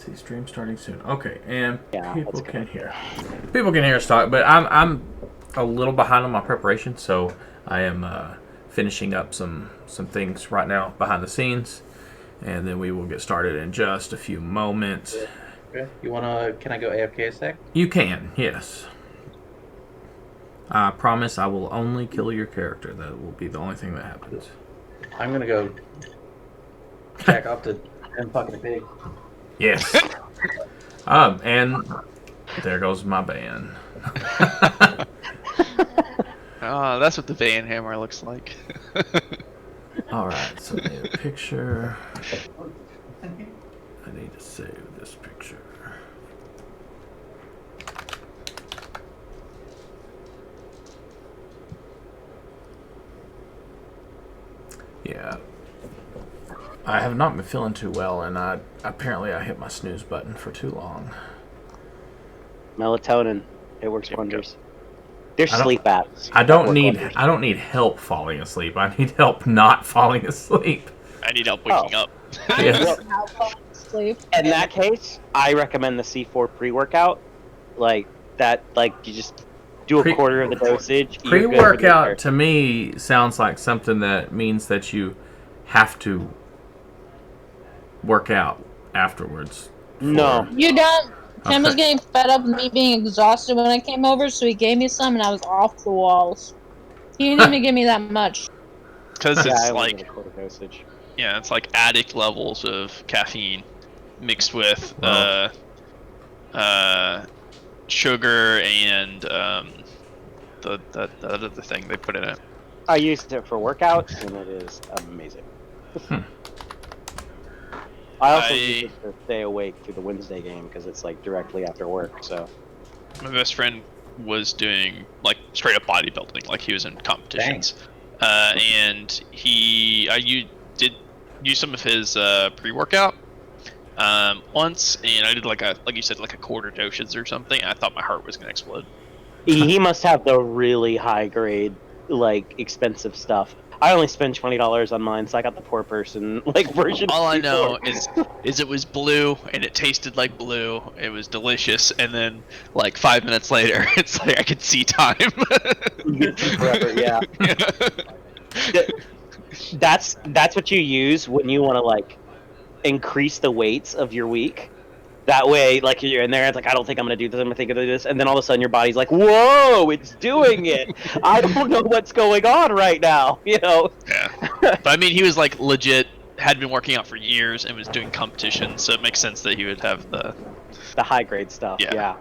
See, stream starting soon. Okay, and Yeah, people can hear. People can hear us talk, but I'm a little behind on my preparation, so I am finishing up some things right now behind the scenes, and then we will get started in just a few moments. Okay. You wanna? Can I go AFK a sec? You can, yes. I promise I will only kill your character. That will be the only thing that happens. I'm gonna go jack off to and fucking pig. Yes. And there goes my van. That's what the van hammer looks like. Alright, so I need a picture. I need to save this picture. Yeah. I have not been feeling too well, and apparently I hit my snooze button for too long. Melatonin, it works wonders. There's sleep apps. I don't need help falling asleep. I need help not falling asleep. I need help waking up. Yes. Sleep. In that case, I recommend the C4 pre-workout. Like that, like you just do a quarter of the dosage. Pre-workout to me sounds like something that means that you have to work out afterwards. No. You don't. Tim was Okay. getting fed up with me being exhausted when I came over, so he gave me some, and I was off the walls. He didn't even give me that much. Because Yeah, it's I only like, get a quarter dosage. yeah, it's like addict levels of caffeine mixed with sugar and the other thing they put in it. I used it for workouts, and it is amazing. I also use it to stay awake through the Wednesday game because it's like directly after work. So My best friend was doing like straight up bodybuilding, like he was in competitions, and I did use some of his pre-workout once, and I did like you said, like a quarter dosage or something. And I thought my heart was gonna explode. he must have the really high grade, like expensive stuff. I only spent $20 on mine, so I got the poor person like version. All I know is it was blue and it tasted like blue. It was delicious, and then like 5 minutes later, it's like I could see time. Forever, yeah. That's what you use when you want to like increase the weights of your week. That way, like you're in there, it's like I don't think I'm gonna do this. I'm gonna think of this, and then all of a sudden your body's like, "Whoa, it's doing it! I don't know what's going on right now," you know. Yeah, but I mean, he was like legit, had been working out for years and was doing competitions, so it makes sense that he would have the high grade stuff. Yeah.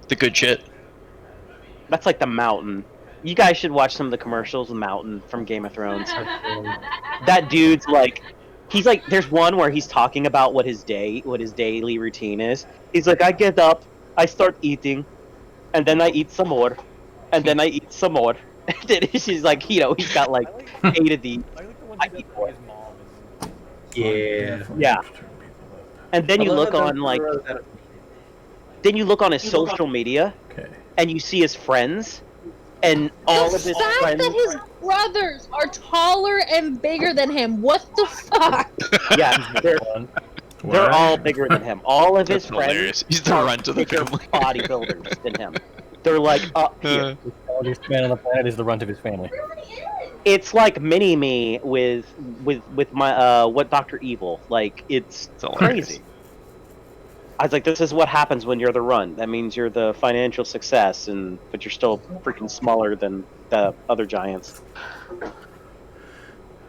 the good shit. That's like the Mountain. You guys should watch some of the commercials with Mountain from Game of Thrones. That dude's like, he's like, there's one where he's talking about what his daily routine is. He's like, I get up, I start eating, and then I eat some more, and then I eat some more. And then he's like, you know, he's got like 8 of these. I eat more. Yeah. Yeah. And then you look on like, then you look on his social media, and you see his friends, and all of his The fact friends. that his brothers are taller and bigger than him, what the fuck? Yeah, they're all bigger than him. All of his That's hilarious. friends He's the runt of the bigger family. bodybuilders than him. They're like up here. The strongest man on the planet is the runt of his family. It's like mini me with my what Dr. Evil. Like it's hilarious. crazy. I was like, this is what happens when you're the runt. That means you're the financial success, but you're still freaking smaller than the other giants.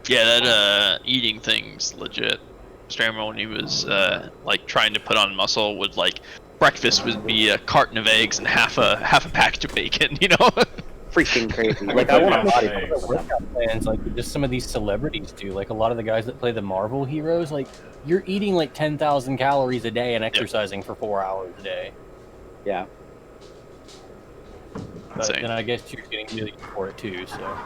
Yeah, that eating thing's legit. Strammer, when he was like trying to put on muscle, would like breakfast would be a carton of eggs and half a package of bacon. You know. Freaking crazy. Like I want a bodybuilder. Workout plans like just some of these celebrities do. Like a lot of the guys that play the Marvel heroes, like you're eating like 10,000 calories a day and exercising for 4 hours a day. Yeah. But Insane. then I guess you're getting really good for it too. So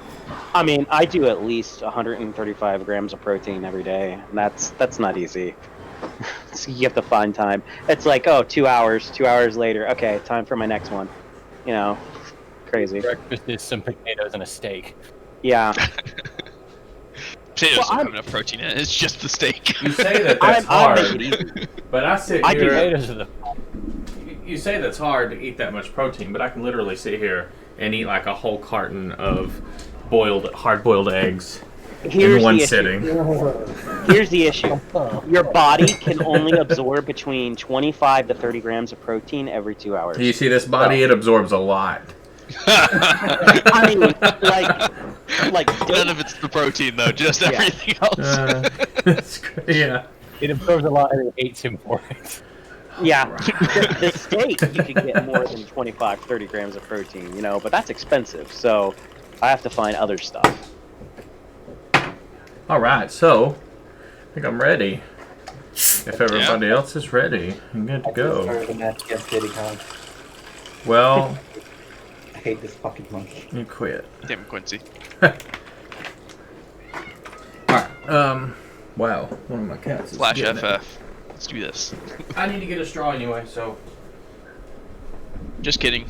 I mean, I do at least 135 grams of protein every day. And that's not easy. So you have to find time. It's like, oh, 2 hours. 2 hours later, okay, time for my next one. You know, crazy. breakfast is some potatoes and a steak. Yeah. Potatoes Well, don't I'm- have enough protein in it. It's just the steak. You say that that's I'm hard, making it easy. but I sit I do. here. Potatoes are the You say that's hard to eat that much protein, but I can literally sit here and eat like a whole carton of hard-boiled eggs Here's in one the issue. sitting. Here's the issue. Your body can only absorb between 25 to 30 grams of protein every 2 hours. You see this body? It absorbs a lot. I mean, like None of it's the protein though, just Yeah. everything else. That's great. Yeah. It absorbs a lot and it hates him for it. yeah, the steak you can get more than 25, 30 grams of protein, but that's expensive. So I have to find other stuff. All right, so I think I'm ready. If everybody else is ready, I'm good to go. Started the match against Diddy Kong. Well, I hate this fucking monkey. you quit. Damn Quincy. Alright, wow, one of my cats is Slash getting it. FF. Let's do this. I need to get a straw anyway, so. Just kidding.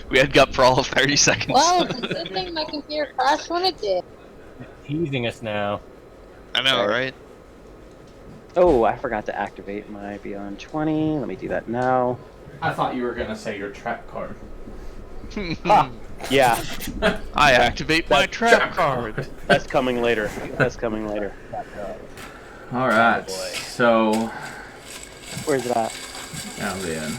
We had gut for all of 30 seconds. Well, it's a good thing my computer crashed when it did. Teasing us now. I know, right? Oh, I forgot to activate my Beyond 20. Let me do that now. I thought you were going to say your trap card. Ah, yeah, I activate my trap card. that's coming later. That's coming later. Alright, so Where's it at? now then,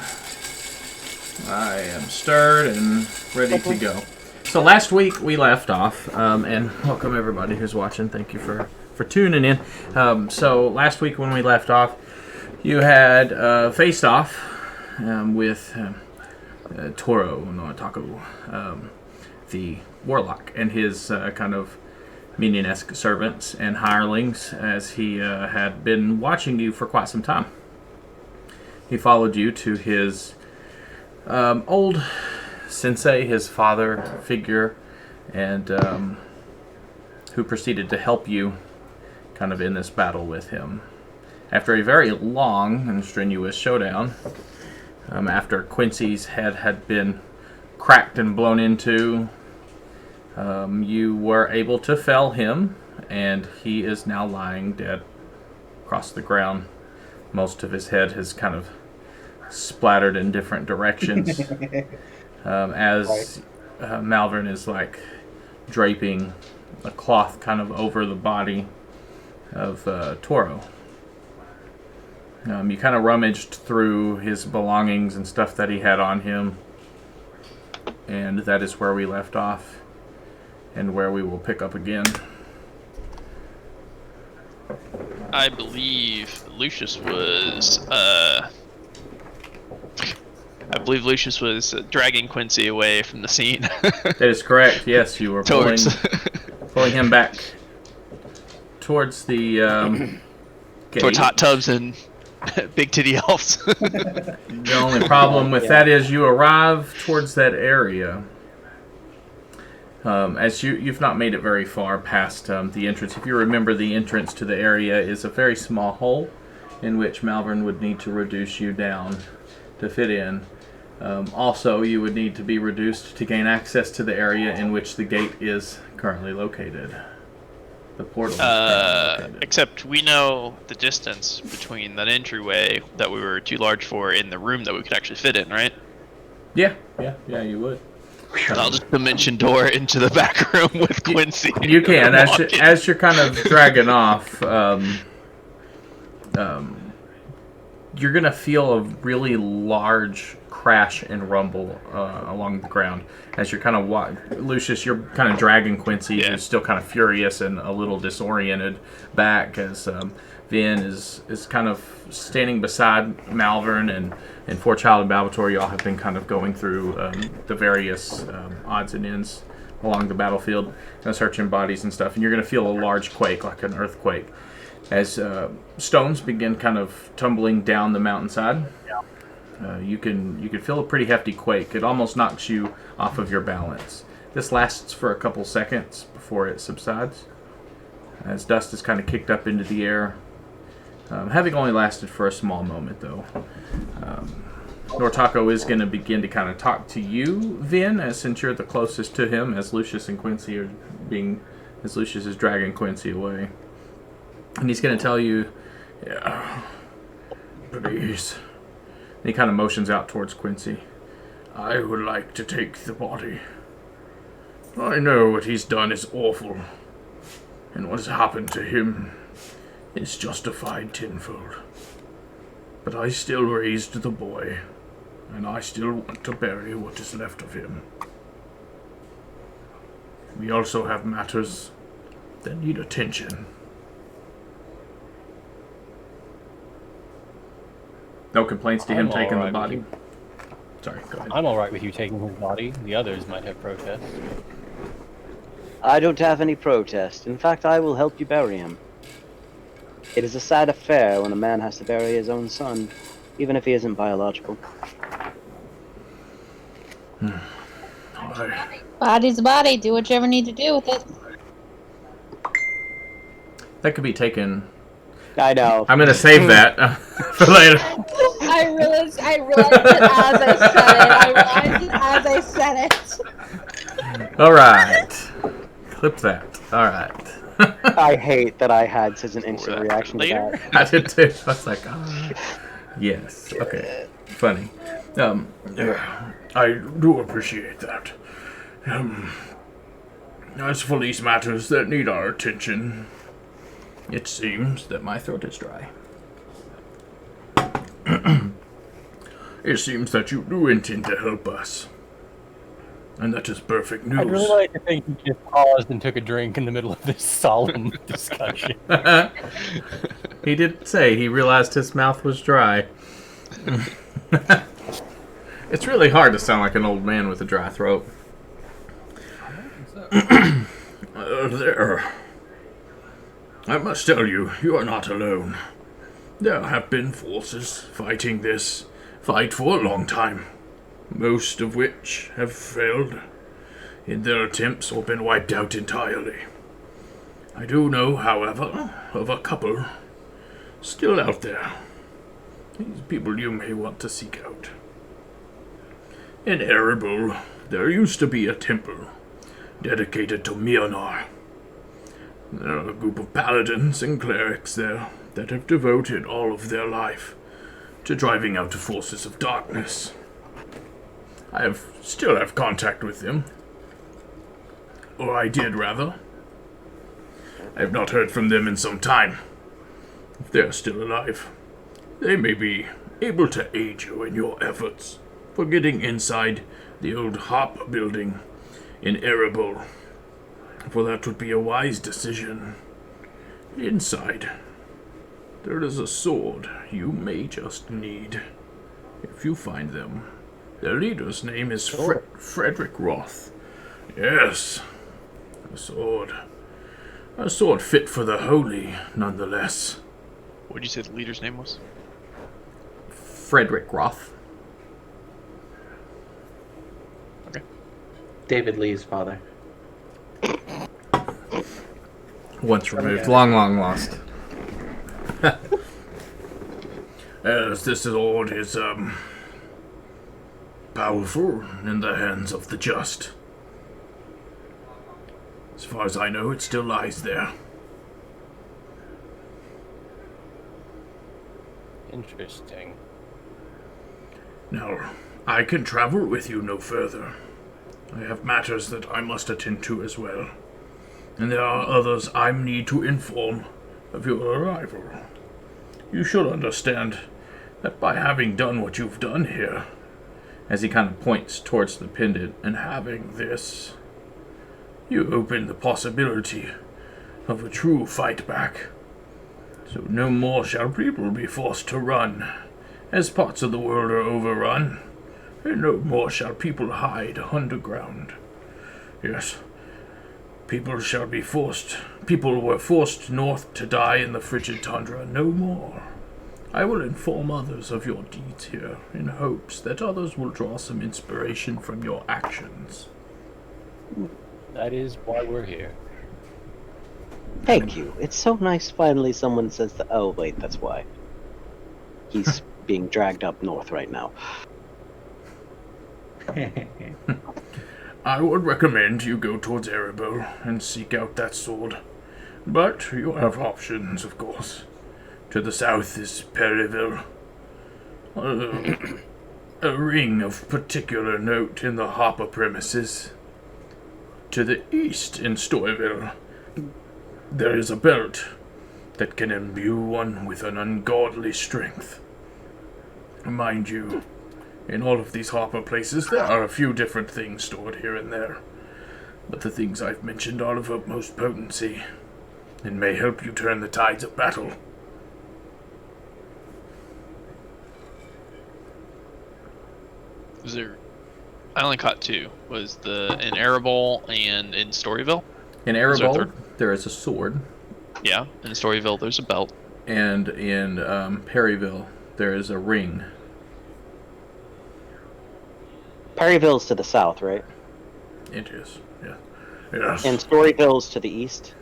I am stirred and ready to go. So last week we left off, and welcome everybody who's watching. Thank you for tuning in. So last week when we left off, you had faced off with Toro no Taco, the warlock, and his kind of minion-esque servants and hirelings, as he had been watching you for quite some time. He followed you to his old sensei, his father figure, and who proceeded to help you kind of in this battle with him. After a very long and strenuous showdown, after Quincy's head had been cracked and blown into, you were able to fell him, and he is now lying dead across the ground. Most of his head has kind of splattered in different directions as Malvern is like draping a cloth kind of over the body of Toro. You kind of rummaged through his belongings and stuff that he had on him, and that is where we left off and where we will pick up again. I believe Lucius was dragging Quincy away from the scene. That is correct. Yes, you were pulling him back towards the gate. Towards hot tubs and big titty elves. The only problem with that is you arrive towards that area. As you've not made it very far past the entrance. If you remember, the entrance to the area is a very small hole in which Malvern would need to reduce you down to fit in. Also, you would need to be reduced to gain access to the area in which the gate is currently located. The portal is currently located. Except we know the distance between that entryway that we were too large for in the room that we could actually fit in, right? Yeah, you would. I'll just dimension door into the back room with Quincy. You can, as you're kind of dragging off, you're going to feel a really large crash and rumble along the ground. As you're kind of Lucius, you're kind of dragging Quincy, who's still kind of furious and a little disoriented back, as Vin is kind of standing beside Malvern, and for Child and Balbator, y'all have been kind of going through the various odds and ends along the battlefield, searching bodies and stuff, and you're going to feel a large quake, like an earthquake, as stones begin kind of tumbling down the mountainside. You can feel a pretty hefty quake. It almost knocks you off of your balance. This lasts for a couple seconds before it subsides, as dust is kind of kicked up into the air, having only lasted for a small moment, though. Nortaco is going to begin to kind of talk to you, Vin, since you're the closest to him, as Lucius and Quincy are being as Lucius is dragging Quincy away. And he's going to tell you, yeah, please. And he kind of motions out towards Quincy. I would like to take the body. I know what he's done is awful, and what has happened to him is justified tenfold. But I still raised the boy, and I still want to bury what is left of him. We also have matters that need attention. No complaints to him taking the body. Sorry, go ahead. I'm alright with you taking his body. The others might have protests. I don't have any protest. In fact, I will help you bury him. It is a sad affair when a man has to bury his own son, even if he isn't biological. Body's a body. Do what you ever need to do with it. That could be taken. I know. I'm going to save that for later. I realized it as I said it. All right. Clip that. All right. I hate that I had such an instant reaction to Later? that. I did too. I was like, yes. Okay. Funny. I do appreciate that. As for these matters that need our attention, it seems that my throat is dry. It seems that you do intend to help us. And that is perfect news. I'd really like to think he just paused and took a drink in the middle of this solemn discussion. He did say he realized his mouth was dry. It's really hard to sound like an old man with a dry throat. There. I must tell you, you are not alone. There have been forces fighting this fight for a long time, most of which have failed in their attempts or been wiped out entirely. I do know, however, of a couple still out there. These people you may want to seek out. In Erebor, there used to be a temple dedicated to Mjolnir. There are a group of paladins and clerics there that have devoted all of their life to driving out the forces of darkness. I still have contact with them. Or I did, rather. I have not heard from them in some time. If they are still alive, they may be able to aid you in your efforts for getting inside the old Hop building in Erebor. For that would be a wise decision. Inside, there is a sword you may just need. If you find them. Their leader's name is Frederick Roth. Yes, a sword. A sword fit for the holy, nonetheless. What did you say the leader's name was? Frederick Roth. Okay. David Lee's father. Once removed, long lost. As this sword is, powerful in the hands of the just. As far as I know, it still lies there. Interesting. Now, I can travel with you no further. I have matters that I must attend to as well. And there are others I need to inform of your arrival. You should understand that by having done what you've done here, as he kind of points towards the pendant, and having this, you open the possibility of a true fight back. So no more shall people be forced to run, as parts of the world are overrun, and no more shall people hide underground. Yes, people were forced north to die in the frigid tundra, no more. I will inform others of your deeds here, in hopes that others will draw some inspiration from your actions. That is why we're here. Thank you. It's so nice finally someone says that. Oh, wait, that's why. He's being dragged up north right now. I would recommend you go towards Erebor and seek out that sword. But you have options, of course. To the south is Periville. A ring of particular note in the Hopper premises. To the east in Storyville, there is a belt that can imbue one with an ungodly strength. Mind you, in all of these Hopper places, there are a few different things stored here and there. But the things I've mentioned are of utmost potency, and may help you turn the tides of battle. Was there? I only caught two. Was in Erebor and in Storyville? In there a Erebor, third? there is a sword, Yeah, in Storyville there's a belt. and in Perryville, there is a ring. Perryville's to the south, right? It is, yeah. Yes. And Storyville's to the east.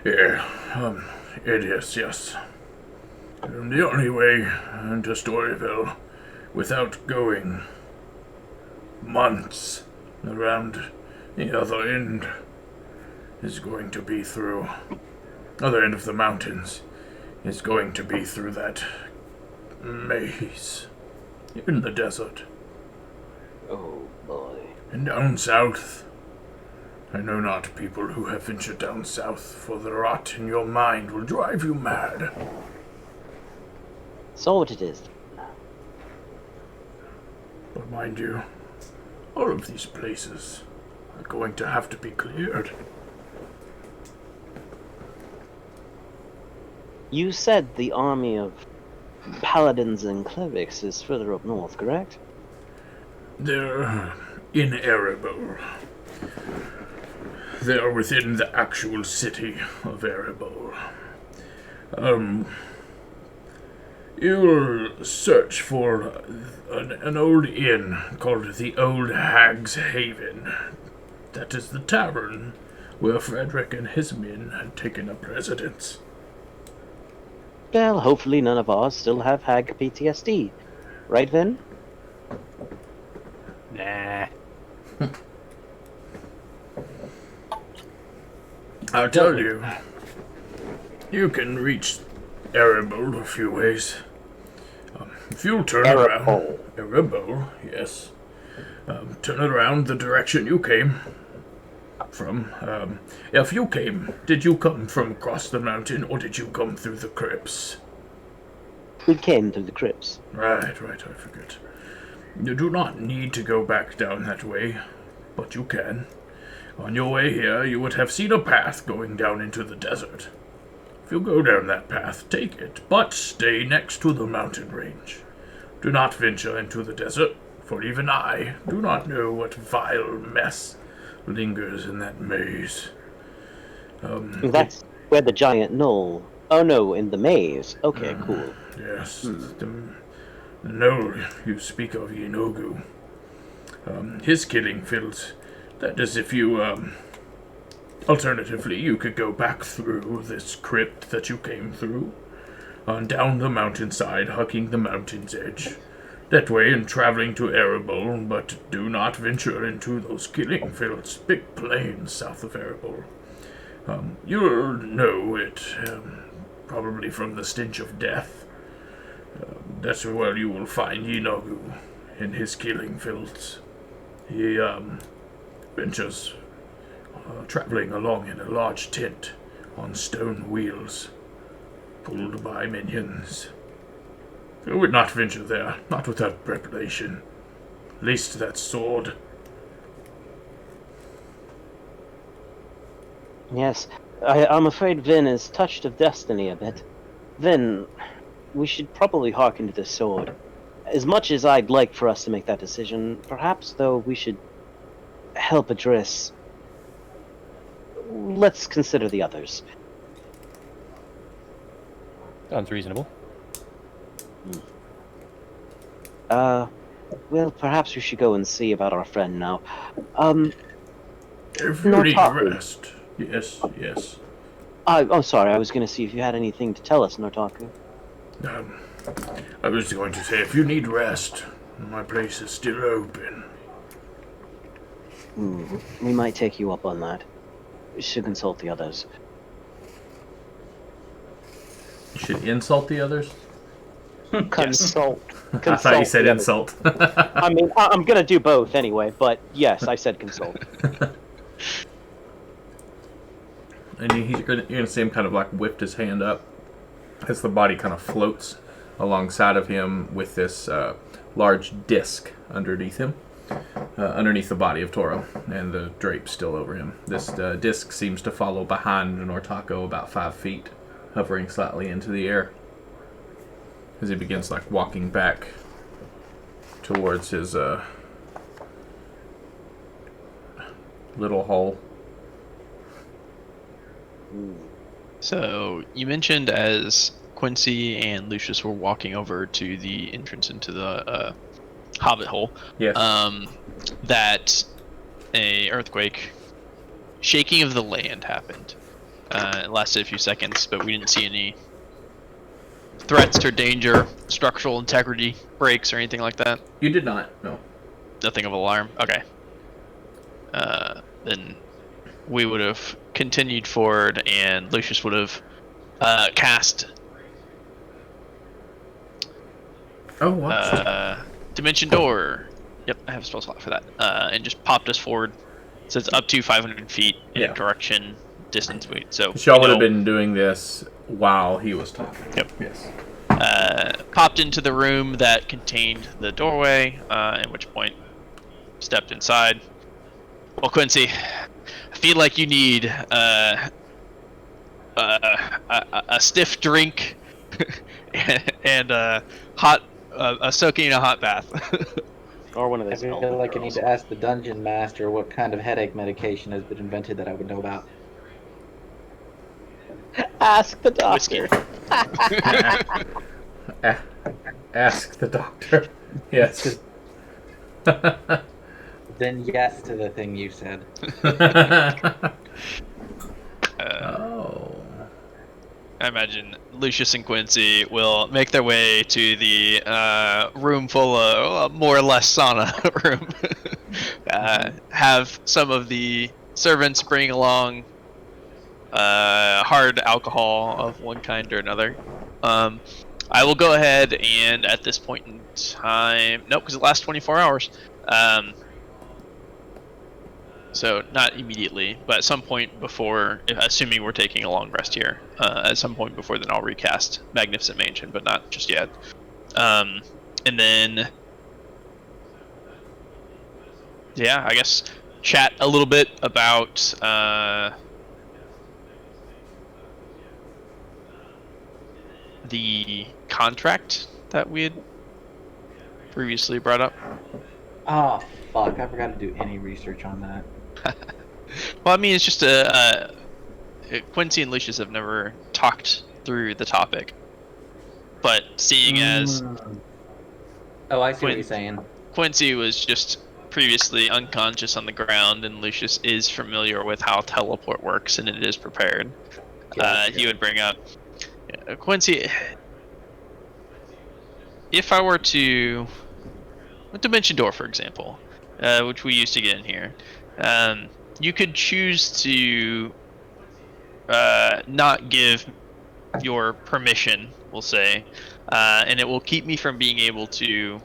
Yeah, it is, yes. The only way into Storyville without going months around the other end is going to be through other end of the mountains is going to be through that maze in the desert. Oh boy. And down south, I know not people who have ventured down south, for the rot in your mind will drive you mad. So what it is. But mind you, all of these places are going to have to be cleared. You said the army of paladins and clerics is further up north, correct? They're in Erebor. They're within the actual city of Erebor. You'll search for an old inn called the Old Hag's Haven. That is the tavern where Frederick and his men had taken up residence. Well, hopefully none of ours still have hag PTSD. Right, Vin? Nah. I'll tell you, you can reach Erebor a few ways. If you'll turn around... Erebor, yes. Turn around the direction you came from. If you came, did you come from across the mountain, or did you come through the crypts? We came through the crypts. Right, I forget. You do not need to go back down that way, but you can. On your way here, you would have seen a path going down into the desert. If you go down that path, take it, but stay next to the mountain range. Do not venture into the desert, for even I do not know what vile mess lingers in that maze. That's where the giant knoll... Oh no, in the maze. Okay, cool. Yes, the knoll you speak of, Yenogu. His killing fields. That is if you, alternatively, you could go back through this crypt that you came through, on down the mountainside, hugging the mountain's edge. That way, and traveling to Erebor, but do not venture into those killing fields, big plains south of Erebor. You'll know it, probably from the stench of death. That's where you will find Yenogu in his killing fields. He, ventures traveling along in a large tent on stone wheels, pulled by minions. I would not venture there, not without preparation. At least that sword. Yes, I'm afraid Vin is touched of destiny a bit. Vin, we should probably hearken to this sword. As much as I'd like for us to make that decision, perhaps, though, we should help address... Let's consider the others. Sounds reasonable. Well, perhaps we should go and see about our friend now. If you No need talking. rest. Yes. Oh, sorry, I was going to see if you had anything to tell us, Nortaku. I was going to say, if you need rest, my place is still open. We might take you up on that. We should consult the others. You should insult the others. Consult. I thought you said the others. insult. I mean, I'm gonna do both anyway, but yes, I said consult. And you're gonna see him kind of like whip his hand up as the body kind of floats alongside of him with this large disc underneath him, underneath the body of Toro, and the drape still over him. This disc seems to follow behind Nortaco about 5 feet, hovering slightly into the air as he begins like walking back towards his little hole. So you mentioned as Quincy and Lucius were walking over to the entrance into the Hobbit hole, Yes. that a earthquake, shaking of the land happened. It lasted a few seconds, but we didn't see any threats or danger, structural integrity breaks, or anything like that. You did not. No. Nothing of alarm. Okay. Then we would have continued forward, and Lucius would have cast Oh, Dimension Door. Yep, I have a spell slot for that. And just popped us forward. So it's up to 500 feet in Yeah. direction, distance. So y'all would have been doing this while he was talking. Yep. Yes. Popped into the room that contained the doorway, at which point stepped inside. Well, Quincy, I feel like you need a stiff drink and a soaking in a hot bath. Or one of I those. feel like I need to ask the dungeon master what kind of headache medication has been invented that I would know about. Ask the doctor. Ask the doctor. Yes. Then yes to the thing you said. Oh. I imagine Lucius and Quincy will make their way to the room full of more or less sauna room. Have some of the servants bring along hard alcohol of one kind or another. I will go ahead and at this point in time, nope, because it lasts 24 hours. So not immediately, but at some point before, assuming we're taking a long rest here, at some point before then I'll recast Magnificent Mansion, but not just yet. And then, yeah, I guess chat a little bit about the contract that we had previously brought up. Oh, fuck. I forgot to do any research on that. Well, I mean, it's just Quincy and Lucius have never talked through the topic, but seeing as Oh, I see what you're saying. Quincy was just previously unconscious on the ground, and Lucius is familiar with how teleport works, and it is prepared. He would bring up Quincy. If I were to, with Dimension Door, for example, which we used to get in here, you could choose to not give your permission, we'll say, and it will keep me from being able to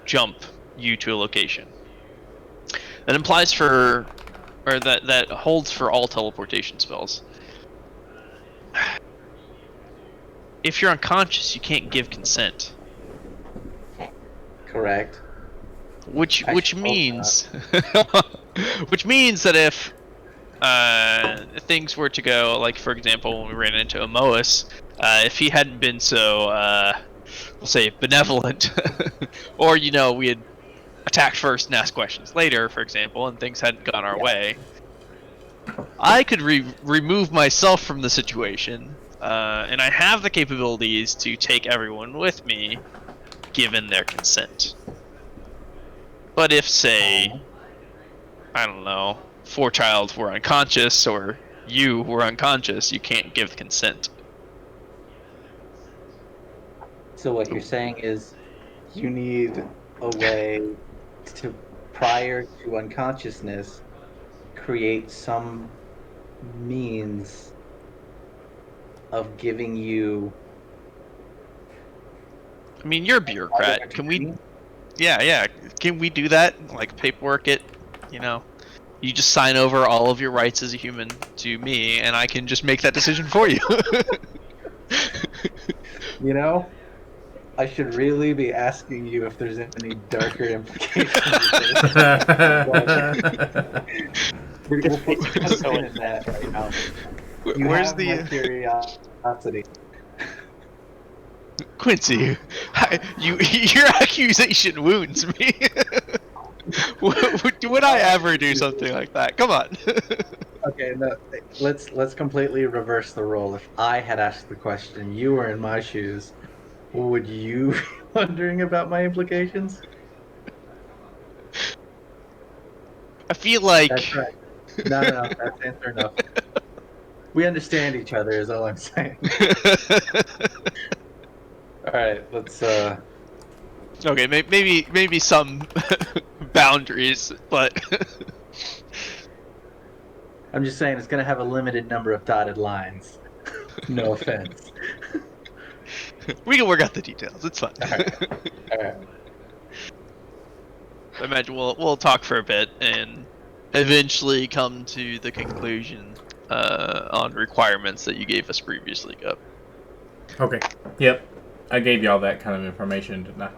jump you to a location. That implies for, or that holds for all teleportation spells. If you're unconscious, you can't give consent. Correct. Which means which means that if things were to go, like for example when we ran into Amoas, if he hadn't been so we'll say benevolent, or we had attacked first and asked questions later, for example, and things hadn't gone our way, I could remove myself from the situation, and I have the capabilities to take everyone with me given their consent. But if, say, I don't know, 4Child were unconscious, or you were unconscious, you can't give consent. So what you're saying is you need a way to prior to unconsciousness, create some means of giving you. I mean, you're a bureaucrat. Can we? Yeah. Can we do that? Like paperwork it, you know? You just sign over all of your rights as a human to me, and I can just make that decision for you. You know, I should really be asking you if there's any darker implications of this. We'll put a pin in that right now. You Where's have the my curiosity. Quincy? Your accusation wounds me. Would I ever do something like that? Come on. Okay, no, let's completely reverse the role. If I had asked the question, you were in my shoes, would you be wondering about my implications? I feel like. That's right. No, that's answer enough. We understand each other, is all I'm saying. All right, let's. Okay, maybe some boundaries, but I'm just saying it's going to have a limited number of dotted lines. No offense. we can work out the details. It's fine. All right. I imagine we'll talk for a bit and eventually come to the conclusion on requirements that you gave us previously. Up. Okay. Yep. I gave y'all that kind of information, didn't I?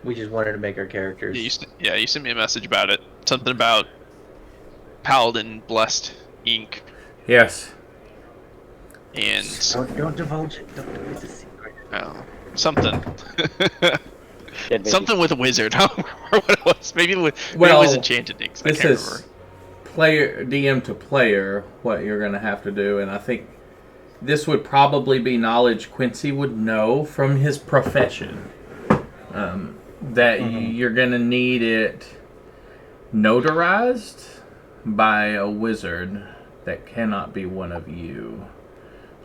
We just wanted to make our characters. Yeah, you sent me a message about it. Something about Paladin Blessed ink. Yes. And Don't divulge it. Don't divulge the secret. Something. Dead baby. Something with a wizard. I don't remember what it was. Maybe it was enchanted inks. I This can't is remember. player DM to player what you're going to have to do, and I think this would probably be knowledge Quincy would know from his profession. That you're going to need it notarized by a wizard that cannot be one of you.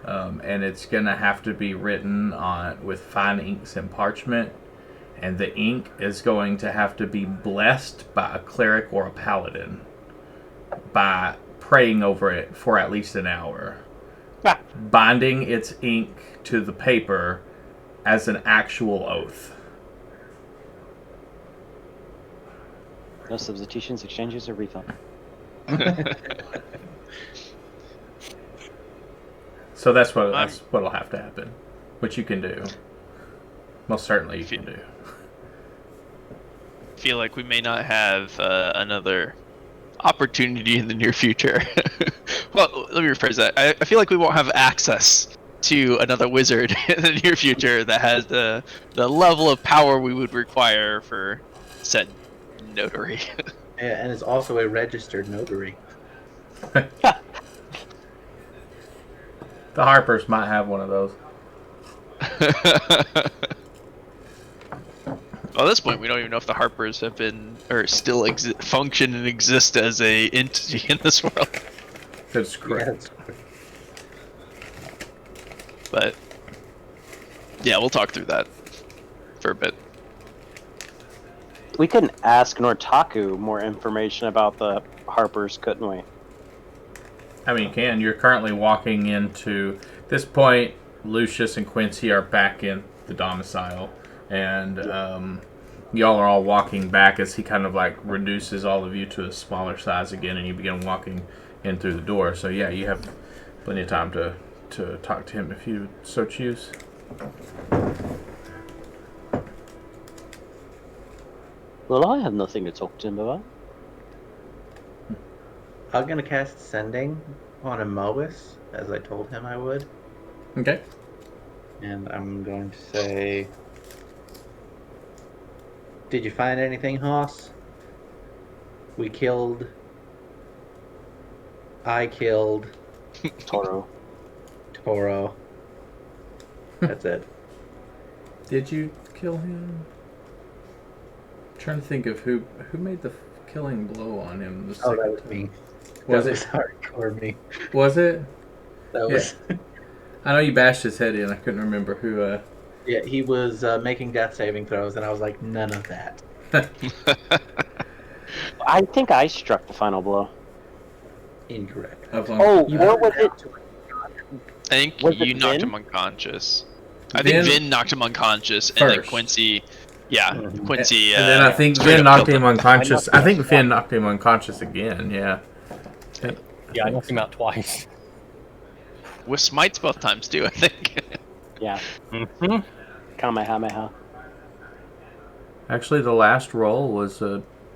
And it's going to have to be written on with fine inks and parchment. And the ink is going to have to be blessed by a cleric or a paladin by praying over it for at least an hour. Binding its ink to the paper as an actual oath. No substitutions, exchanges, or refund. So that's what'll have to happen, which you can do. Most certainly you can do. Feel like we may not have another opportunity in the near future. Well, let me rephrase that. I feel like we won't have access to another wizard in the near future that has the level of power we would require for said notary. Yeah, and it's also a registered notary. The Harpers might have one of those. Well, at this point, we don't even know if the Harpers have been or still function and exist as a entity in this world. That's correct. But yeah, we'll talk through that for a bit. We couldn't ask Nortaku more information about the Harpers, couldn't we? I mean, you can. You're currently walking into... At this point, Lucius and Quincy are back in the domicile. And y'all are all walking back as he kind of like reduces all of you to a smaller size again. And you begin walking in through the door. So yeah, you have plenty of time to talk to him if you so choose. Well, I have nothing to talk to him about. I'm going to cast Sending on Amois, as I told him I would. Okay. And I'm going to say... Did you find anything, Hoss? I killed... Toro. That's it. Did you kill him? I'm trying to think of who made the killing blow on him. Oh, that was me. Was that it? Was hardcore me. Was it? That was... I know you bashed his head in. I couldn't remember who... Yeah, he was making death saving throws, and I was like, none of that. I think I struck the final blow. Incorrect. Oh, You- or was it? I think Was it you knocked Vin? him unconscious. I think Vin- Vin knocked him unconscious, and then First. Quincy. Yeah, Quincy. And then I think straight Vin up knocked killed him unconscious. I think Finn knocked him unconscious again. Yeah. Yeah, I knocked him out twice. with smites both times too. I think. Yeah. Mm-hmm. Kamehameha. Actually, the last roll was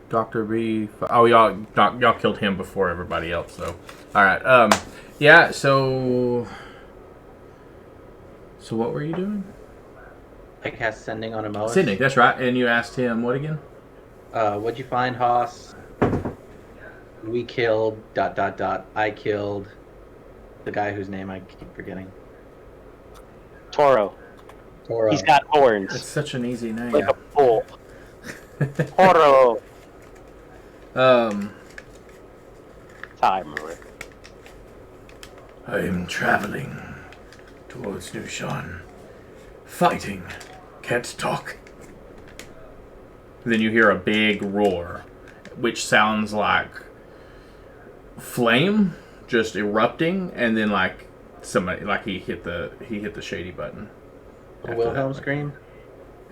Dr. B. Oh, y'all killed him before everybody else. So, all right. Yeah. So what were you doing? I cast Sending on Amoas. Sydney. That's right. And you asked him what again? What'd you find, Haas? We killed ... I killed the guy whose name I keep forgetting. Toro. Toro. He's got horns. It's such an easy name. Like a bull. Toro. That's how I remember it. I am traveling towards Nushan. Fighting. Can't talk. Then you hear a big roar, which sounds like flame just erupting, and then like somebody like he hit the shady button. A Wilhelm scream?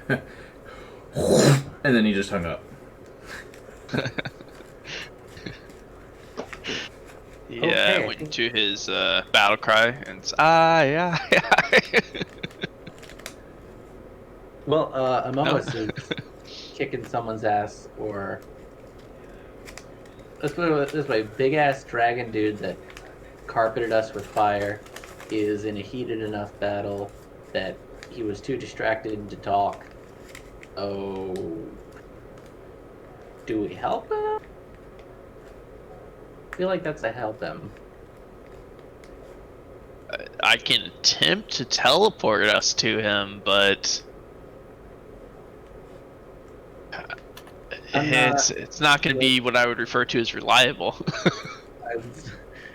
And then he just hung up. Yeah, Okay, I went think- into his battle cry, and it's aye. Well, Amoas is kicking someone's ass, or let's put it this way: big ass dragon dude that carpeted us with fire is in a heated enough battle that he was too distracted to talk. Oh, do we help him? I feel like that's a help him. I can attempt to teleport us to him, but I'm it's not going to be what I would refer to as reliable.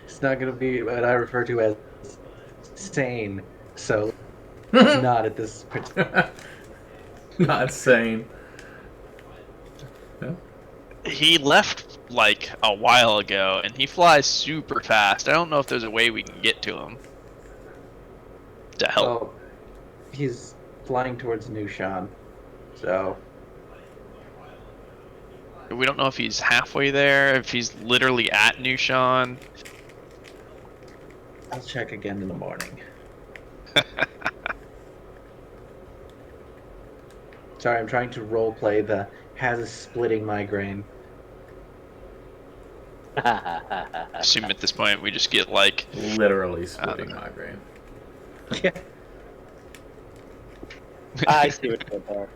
It's not going to be what I refer to as sane. So, not at this particular. Not sane. He left like a while ago, and he flies super fast. I don't know if there's a way we can get to him to help. Well, he's flying towards Nushan, so We don't know if he's halfway there, if he's literally at Nushan. I'll check again in the morning. Sorry, I'm trying to roleplay the has a splitting migraine. Assume at this point we just get like Literally splitting migraine. Yeah. I see what you're there.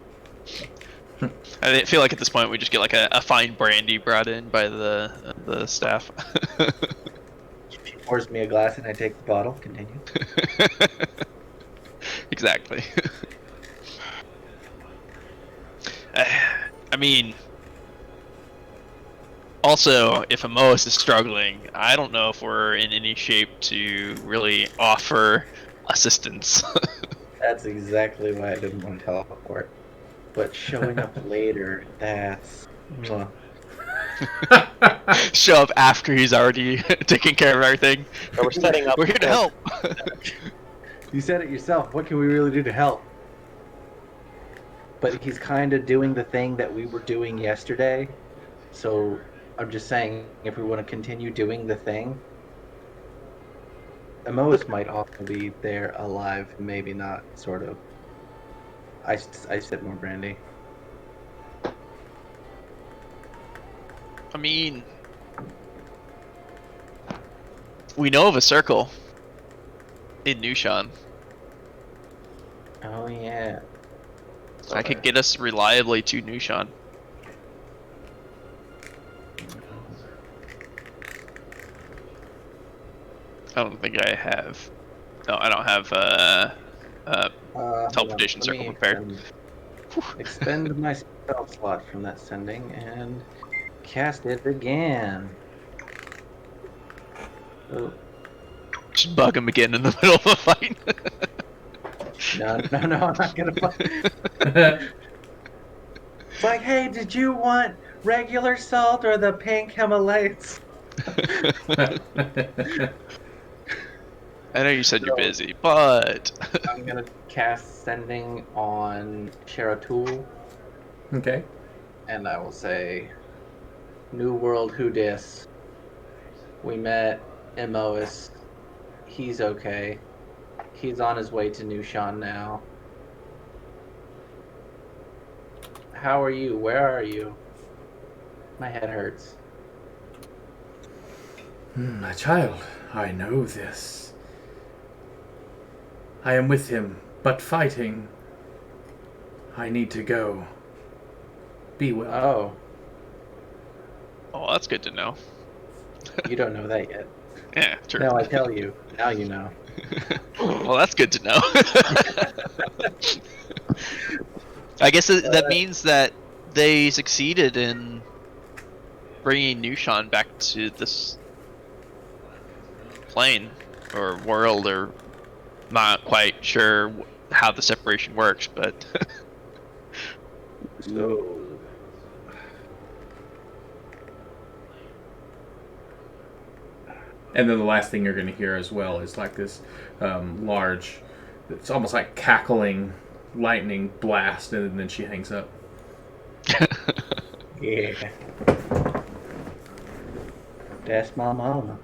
I feel like at this point we just get like a fine brandy brought in by the staff. She pours me a glass and I take the bottle. Continue. Exactly. I mean, also, if Amoas is struggling, I don't know if we're in any shape to really offer assistance. That's exactly why I didn't want to teleport. But showing up later, that's... Mwah. Show up after he's already taking care of everything. So we're setting up. We're here to help. You said it yourself. What can we really do to help? But he's kind of doing the thing that we were doing yesterday. So I'm just saying, if we want to continue doing the thing, Amoas might also be there alive, maybe not, sort of. I said more brandy. I mean, we know of a circle in Nushan. Oh, yeah. I could get us reliably to Nushan. I don't think I have. No, I don't have Teleportation Let me Circle prepared. Expend my spell slot from that sending and cast it again. Oh, Just bug him again in the middle of a fight. no, I'm not gonna. It's like, hey, did you want regular salt or the pink Himalayas? I know you said you're So- busy, but I'm gonna cast Sending on Sheratul, Okay. and I will say, New World, who dis? We met Emois. He's okay. He's on his way to New Sean now. How are you? Where are you? My head hurts. My child, I know this. I am with him, but fighting. I need to go. Be well. Oh, oh, that's good to know. you don't know that yet. Yeah, true. No, I tell you. Now you know. Well, that's good to know. I guess that means that they succeeded in bringing Nushan back to this plane or world, or not quite sure how the separation works, but So, And then the last thing you're going to hear as well is like this large, it's almost like cackling lightning blast, and then she hangs up. yeah. That's my mama.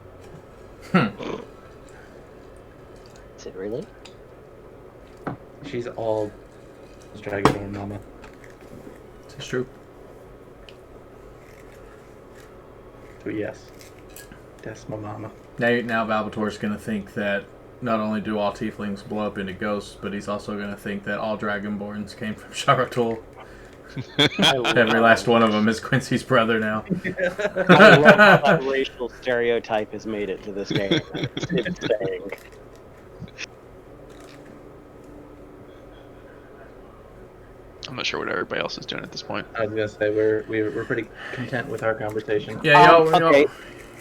Is it really? She's all Dragonborn mama. It's true. So yes, that's my mama. Now Valvator's going to think that not only do all tieflings blow up into ghosts, but he's also going to think that all Dragonborns came from Sharatul. Every last one of them is Quincy's brother now. I love how that racial stereotype has made it to this game. It's insane. I'm not sure what everybody else is doing at this point. I was gonna say we're pretty content with our conversation. Yeah, okay.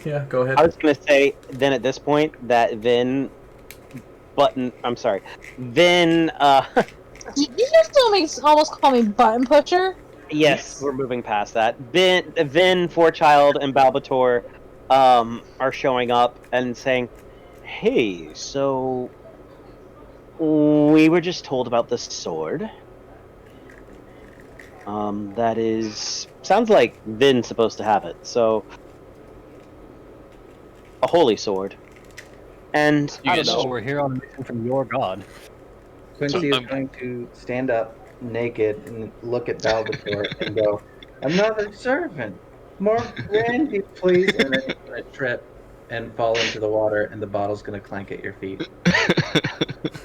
Yeah, go ahead. I was gonna say then at this point that Vin I'm sorry. Vin Did you just almost call me button pusher? yes, we're moving past that. Vin, Forechild, and Balbator are showing up and saying, hey, so we were just told about this sword. That is sounds like Vin's supposed to have it, so a holy sword. And You I guys don't So know. we're here on a mission from your god. Quincy So, is going to stand up naked and look at Balbator and go, another servant. More brandy, please. And then he's going to trip and fall into the water, and the bottle's going to clank at your feet.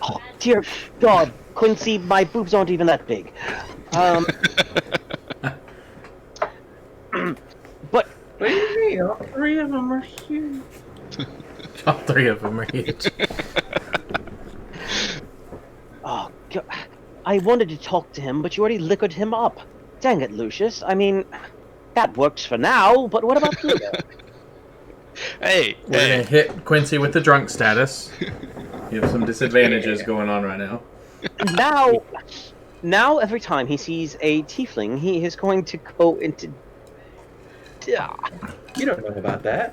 Oh, dear God, Quincy, my boobs aren't even that big. But What do you mean? All three of them are huge. All three of them are huge. oh, God, I wanted to talk to him, but you already liquored him up. Dang it, Lucius. I mean, that works for now, but what about later? Hey, We're hey. going to hit Quincy with the drunk status. You have some disadvantages going on right now. Now every time he sees a tiefling, he is going to go into. You don't know about that.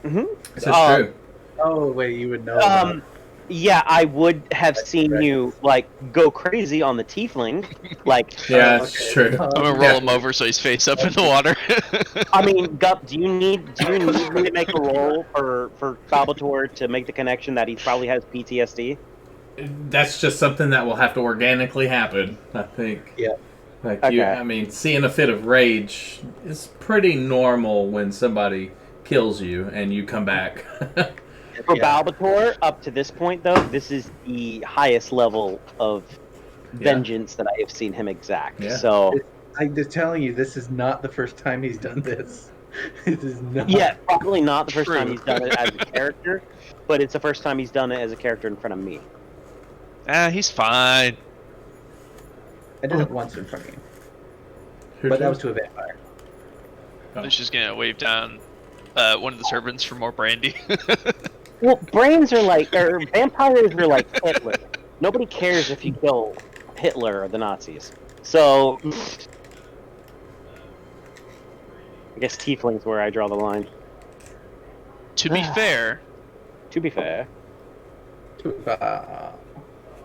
Mm-hmm. This is true. Oh, wait, you would know. About Yeah, I would have seen you like go crazy on the tiefling. Like, Yeah, Oh, it's okay. true. I'm gonna roll him over so he's face up in the water. I mean, Gup, do you need me to make a roll for Balbator to make the connection that he probably has PTSD? That's just something that will have to organically happen, I think. Yeah. Like Okay. I mean, seeing a fit of rage is pretty normal when somebody kills you and you come back. For Yeah. Balbator, up to this point, though, this is the highest level of vengeance that I have seen him exact. Yeah. So, I'm just telling you, this is not the first time he's done this. This is not. yeah, probably not the first time True. he's done it as a character, but it's the first time he's done it as a character in front of me. He's fine. I did it once in front of you, but that was to a vampire. Oh. He's just gonna wave down one of the servants for more brandy. Well, brains are like, or vampires are like Hitler. Nobody cares if you kill Hitler or the Nazis. So, I guess tiefling's where I draw the line. To be fair, To be fair.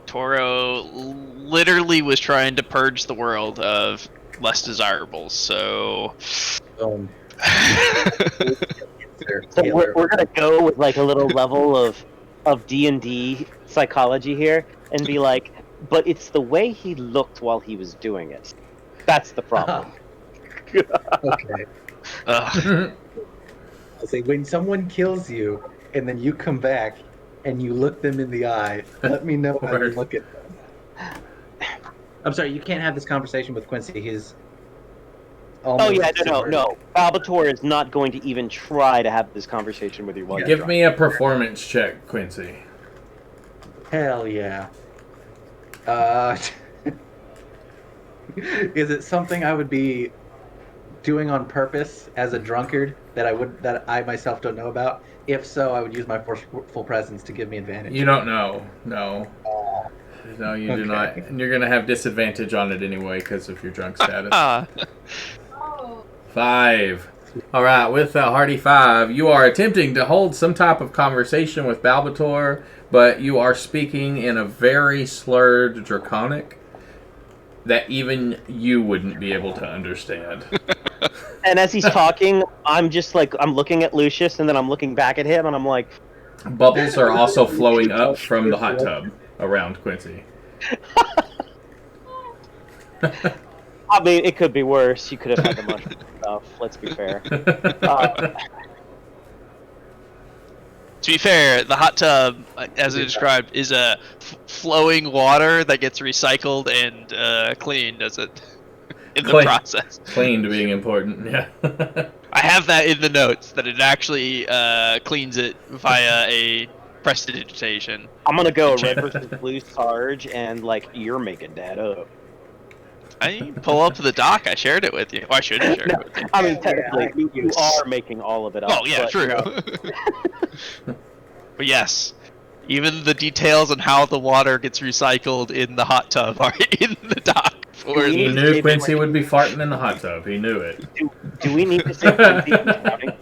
Toro literally was trying to purge the world of less desirables, so... Um, So we're gonna go with like a little level of D&D psychology here, and be like, but it's the way he looked while he was doing it. That's the problem. Okay. Ugh. I'll say when someone kills you and then you come back and you look them in the eye, let me know how you Word. look at them. I'm sorry, you can't have this conversation with Quincy. He's Oh almost yeah, no. subverted. Albator is not going to even try to have this conversation with you while you're Give drunk. me a performance check, Quincy. Hell yeah. Is it something I would be doing on purpose as a drunkard that I myself don't know about? If so, I would use my full presence to give me advantage. You don't know. No. No, you do not. And you're going to have disadvantage on it anyway because of your drunk status. 5. All right, with a hearty 5, you are attempting to hold some type of conversation with Balbator, but you are speaking in a very slurred Draconic that even you wouldn't be able to understand. And as he's talking, I'm just like, I'm looking at Lucius, and then I'm looking back at him, and I'm like, Bubbles are also flowing up from the hot tub around Quincy. I mean, it could be worse. You could have had the mushroom stuff. Let's be fair. To be fair, the hot tub, as it described, is a flowing water that gets recycled and cleaned as it in the process. Cleaned being important, yeah. I have that in the notes that it actually cleans it via a prestidigitation. I'm gonna go red versus blue Sarge, and like you're making that up. I pull up the doc. I shared it with you. Oh, I should have shared it with you. I mean, technically, you are making all of it up. Oh yeah, but, true. But yes, even the details on how the water gets recycled in the hot tub are in the doc. He knew Quincy would be farting in the hot tub. He knew it. Do we need to say Quincy was counting?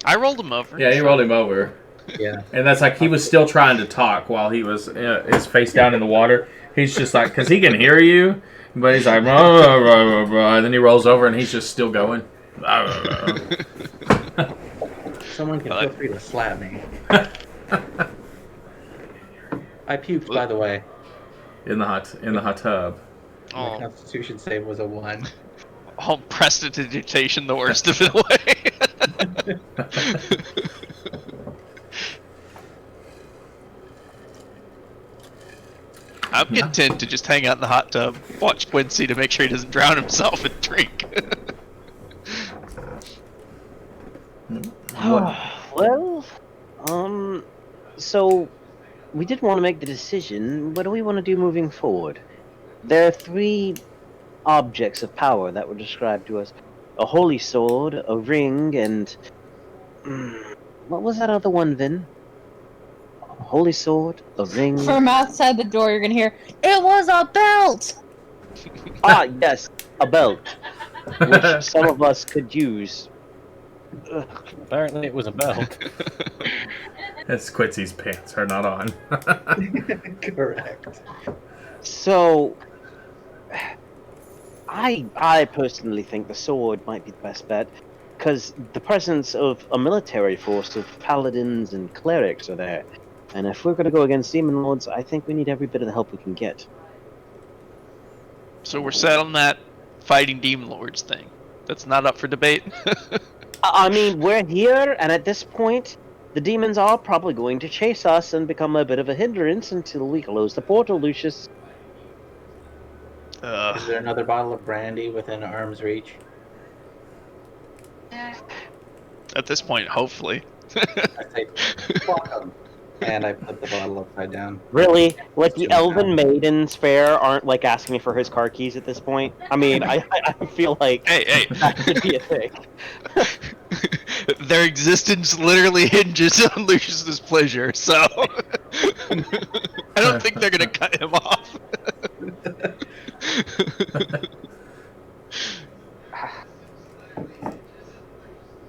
I rolled him over. Yeah, he rolled him over. Yeah. And that's like he was still trying to talk while he was his face down in the water. He's just like, because he can hear you, but he's like, blah, blah, blah, blah, and then he rolls over and he's just still going. Someone can feel free to slap me. I puked, by the way. In the hot tub. My Oh, Constitution save was a 1. I'll prestidigitation the worst of it away. I'm content to just hang out in the hot tub, watch Quincy to make sure he doesn't drown himself and drink. Well, so we did want to make the decision. What do we want to do moving forward? There are 3 objects of power that were described to us: a holy sword, a ring, and what was that other one, Vin? A holy sword, a ring. From outside the door, you're gonna hear, "It was a belt!" Ah, yes, a belt, which some of us could use. Apparently, it was a belt. That's Quincy's pants are not on. Correct. So, I personally think the sword might be the best bet, because the presence of a military force of paladins and clerics are there, and if we're going to go against demon lords, I think we need every bit of the help we can get. So we're set on that fighting demon lords thing. That's not up for debate. I mean, we're here, and at this point, the demons are probably going to chase us and become a bit of a hindrance until we close the portal, Lucius. Is there another bottle of brandy within arm's reach? At this point, hopefully. I say, fuck 'em. And I put the bottle upside down. Really? Like, the Elven Maidens Fair aren't, like, asking me for his car keys at this point? I mean, I feel like Hey, that could be a thing. Their existence literally hinges on Lucius's pleasure, so I don't think they're gonna cut him off.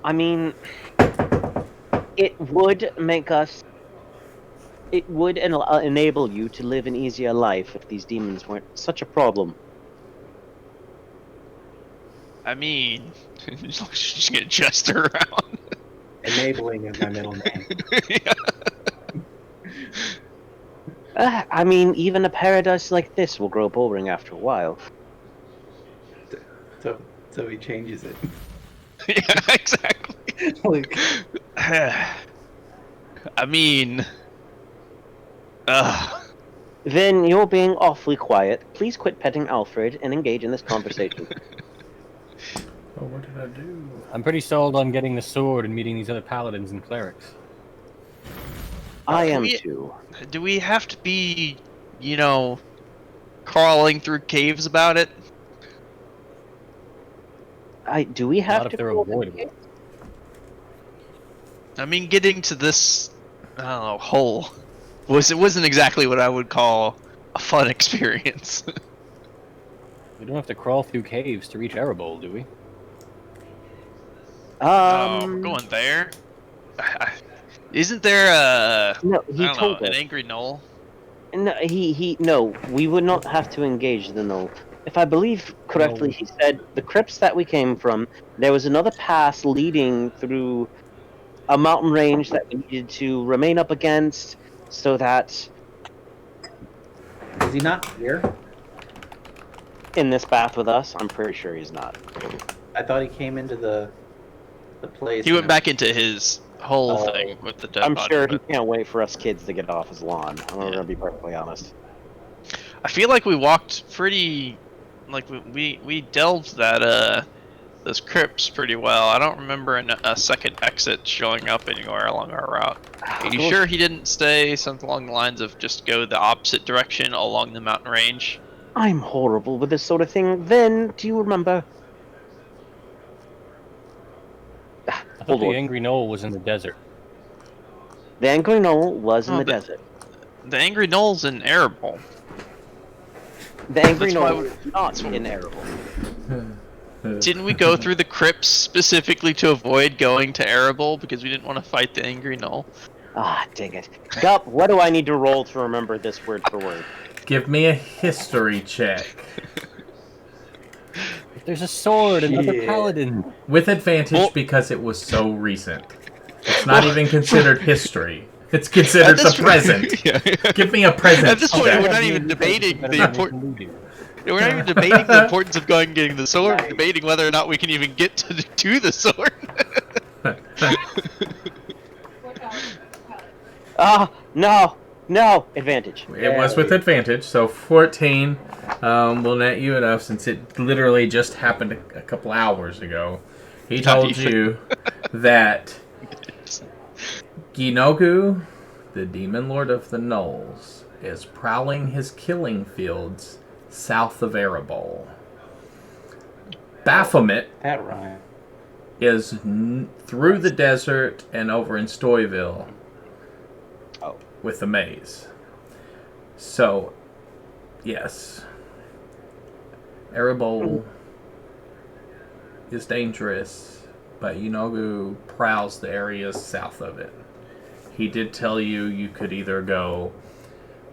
I mean, it would make us. It would enable you to live an easier life if these demons weren't such a problem. I mean, just get Jester around. Enabling is my middle name. Yeah. I mean, even a paradise like this will grow boring after a while. So he changes it. Yeah, exactly. Like, I mean, Then you're being awfully quiet. Please quit petting Alfred and engage in this conversation. Oh, what did I do? I'm pretty sold on getting the sword and meeting these other paladins and clerics. I am we- too. do we have to be, crawling through caves about it? Do we have Not to? if they're crawl avoidable. in? I mean, getting to this, I don't know, hole wasn't exactly what I would call a fun experience. We don't have to crawl through caves to reach Erebol, do we? We're going there. Isn't there No, I he don't told know, us. an angry knoll? No, we would not have to engage the knoll. If I believe correctly, No. he said the crypts that we came from, there was another pass leading through a mountain range that we needed to remain up against so that is he not here? in this path with us, I'm pretty sure he's not. I thought he came into the place. He went and- back into his whole Oh. thing with the dead I'm body, sure he but can't wait for us kids to get off his lawn. I'm Yeah. gonna be perfectly honest. I feel like we walked pretty, like we delved that those crypts pretty well. I don't remember a second exit showing up anywhere along our route. Are you sure he didn't say something along the lines of just go the opposite direction along the mountain range? I'm horrible with this sort of thing. Then, do you remember? I thought Hold the on. Angry Knoll was in the desert. The Angry Knoll was in Oh, the but- desert. The Angry Knoll's in Erebol. The Angry That's why Knoll we- is not in Erebol. Didn't we go through the crypts specifically to avoid going to Erebol because we didn't want to fight the Angry Knoll? Ah, dang it. Gup, what do I need to roll to remember this word for word? Give me a history check. If there's a sword, another Shit. paladin. With advantage Well- because it was so recent. It's not even considered history. It's considered the this point- present. Yeah. Give me a present At this point, check. we're not even debating Better the than important. we do. We're not even debating the importance of going and getting the sword. Nice. We're debating whether or not we can even get to the sword. Ah, no, advantage. It was with advantage, so 14 will net you enough since it literally just happened a couple hours ago. He Not told even. you that Ginogu, the demon lord of the Knolls, is prowling his killing fields south of Erebol. Baphomet That rhyme. is through the desert and over in Stoyville Oh. with the maze. So, yes. Erebol is dangerous, but Yunogu prowls the areas south of it. He did tell you could either go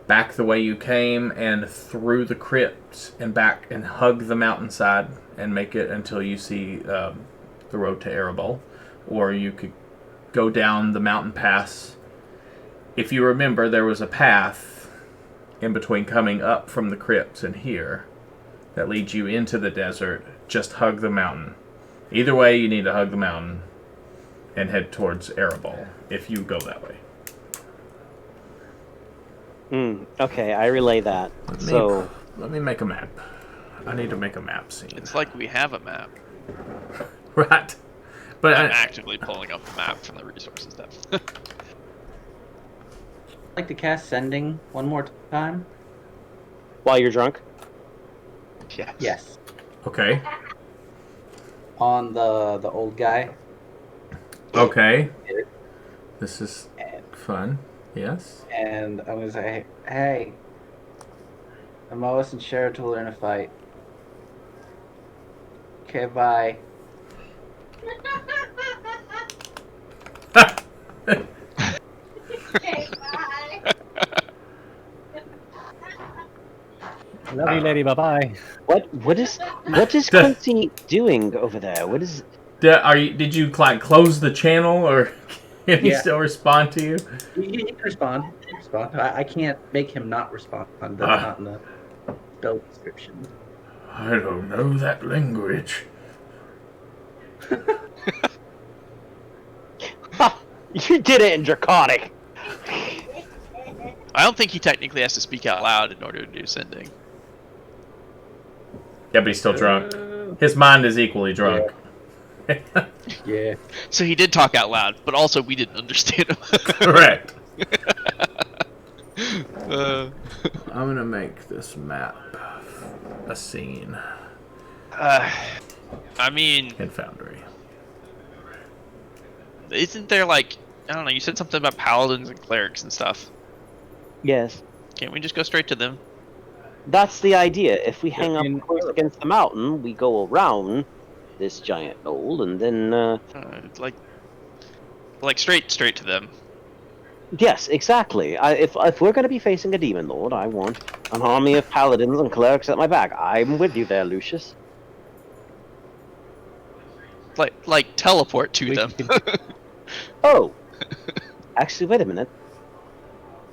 back the way you came and through the crypts and back and hug the mountainside and make it until you see the road to Erebol, or you could go down the mountain pass. If you remember, there was a path in between coming up from the crypts and here that leads you into the desert. Just hug the mountain. Either way, you need to hug the mountain and head towards Erebol if you go that way. Okay, I relay that. So, Let me make a map. I need to make a map scene. It's like we have a map. Right. But I'm actively pulling up the map from the resources tab. I'd like to cast Sending one more time. while you're drunk, Yes. Yes. okay. On the old guy. Okay. This is fun. Yes. And I'm gonna say, hey, I'm always in Share to learn a fight. Okay, bye. Love you, lady. Bye bye. What is Quincy doing over there? What is? Did you like close the channel, or can he Yeah. still respond to you? He can respond. I can't make him not respond. That's not in the spell description. I don't know that language. You did it in Draconic. I don't think he technically has to speak out loud in order to do sending. Yeah, but he's still drunk. His mind is equally drunk. Yeah. So he did talk out loud, but also we didn't understand him. Correct. uh, I'm gonna make this map a scene I mean, in Foundry. isn't there like, I don't know, you said something about paladins and clerics and stuff. Yes. Can't we just go straight to them? That's the idea. If we hang In- up close against the mountain, we go around this giant knoll, and then Like straight to them. yes, exactly. If we're going to be facing a demon lord, I want an army of paladins and clerics at my back. I'm with you there, Lucius. Like teleport to We them. could- Oh, actually, wait a minute.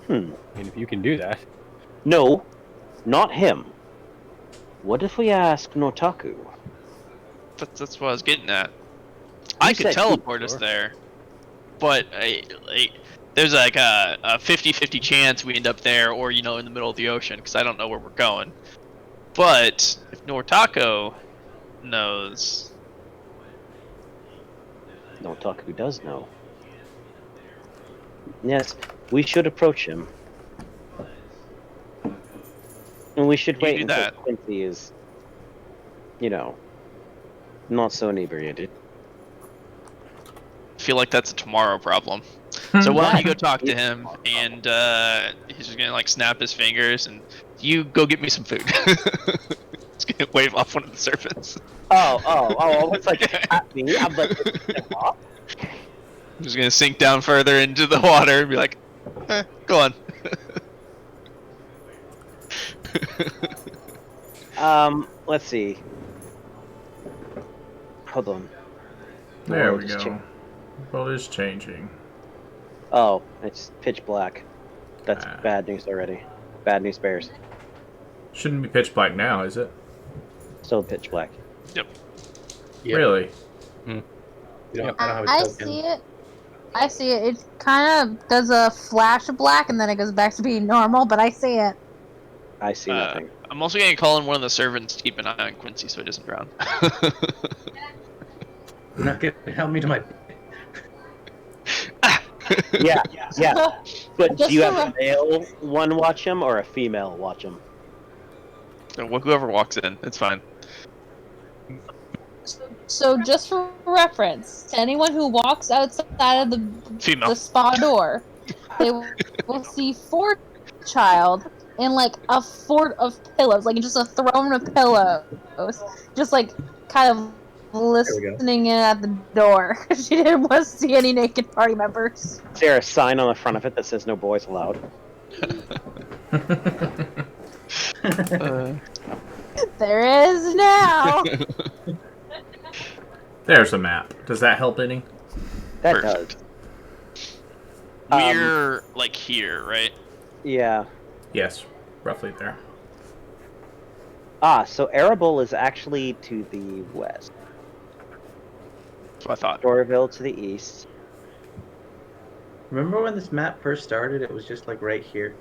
I mean, if you can do that. No, not him. What if we ask Nortaku? That's what I was getting at. I could said teleport us sure. there, but there's like a 50-50 chance we end up there or, you know, in the middle of the ocean, because I don't know where we're going. But if Nortaku knows... Nortaku does know. Yes, we should approach him. And we should You wait do until that. Quincy is, you know, not so inebriated. feel like that's a tomorrow problem. So why don't you go talk to him, and he's just gonna like snap his fingers, and you go get me some food. He's gonna wave off one of the servants. Oh, it's like at me. I'm like, I'm just gonna sink down further into the water and be like, go on. let's see. Hold on. There Oh, we just go. check- Well, it's changing. Oh, it's pitch black. That's Ah. bad news already. Bad news bears. Shouldn't be pitch black now, is it? Still pitch black. Yep. Yeah. Really? You don't, I don't have a I token. see it. I see it. It kind of does a flash of black and then it goes back to being normal, but I see it. I see nothing. I'm also gonna call in one of the servants to keep an eye on Quincy so he doesn't drown. You're not going to help me to my... Yeah. But Just do you for have a male one watch him or a female watch him? So whoever walks in, it's fine. So just for reference, to anyone who walks outside of the Female. spa door, they will see child in like a fort of pillows, like just a throne of pillows, just like kind of listening in at the door. She didn't want to see any naked party members. Is there a sign on the front of it that says no boys allowed? There is now. There's a map. Does that help any? That Perfect. does. We're like here, right? Yeah. Yes, roughly there. So Erebol is actually to the west. That's what I thought. Dorville to the east. Remember when this map first started? It was just like right here.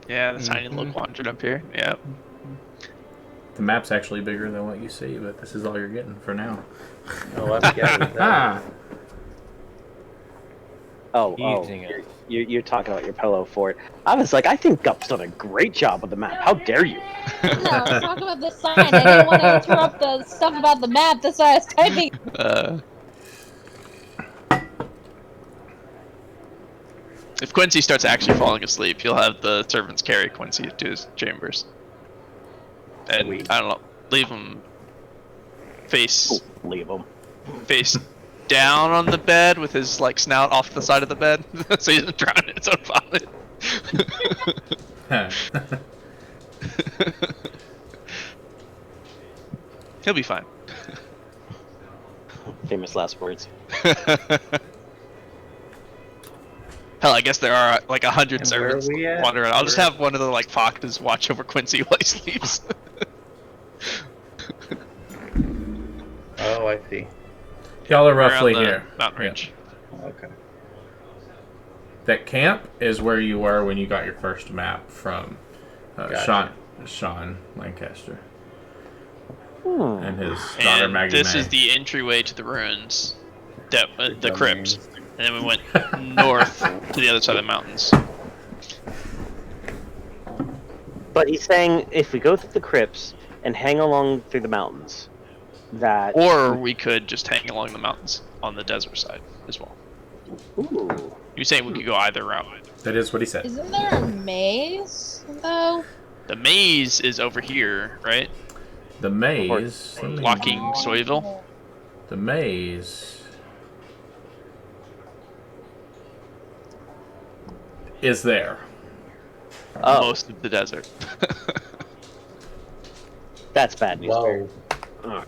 Yeah, the tiny little quadrant up here. Yeah. The map's actually bigger than what you see, but this is all you're getting for now. Oh, I forgot about that. Ah, Teasing us. You're talking about your pillow fort. I was like, I think Gup's done a great job with the map. How dare you? No, I was talking about the sign. I didn't want to interrupt the stuff about the map. That's why I was typing. If Quincy starts actually falling asleep, he'll have the servants carry Quincy to his chambers. And Sweet. I don't know, leave him face Leave him. face down on the bed with his like snout off the side of the bed, so he doesn't drown in his own vomit. He'll be fine. Famous last words. Hell, I guess there are like 100 And where are servants we at? wandering around. I'll just have one of the like foxes watch over Quincy while he sleeps. Oh, I see. Y'all are Around roughly the here. mountain Yeah. range. Okay. That camp is where you were when you got your first map from Gotcha. Sean Lancaster Hmm. and his daughter And Maggie this May. is the entryway to the ruins, the Dumb crypt. names. And then we went north to the other side of the mountains. But he's saying if we go through the crypts and hang along through the mountains, that. Or we could just hang along the mountains on the desert side as well. Ooh. You're saying we could go either route. That is what he said. Isn't there a maze though? The maze is over here, right? The maze. let me- Walking Soyville. The maze is there. Oh, Most of the desert. that's bad news. Whoa. Ugh.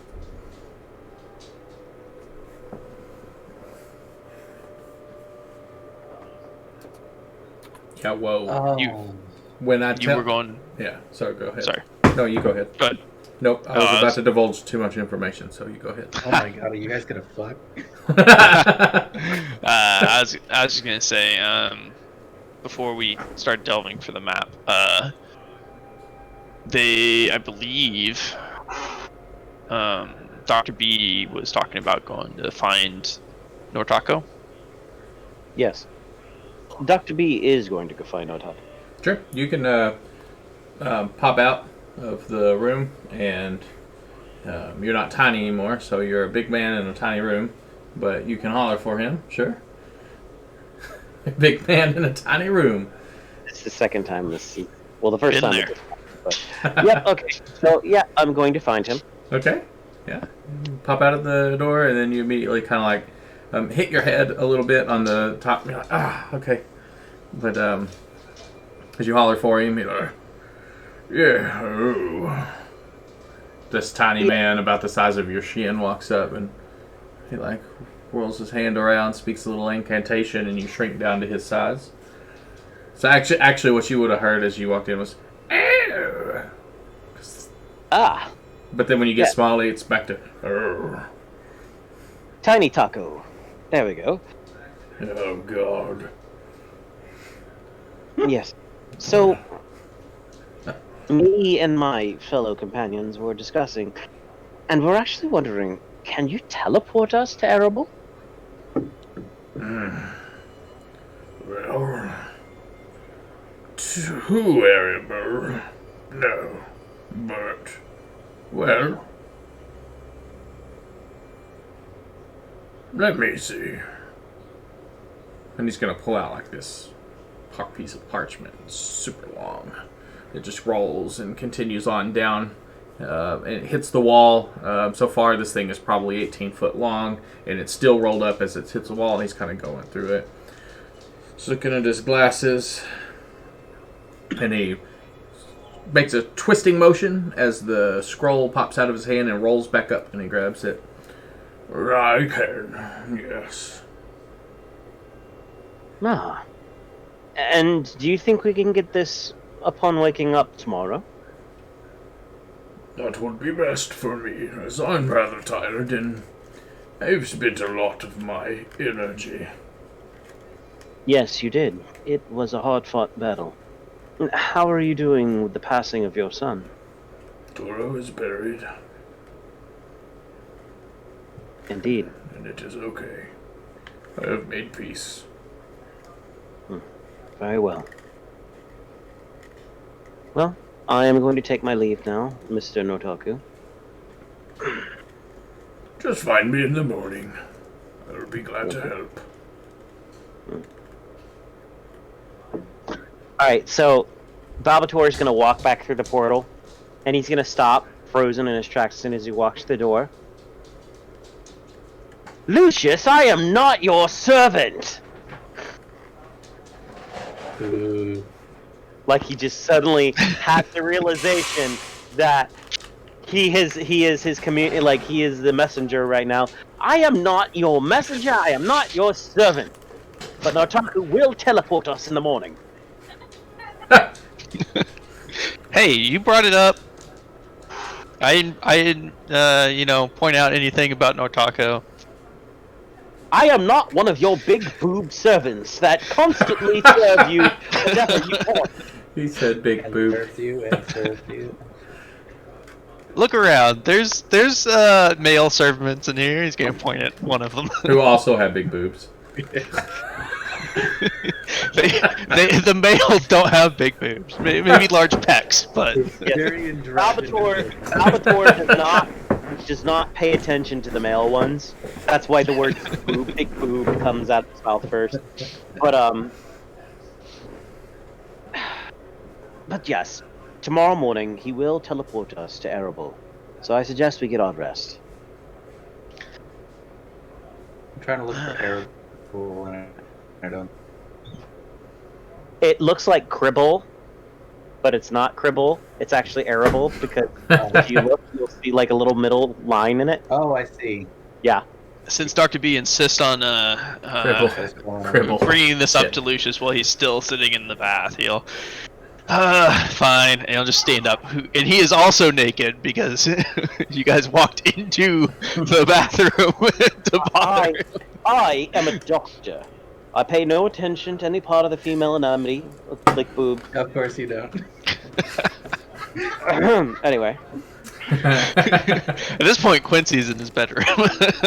Yeah. Whoa. Oh. You- when I You tell, were going. yeah. So go ahead. Sorry. No, you go ahead. But Nope. I was I about was- to divulge too much information, so you go ahead. Oh my god, are you guys gonna fuck? I was just gonna say, before we start delving for the map, I believe, Dr. B was talking about going to find Nortako. Yes. Dr. B is going to go find out how. Sure. You can pop out of the room, and you're not tiny anymore, so you're a big man in a tiny room, but you can holler for him, sure. A big man in a tiny room. It's the second time this season. Well, the first Been time. there. But, yep. Okay. So yeah, I'm going to find him. Okay. Yeah. Pop out of the door, and then you immediately kind of like hit your head a little bit on the top. You're like, ah, okay. But as you holler for him, you're like, yeah. Oh. This tiny man, about the size of your shin, walks up, and he like whirls his hand around, speaks a little incantation, and you shrink down to his size. So actually, what you would have heard as you walked in was, "Ew." Ah, But then when you get Yeah. small, it's back to, "Oh, Tiny Taco. There we go. oh God." Yes. So, me and my fellow companions were discussing, and we're actually wondering, can you teleport us to Erebor? Well, to Erebor, no, but, well, let me see. And he's gonna pull out like this piece of parchment, it's super long. It just rolls and continues on down. And it hits the wall. So far, this thing is probably 18 foot long, and it's still rolled up as it hits the wall, and he's kind of going through it. He's looking at his glasses, and he makes a twisting motion as the scroll pops out of his hand and rolls back up, and he grabs it. I can, yes. Ah. And do you think we can get this upon waking up tomorrow? That would be best for me, as I'm rather tired, and I've spent a lot of my energy. Yes, you did. It was a hard-fought battle. How are you doing with the passing of your son? Toro is buried, Indeed. and it is okay. I have made peace. Very well. Well, I am going to take my leave now, Mr. Notaku. Just find me in the morning. I'll be glad to help. Alright, so Balbator is going to walk back through the portal, and he's going to stop, frozen in his tracks as soon as he walks through the door. Lucius, I am not your servant. Ooh. Like he just suddenly had the realization that he is his community. Like he is the messenger right now. I am not your messenger. I am not your servant. But Nartaku will teleport us in the morning. Hey, you brought it up. I didn't, point out anything about Nortako. I am not one of your big boob servants that constantly serve you whatever you want. He said big And boob. serves you and serves you. Look around. There's male servants in here. He's gonna point at one of them. Who also have big boobs. The males don't have big boobs. Maybe large pecs, but Very Salvatore does not pay attention to the male ones. That's why the word boob, big boob, comes out of his mouth first. But yes, tomorrow morning he will teleport us to Erebor. So I suggest we get on rest. I'm trying to look for arrow pool and I don't. It looks like Cribble, but it's not Cribble. It's actually Erebor because if you look, you'll see like a little middle line in it. Oh, I see. Yeah. since Dr. B insists on Cribble. bringing this up Shit. to Lucius while he's still sitting in the bath, he'll fine, and he'll just stand up. And he is also naked because you guys walked into the bathroom to bother him. I am a doctor. I pay no attention to any part of the female anatomy, like boob. Of course you don't. Anyway. At this point, Quincy's in his bedroom,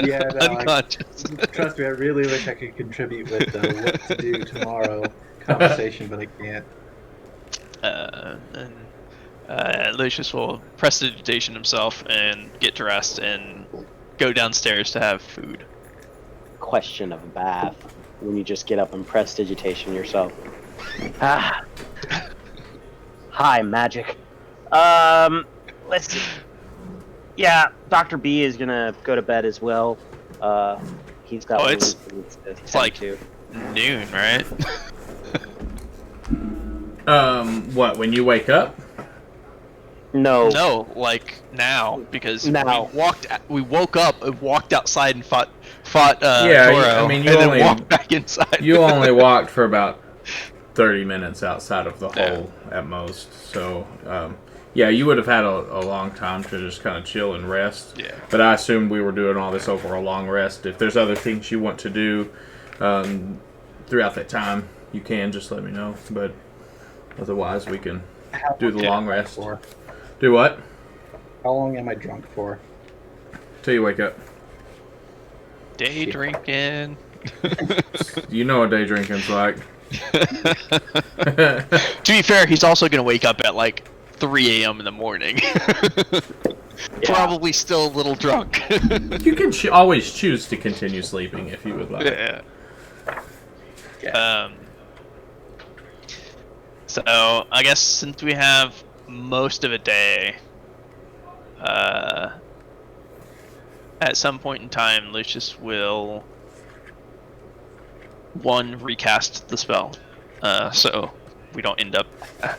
Yeah, no, unconscious. Trust me, I really wish I could contribute with the what to do tomorrow conversation, but I can't. Lucius will prestidigitation himself and get dressed and go downstairs to have food. Question of a bath when you just get up and prestidigitation yourself. Ah. Hi, magic. Let's see. Yeah, Dr. B is gonna go to bed as well. He's got. Oh, one it's- of the things to it's tend like- to. Noon, right? What, when you wake up? No. No, like now, because Now. we woke up and walked outside and fought Yeah, Toro, I mean, you and only- then walked back inside. You only walked for about 30 minutes outside of the Yeah. hole at most. So, yeah, you would have had a long time to just kind of chill and rest. Yeah. But I assumed we were doing all this over a long rest. If there's other things you want to do throughout that time, you can just let me know. But otherwise, we can do the long rest. For? Do what? How long am I drunk for? Till you wake up. Day drinking. You know what day drinking's like. To be fair, he's also gonna wake up at like 3 a.m. in the morning. Probably still a little drunk. You can always choose to continue sleeping if you would like. Yeah. Yeah. So I guess since we have most of a day, at some point in time, Lucius will recast the spell, so we don't end up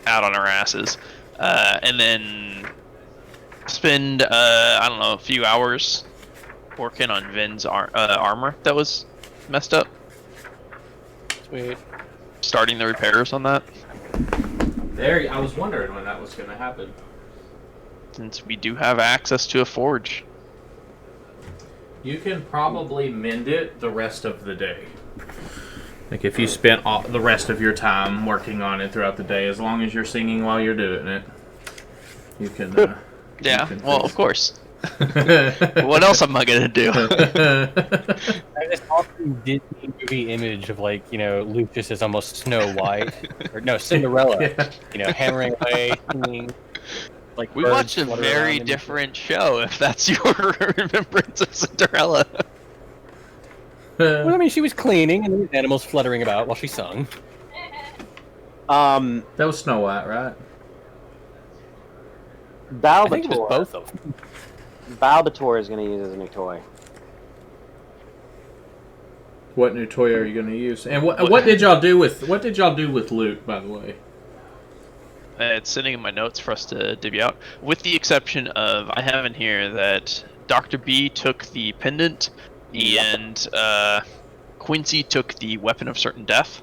out on our asses, and then spend I don't know, a few hours working on Vin's armor that was messed up. Sweet. Starting the repairs on that, There, I was wondering when that was going to happen. since we do have access to a forge. You can probably mend it the rest of the day. Like if you spent the rest of your time working on it throughout the day, as long as you're singing while you're doing it, you can. Yeah, you can well, fix of course. it. What else am I gonna do? I have this awesome Disney movie image of Lucius is almost Snow White, or no, Cinderella. Yeah. Hammering away, singing. Like We birds watched a flutter around very in- different show, if that's your remembrance of Cinderella. Well, I mean, she was cleaning, and there was animals fluttering about while she sung. That was Snow White, right? I think it was Balbator. both of them. Balbator is going to use as a new toy. What new toy are you going to use? And what did y'all do with loot, by the way? It's sitting in my notes for us to divvy out, with the exception of I have in here that Dr. B took the pendant, and Quincy took the weapon of certain death.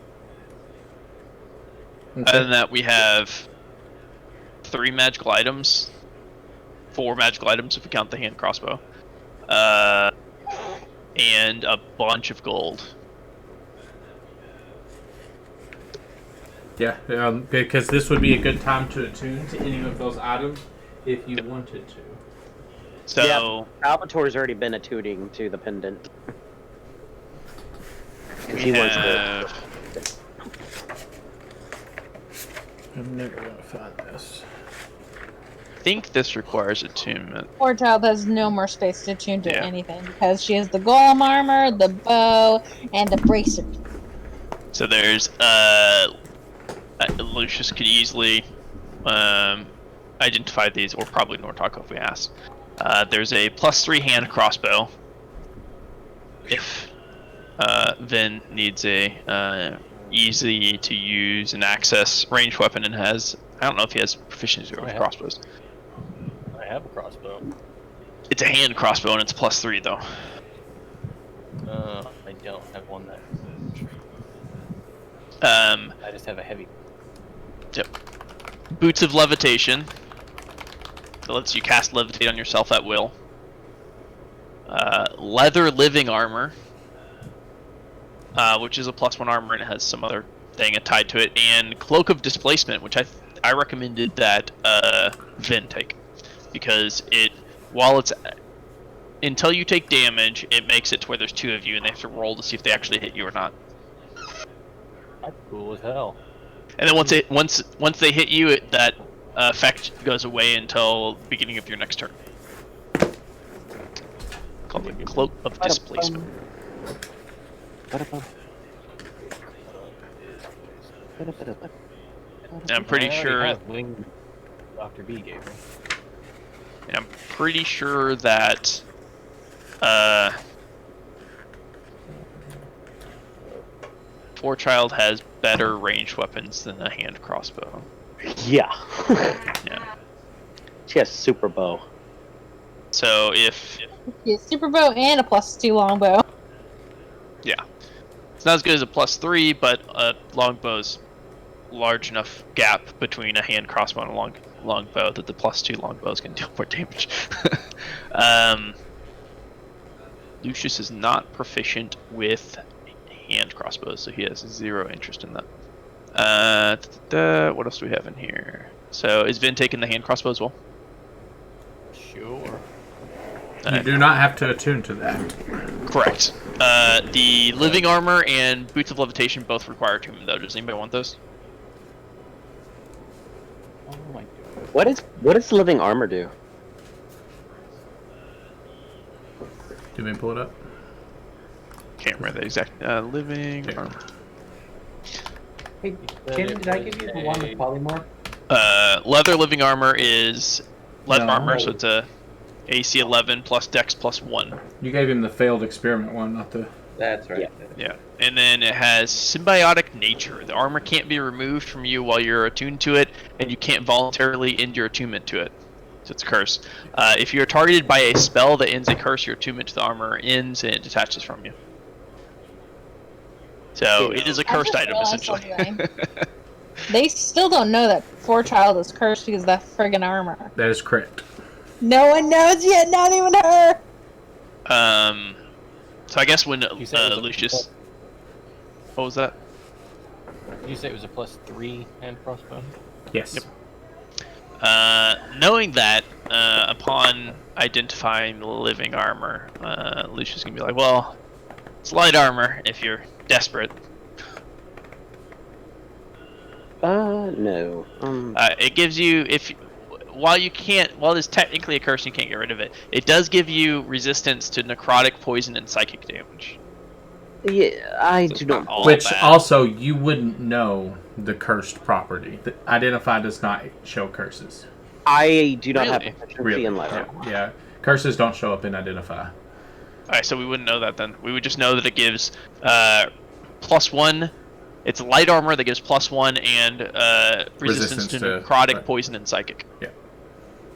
Okay. Other than that, we have 3 magical items, 4 magical items if we count the hand crossbow, and a bunch of gold. Yeah, because this would be a good time to attune to any of those items if you wanted to. So Yeah, Salvatore's already been attuning to the pendant. we have I'm never going to find this. I think this requires attunement. Poor child has no more space to tune to Yeah. anything because she has the golem armor, the bow, and the bracer. So there's Lucius could easily identify these, or probably Nortako if we asked. There's a +3 hand crossbow. If Vin needs a easy to use and access ranged weapon and has, I don't know if he has proficiency with crossbows. I have a crossbow. It's a hand crossbow and it's +3 though. I don't have one that. I just have a heavy. Yep. Boots of Levitation. That lets you cast Levitate on yourself at will. Leather Living Armor, which is a +1 armor and it has some other thing tied to it. And Cloak of Displacement, which I recommended that Vin take. Because while it's... Until you take damage, it makes it to where there's 2 of you and they have to roll to see if they actually hit you or not. That's cool as hell. And then once they hit you, that effect goes away until the beginning of your next turn. Called the Cloak of Displacement. And I'm pretty sure. Have wing Dr. B gave me. And I'm pretty sure that. Forechild has better ranged weapons than a hand crossbow. Yeah. Yeah. She has super bow. So if Yeah, super bow and a +2 longbow. yeah, it's not as good as a +3, but a longbow's large enough gap between a hand crossbow and a longbow that the +2 longbows can deal more damage. Lucius is not proficient with hand crossbows, so he has 0 interest in that. What else do we have in here? So is Vin taking the hand crossbow as well? Sure. You do not have to attune to that. Correct. The living armor and boots of levitation both require attunement, though. Does anybody want those? Oh my god. What does living armor do? Do you mean pull it up? Can't remember the exact living Okay. armor. Hey, Kim, did I give you the one with polymorph? Leather living armor is leather No. armor, so it's a AC 11 plus Dex plus 1. You gave him the failed experiment one, not the... That's right. Yeah, and then it has symbiotic nature. The armor can't be removed from you while you're attuned to it, and you can't voluntarily end your attunement to it. So it's a curse. If you're targeted by a spell that ends a curse, your attunement to the armor ends and it detaches from you. So it is a cursed item, essentially. They still don't know that Forechild is cursed because of that friggin' armor. That is correct. No one knows yet, not even her! So I guess when You said it was a Lucius... What was that? Did you say it was a +3 hand crossbow? Yes. Yep. Knowing that, upon identifying the living armor, Lucius can be like, well, it's light armor if you're desperate. No. It gives you, while it's technically a curse and you can't get rid of it, it does give you resistance to necrotic, poison, and psychic damage. Yeah, I So do it's not. all Which bad. also, you wouldn't know the cursed property. The identify does not show curses. I do not have Really? proficiency Really. in letter. Yeah. Curses don't show up in identify. Alright, so we wouldn't know that then. We would just know that it gives +1. It's light armor that gives +1 and resistance to necrotic, right. poison, and psychic. Yeah.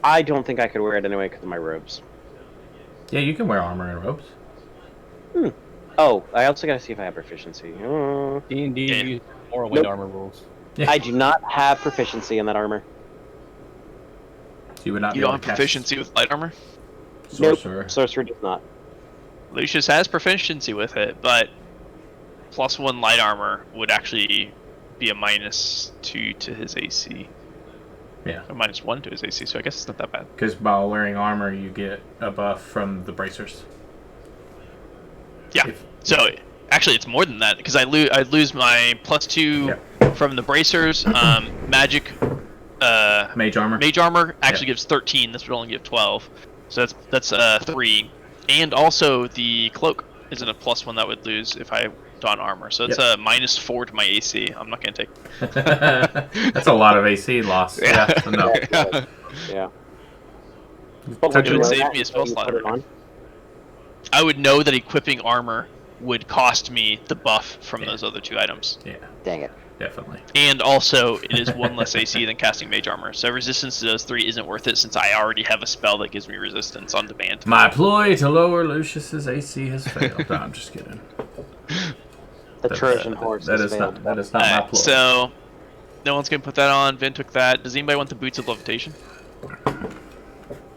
I don't think I could wear it anyway because of my robes. Yeah, you can wear armor and robes. Oh, I also gotta see if I have proficiency. D&D Yeah. use more wind armor rules. Yeah. I do not have proficiency in that armor. You would not You be don't able have to cast proficiency with light armor? sorcerer. Nope, sorcerer does not. Lucius has proficiency with it, but +1 light armor would actually be a -2 to his AC. Yeah. Or -1 to his AC, so I guess it's not that bad. Because by wearing armor, you get a buff from the bracers. Yeah. So actually, it's more than that because I lose my +2 from the bracers. Magic. Mage armor. Mage armor actually gives 13. This would only give 12. So that's 3. And also the cloak isn't a +1 that would lose if I don armor. So it's a -4 to my AC. I'm not gonna take. That's a lot of AC loss. Yeah. So no. Yeah. Touch It would it. save me a spell slot. I would know that equipping armor would cost me the buff from those other 2 items. Yeah, Dang it. definitely. And also, it is 1 less AC than casting mage armor. So resistance to those 3 isn't worth it since I already have a spell that gives me resistance on demand. My ploy to lower Lucius's AC has failed. No, I'm just kidding. The Trojan horse That has is failed. not. That is not my Alright, ploy. so no one's gonna put that on. Vin took that. Does anybody want the boots of levitation?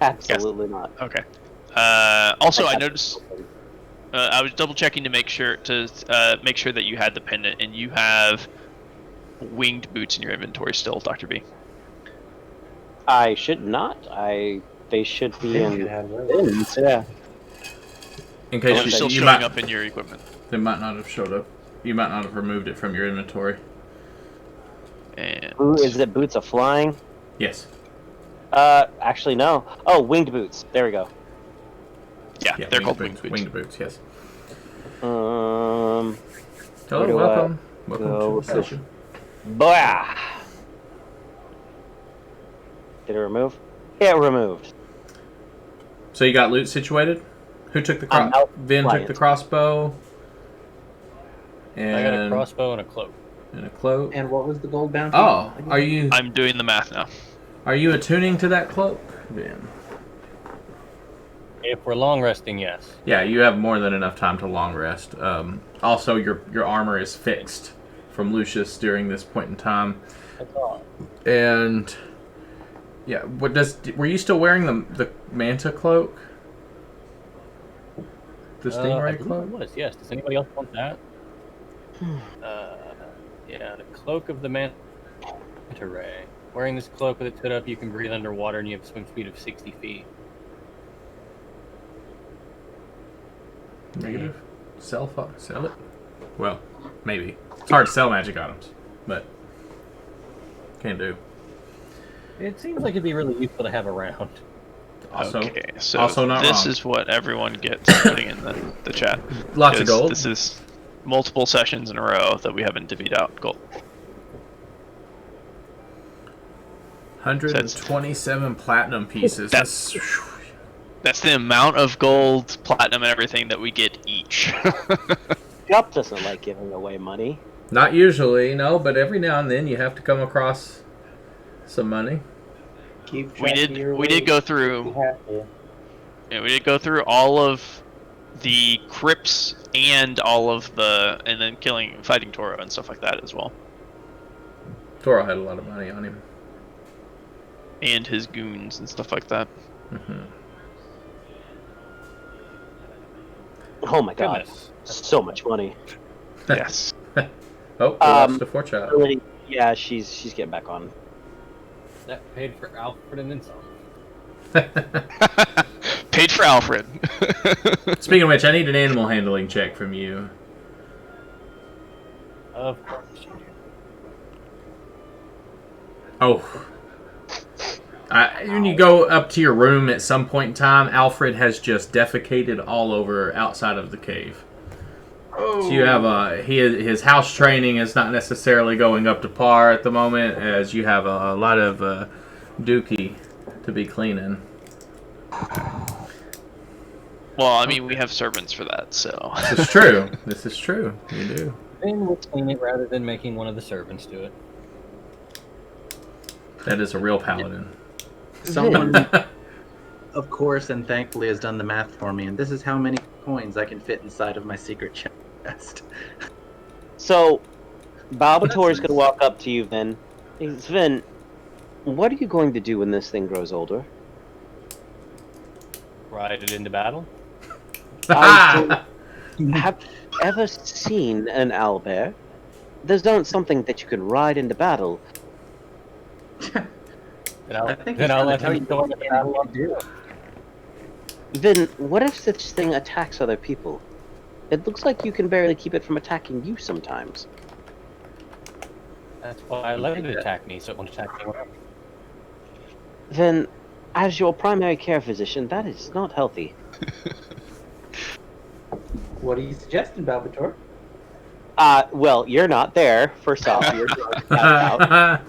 Absolutely not. Okay. Also, I noticed. I was double checking to make sure that you had the pendant, and you have winged boots in your inventory still, Dr. B. I should not. They should be in bins. Yeah. In They're case still you showing might, up in your equipment. they might not have showed up. You might not have removed it from your inventory. And Is it boots of flying? Yes. Actually no. Oh, winged boots. There we go. yeah, Yeah, they're called boots. winged boots. Winged boots. Yes. Where Hello. do Welcome. go Welcome with to the this? session. Blah. Did it remove? Yeah, it removed. So you got loot situated? Who took the I'm out Vin took flying. the crossbow. And I got a crossbow and a cloak. and a cloak. And what was the gold bounty? Oh, are you I'm doing the math now. attuning to that cloak, Vin? If we're long resting, yes. Yeah, you have more than enough time to long rest. Also, your armor is fixed from Lucius during this point in time, That's all. and yeah, were you still wearing the manta cloak? The I stingray believe cloak? it was, yes. Does anybody else want that? Yeah, the cloak of the manta ray. Wearing this cloak with its hood up, you can breathe underwater and you have a swim speed of 60 feet. Negative. Sell it. Well, maybe it's hard to sell magic items, but can do. It seems like it'd be really useful to have around. Also, Okay, so also not this wrong. is what everyone gets putting in the chat. Lots of Because gold. This is multiple sessions in a row that we haven't divvied out gold. 127 platinum pieces. That's the amount of gold, platinum, and everything that we get each. Gup doesn't like giving away money. Not usually, no, but every now and then you have to come across some money. Keep we track of your did weight. go You through. have to. Yeah, we did go through all of the crypts and and then fighting Toro and stuff like that as well, Toro had a lot of money on him. and his goons and stuff like that. Mm-hmm. Oh my god. Goodness. So much money. Yes. Oh, we lost the forechild. Really, yeah, she's getting back on. That paid for Alfred and then some. Paid for Alfred. Speaking of which, I need an animal handling check from you. Of course you do. Oh. When you go up to your room at some point in time, Alfred has just defecated all over outside of the cave. So you have his house training is not necessarily going up to par at the moment, as you have a lot of dookie to be cleaning. Well, I mean, we have servants for that, so. This is true. This is true. You do. Then we'll clean it rather than making one of the servants do it. That is a real paladin. Someone, of course, and thankfully has done the math for me, and this is how many coins I can fit inside of my secret chest. So, Balbator's gonna walk up to you, Vin. He's, Vin, what are you going to do when this thing grows older? Ride it into battle. Have you ever seen an owlbear? There's not something that you can ride into battle. I think Then he's I'll gonna let tell him you go what into you battle can up do. Vin, what if this thing attacks other people? It looks like you can barely keep it from attacking you sometimes. That's why I let it attack me, so it won't attack anyone else. Then, as your primary care physician, that is not healthy. What are you suggesting, Balbator? Well, you're not there. First off, you're out.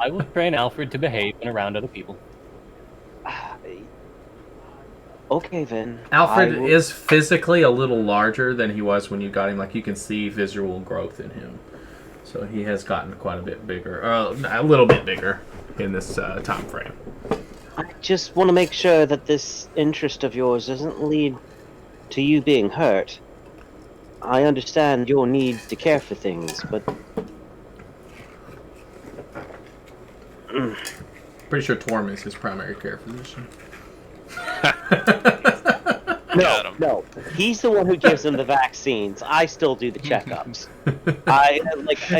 I will train Alfred to behave and around other people. Okay, then. Alfred I will- is physically a little larger than he was when you got him. Like, you can see visual growth in him. So he has gotten quite a bit bigger. A little bit bigger in this time frame. I just want to make sure that this interest of yours doesn't lead to you being hurt. I understand your need to care for things, but Pretty sure Torm is his primary care physician. Got him. no, he's the one who gives them the vaccines. I still do the checkups.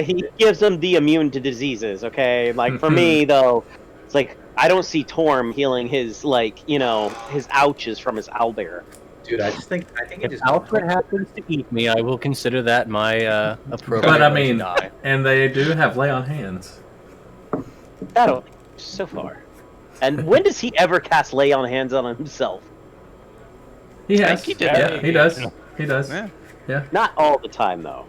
He gives them the immune to diseases. Okay, like for me though, it's like I don't see Torm healing his his ouches from his owlbear. Dude, I think it If just Alfred happens to eat me, I will consider that my appropriate But I way to mean, die. and they do have lay on hands. That'll so far. And when does he ever cast lay on hands on himself? He I has. think he did. Yeah, he does. He does. Yeah. Not all the time though.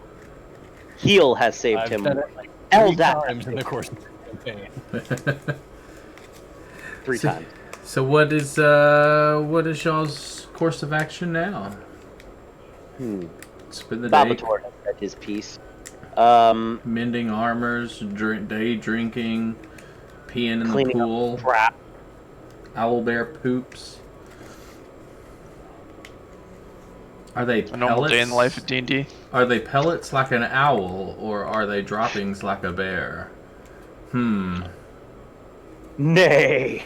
Heal has saved I've him. done it like Hell, 3 times in the course of the campaign. 3 times. So what is y'all's course of action now? Spend the day Balbator has said his piece. mending armors, day drinking, peeing in the Cleaning pool, up crap. owlbear poops. Are they A normal pellets? day in the life of D&D. Are they pellets like an owl, or are they droppings like a bear? Nay.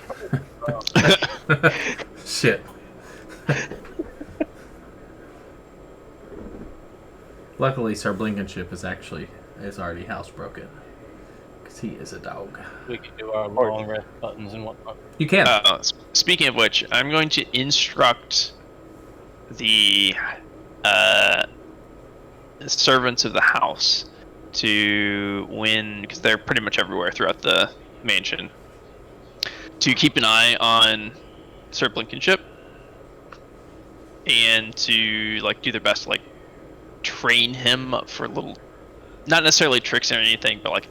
Shit. Luckily, Sir Blinkenship is already housebroken, because he is a dog. We can do our long rest buttons and whatnot. You can. Speaking of which, I'm going to instruct the servants of the house to because they're pretty much everywhere throughout the mansion, to keep an eye on Sir Blinkenship and to do their best to train him for little, not necessarily tricks or anything, but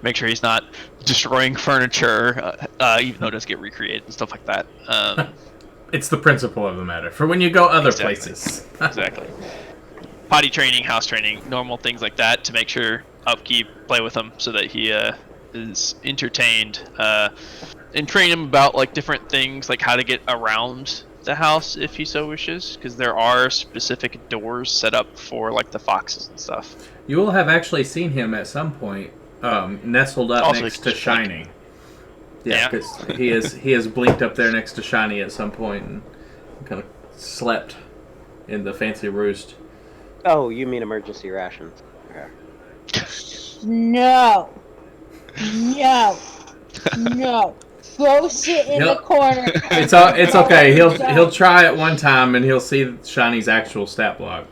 make sure he's not destroying furniture, even though it does get recreated and stuff like that. It's the principle of the matter for when you go other Exactly. places. Exactly. Potty training, house training, normal things like that to make sure upkeep, play with him so that he is entertained, and train him about different things, like how to get around the house if he so wishes, because there are specific doors set up for the foxes and stuff. You will have actually seen him at some point, nestled up Also, next he to can just Shiny. Yeah, Yeah. because he has blinked up there next to Shiny at some point and kind of slept in the fancy roost. Oh, you mean emergency rations? Okay. No. No. No. Go sit in the corner. It's okay. He'll try it one time and he'll see Shiny's actual stat block.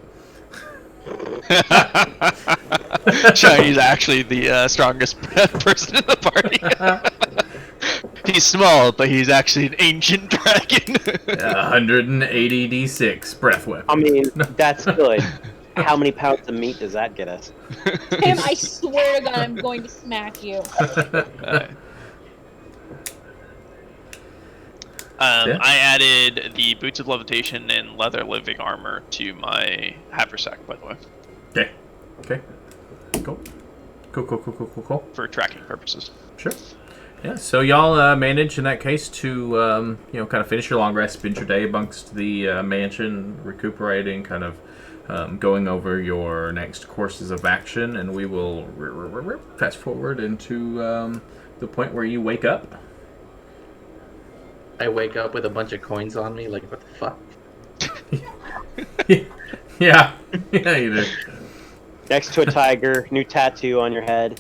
Shiny's actually the strongest person in the party. He's small, but he's actually an ancient dragon. 180 d6 breath weapon. I mean, that's good. How many pounds of meat does that get us? Tim, I swear to God, I'm going to smack you. I added the boots of levitation and leather living armor to my haversack, by the way. Okay. Okay. Cool. Cool. For tracking purposes. Sure. Yeah. So y'all manage in that case to kind of finish your long rest, spend your day amongst the mansion, recuperating, kind of going over your next courses of action, and we will fast forward into the point where you wake up. I wake up with a bunch of coins on me. Like, what the fuck? Yeah. Yeah, you do. Next to a tiger, new tattoo on your head.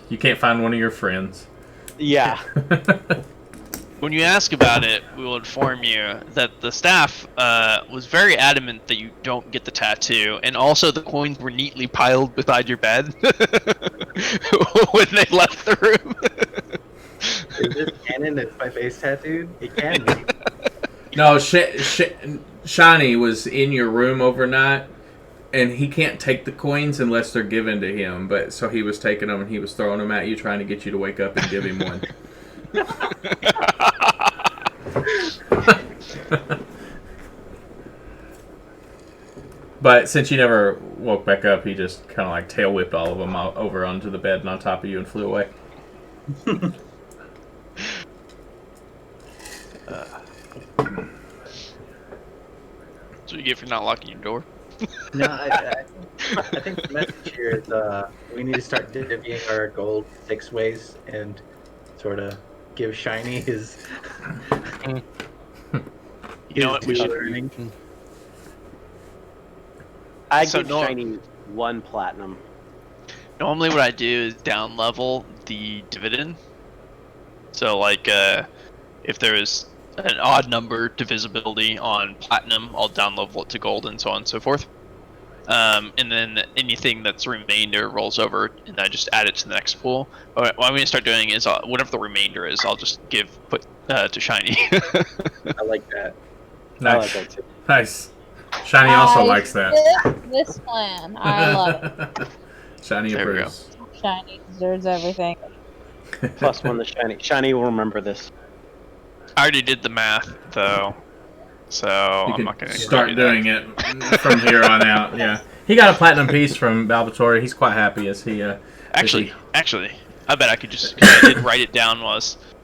You can't find one of your friends. Yeah. When you ask about it, we will inform you that the staff was very adamant that you don't get the tattoo, and also the coins were neatly piled beside your bed when they left the room. Is this canon? It's my face tattooed? It can be. No, Shiny was in your room overnight, and he can't take the coins unless they're given to him. But so he was taking them and he was throwing them at you, trying to get you to wake up and give him one. But since you never woke back up, he just kind of like tail whipped all of them over onto the bed and on top of you and flew away. So you get for not locking your door. No, I think the message here is we need to start divvying our gold 6 ways and sort of give Shiny his. You know what? We should. I So give no- Shiny 1 platinum. Normally, what I do is down level the dividend. So, like, if there is an odd number divisibility on platinum, I'll down level it to gold and so on and so forth. And then anything that's remainder rolls over, and I just add it to the next pool. What I'm going to start doing is whatever the remainder is, I'll just put to Shiny. I like that. I like Nice. that too. Nice. Shiny also likes that. This plan, I love it. Shiny There we go. approves. Shiny deserves everything. +1 to Shiny. Shiny will remember this. I already did the math, though, so You I'm can not going to start doing it from here on out. Yeah, he got a platinum piece from Balbatore. He's quite happy as he. Actually, I bet I could just. Cause I did write it down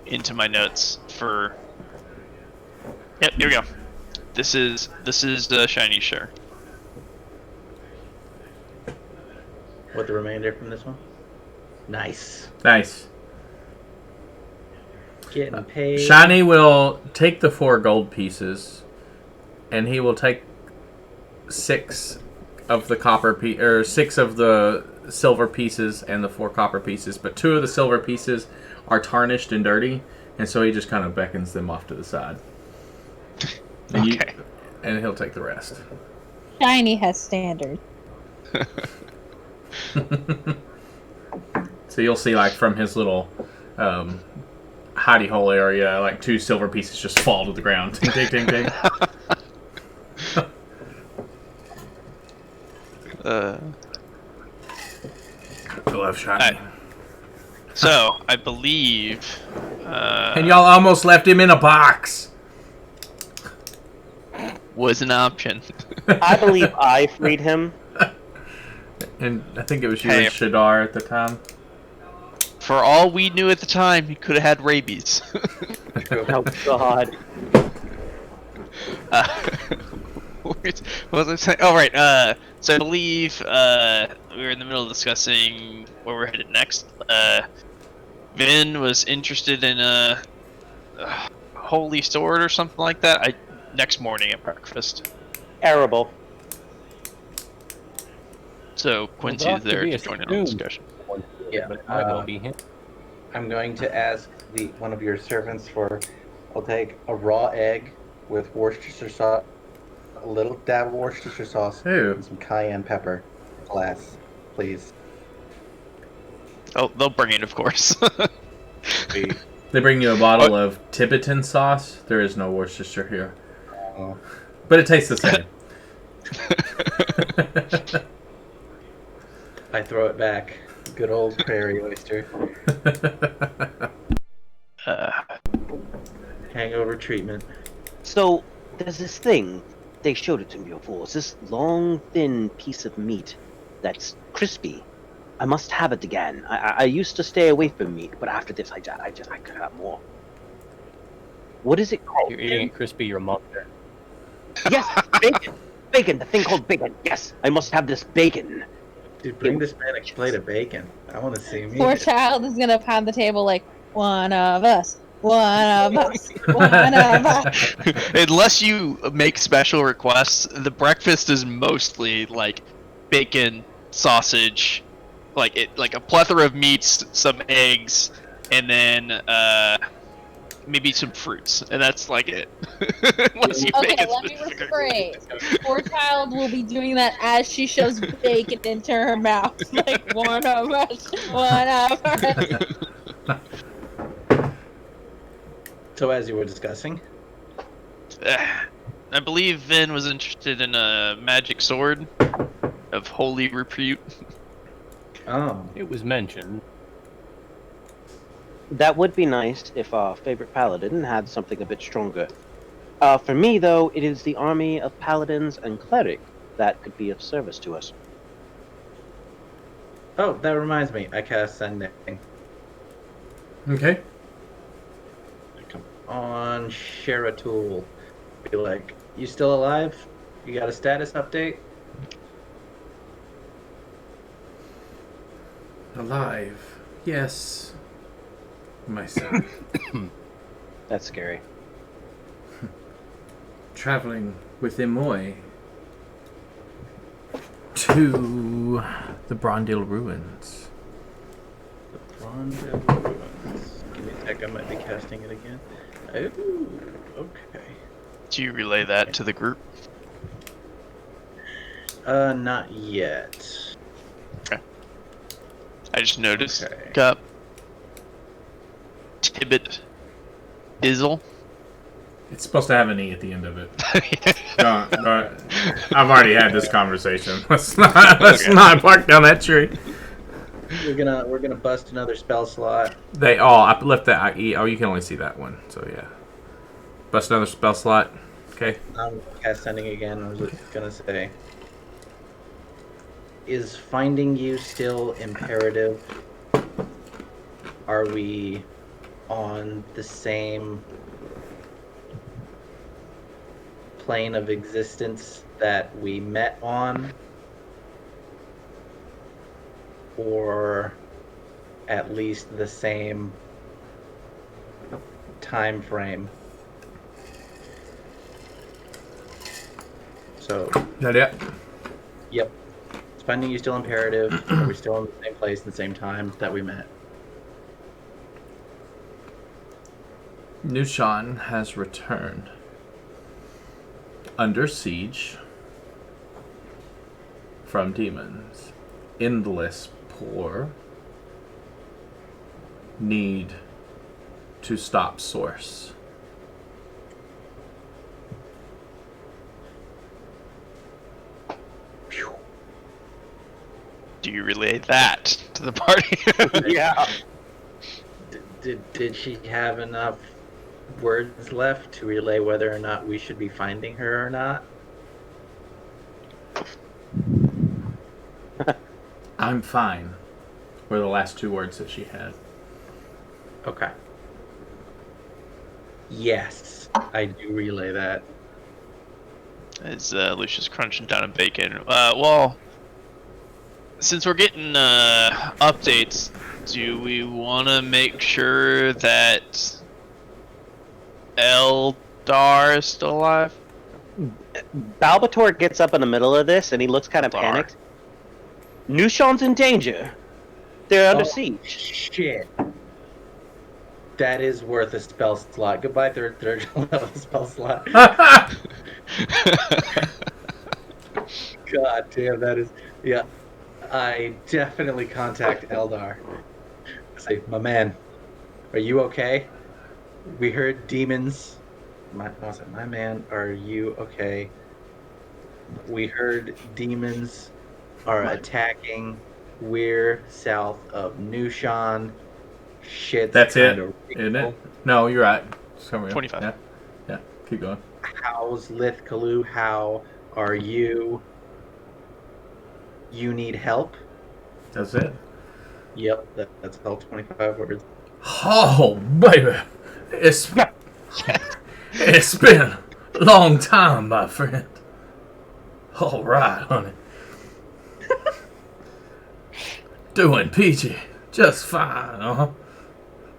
into my notes for. Yep, here we go. This is the shiny share. What the remainder from this one? Nice. Nice. Getting paid. Shiny will take the 4 gold pieces, and he will take 6 of the or 6 of the silver pieces and the 4 copper pieces. But 2 of the silver pieces are tarnished and dirty, and so he just kind of beckons them off to the side. And Okay. and he'll take the rest. Shiny has standards. So you'll see, like, from his little hidey hole area, like 2 silver pieces just fall to the ground. Ting, ting, ting, ting. I love Shiny. Alright. So I believe. And y'all almost left him in a box. Was an option. I believe I freed him. And I think it was you Hey. and Shadar at the time. For all we knew at the time, he could have had rabies. Oh God. What was I saying? Oh, right. So I believe we were in the middle of discussing where we're headed next. Vin was interested in a holy sword or something like that. Next morning at breakfast. Arable. So Quincy is there to join in on the discussion. Yeah, but it might well be him. I'm going to ask one of your servants for. I'll take a raw egg with Worcestershire sauce, a little dab of Worcestershire sauce, Ooh. and some cayenne pepper. Glass, please. Oh, they'll bring it, of course. We, They bring you a bottle of Tibetan sauce. There is no Worcestershire here. uh, But it tastes the same. I throw it back. Good old prairie oyster. hangover treatment. So there's this thing. They showed it to me before. It's this long, thin piece of meat that's crispy. I must have it again. I used to stay away from meat, but after this, I could have more. What is it called? You're eating it crispy, you're a monster. Yes, bacon. Bacon. The thing called bacon. Yes, I must have this bacon. Dude, bring this man a plate of bacon. I want to see him eat Poor it. child is gonna pound the table like, one of us, one of us, one of us. Unless you make special requests, the breakfast is mostly like bacon, sausage, like a plethora of meats, some eggs, and then maybe some fruits, and that's like it. Unless you Okay, make it let me specific. rephrase. Poor child will be doing that as she shoves bacon into her mouth. Like, one of us, one of us. So as you were discussing, I believe Vin was interested in a magic sword of holy repute. oh, It was mentioned. That would be nice if our favorite paladin had something a bit stronger. For me, though, it is the army of paladins and cleric that could be of service to us. oh, that reminds me. I cast sending. Okay. Come on, share a tool. Be like, you still alive? You got a status update? Alive. Yes. Myself. That's scary. Traveling with Imoy to the Brondale Ruins. Rondell Ruins. Give me a sec, I might be casting it again. Ooh, okay. Do you relay that to the group? Not yet. I just noticed. Okay. Cup. Tibbet. Izzle. It's supposed to have an E at the end of it. Don't. I've already had this conversation. Let's not bark down that tree. We're gonna bust another spell slot. I left that E. Oh, you can only see that one. So yeah. Bust another spell slot. Okay. I'm cast sending again. I was gonna say, is finding you still imperative? Are we on the same plane of existence that we met on, or at least the same time frame? So, That it? yep. Is finding you still imperative? Are we still in the same place and the same time that we met? Nushan has returned. Under siege from demons. Endless poor. Need to stop source. Do you relay that to the party? Yeah. Did she have enough words left to relay whether or not we should be finding her or not? I'm fine. Were the last two words that she had. Okay. Yes, I do relay that. As Lucius crunching down a bacon. Well, since we're getting updates, do we want to make sure that Eldar is still alive? Balbator gets up in the middle of this and he looks kind of Eldar. panicked. Nushan's in danger. They're under Oh, siege. Shit. That is worth a spell slot. Goodbye, third level spell slot. God damn, that is. Yeah. I definitely contact Eldar. Say, my man, are you okay? We heard demons. My man, are you okay? We heard demons are attacking. We're south of Nushan. Shit's That's it, kinda isn't real. it? No, you're right. Somewhere. 25. Yeah. Yeah. Keep going. How's Lithkalu? How are you? You need help? That's it. Yep, that's all 25 words. Oh, baby. It's been a long time, my friend. All right, honey. Doing peachy. Just fine, uh-huh.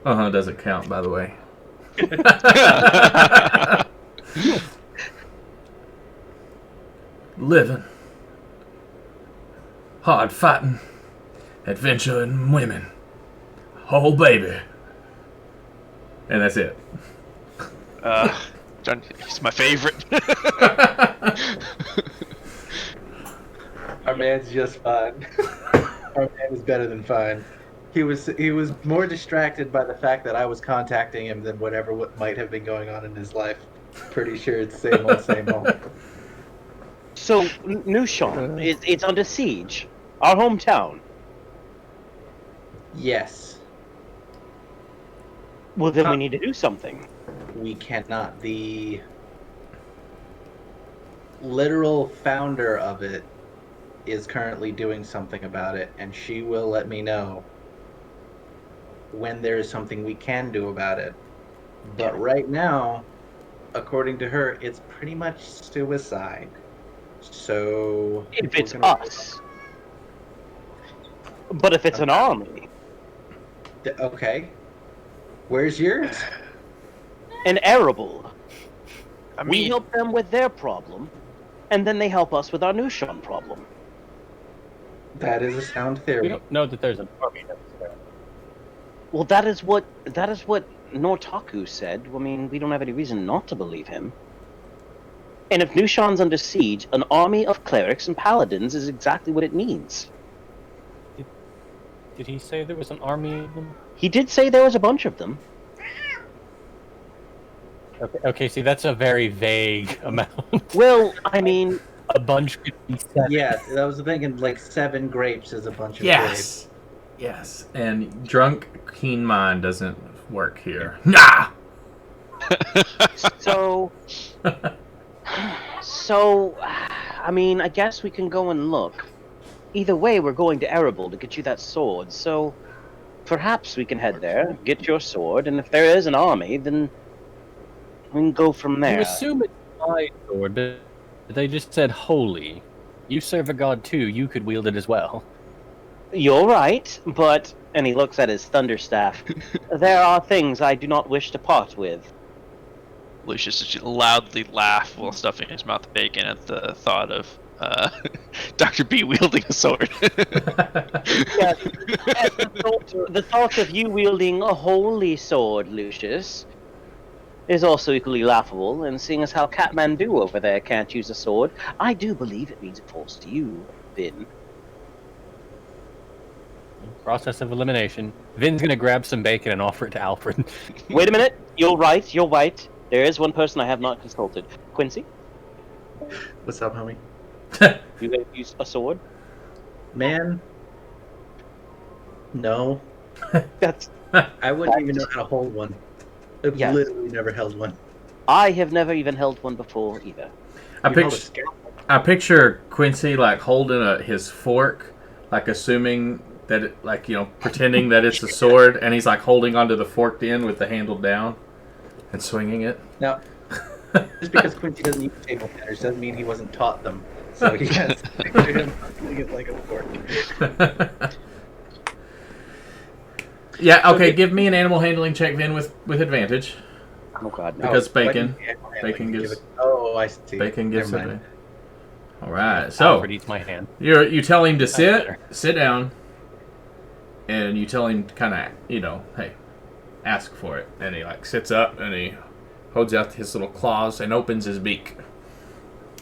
Uh-huh doesn't count, by the way. Living. Hard fighting. Adventuring women. Oh, baby. And that's it. John, he's my favorite. Our man's just fine. Our man is better than fine. He was more distracted by the fact that I was contacting him than what might have been going on in his life. Pretty sure it's same old, same old. So, Nushan, it's under siege. Our hometown. Yes, Well, then we need to do something. we cannot. The literal founder of it is currently doing something about it, and she will let me know when there is something we can do about it. But right now, according to her, it's pretty much suicide. So If we're it's gonna- us. But if it's an army, Okay. Where's yours? an Arable, I we mean, help them with their problem, and then they help us with our Nushan problem. That is a sound We theory. don't know that there's an army necessarily. Well, that is what Nortaku said. I mean, we don't have any reason not to believe him. And if Nushan's under siege, an army of clerics and paladins is exactly what it means. Did he say there was an army of them? He did say there was a bunch of them. Okay, see, that's a very vague amount. Well, I mean, A bunch could be 7. Yeah, I was thinking like 7 grapes is a bunch of grapes. Yes. Yes. And drunk, keen mind doesn't work here. Nah! so, I mean, I guess we can go and look. Either way, we're going to Arable to get you that sword, so perhaps we can head there, get your sword, and if there is an army, then we can go from You there. assume it's my sword, but they just said holy. You serve a god too, you could wield it as well. You're right, but... And he looks at his thunderstaff. There are things I do not wish to part with. Lucius just loudly laughed while stuffing his mouth with bacon at the thought of Dr. B wielding a sword. Yes, the thought of you wielding a holy sword, Lucius, is also equally laughable, and seeing as how Kathmandu over there can't use a sword, I do believe it means it falls to you, Vin. Process of elimination. Vin's gonna grab some bacon and offer it to Alfred. Wait a minute, you're right. There is one person I have not consulted. Quincy, What's up, homie? you guys use a sword? Man, no. That's... I wouldn't even know how to hold one. I've Yes. literally never held one. I have never even held one before, either. I You held a picture, scalpel. I picture Quincy like holding his fork, like assuming that, pretending that it's a sword, and he's like holding onto the forked end with the handle down and swinging it. Now, just because Quincy doesn't use table manners doesn't mean he wasn't taught them. So he has to picture him holding it like a fork. Yeah, okay, give me an animal handling check, Vin, with advantage. Oh god, no. Because Oh, bacon. what? Bacon Give gives- it- Oh, I see. Bacon gives Never it. mind. All right, so Alfred eats my hand. you tell him to better. sit down, and you tell him to kind of, hey, ask for it, and he like sits up and he holds out his little claws and opens his beak,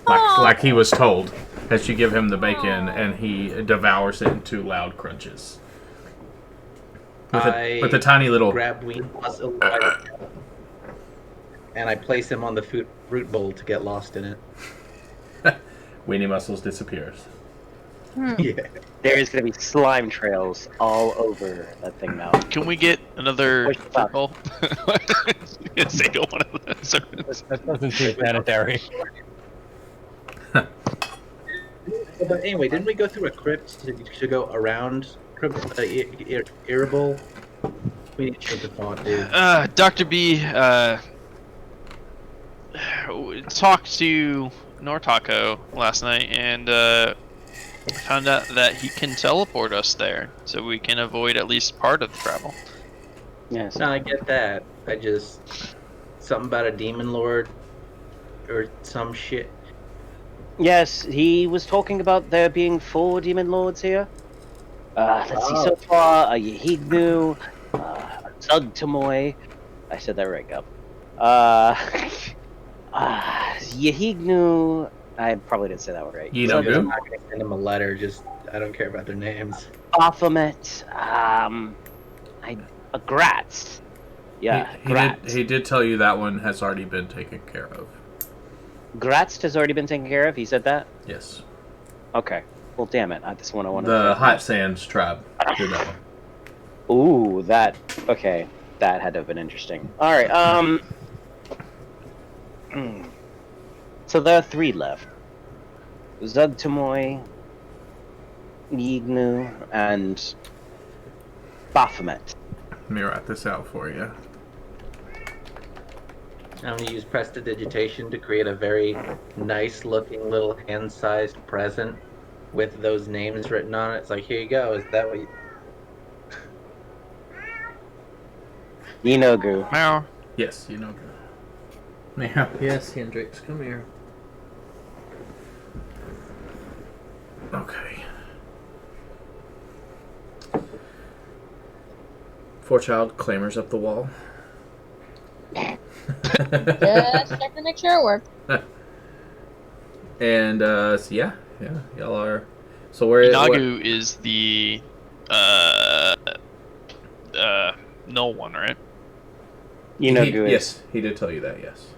like he was told, as you give him the bacon, and he devours it in 2 loud crunches. With a tiny little. Grab Ween muscle and I place him on the fruit bowl to get lost in it. Weenie Muscles disappears. Yeah. There is going to be slime trails all over that thing now. Can we get Another Push the circle. Say to one of the servants. That doesn't seem sanitary. But anyway, didn't we go through a crypt to go around Irritable? We need to change the font, dude. Dr. B talked to Nortaco last night and found out that he can teleport us there, so we can avoid at least part of the travel. Yes. No, I get that. I just something about a demon lord or some shit. Yes, he was talking about there being 4 demon lords here. Let's see, so far, a Yehignu, a Zugtamoy. I said that right, Gub. Yehignu, I probably didn't say that right. You know, I'm good. not gonna send him a letter. Just I don't care about their names. Baphomet, a Gratz. Yeah, Gratz. He did tell you that one has already been taken care of. Gratz has already been taken care of. He said that. Yes. Okay. Well, damn it. That's one I wanted. The to Hot Sands tribe did that one. Ooh, that. Okay, that had to have been interesting. All right. So there are 3 left. Zugtamoy, Yignu, and Baphomet. Let me write this out for you. I'm gonna use prestidigitation to create a very nice-looking little hand-sized present with those names written on it. It's like, here you go. Is that what? Yinogu. Meow. Yes, you know. Meow. Yes, Hendrix, come here. Okay. 4-child clambers up the wall. Just check to make sure it worked. And so yeah, y'all are. So where? Inagu is the null one, right? Yinogu is. Yes, he did tell you that. Yes.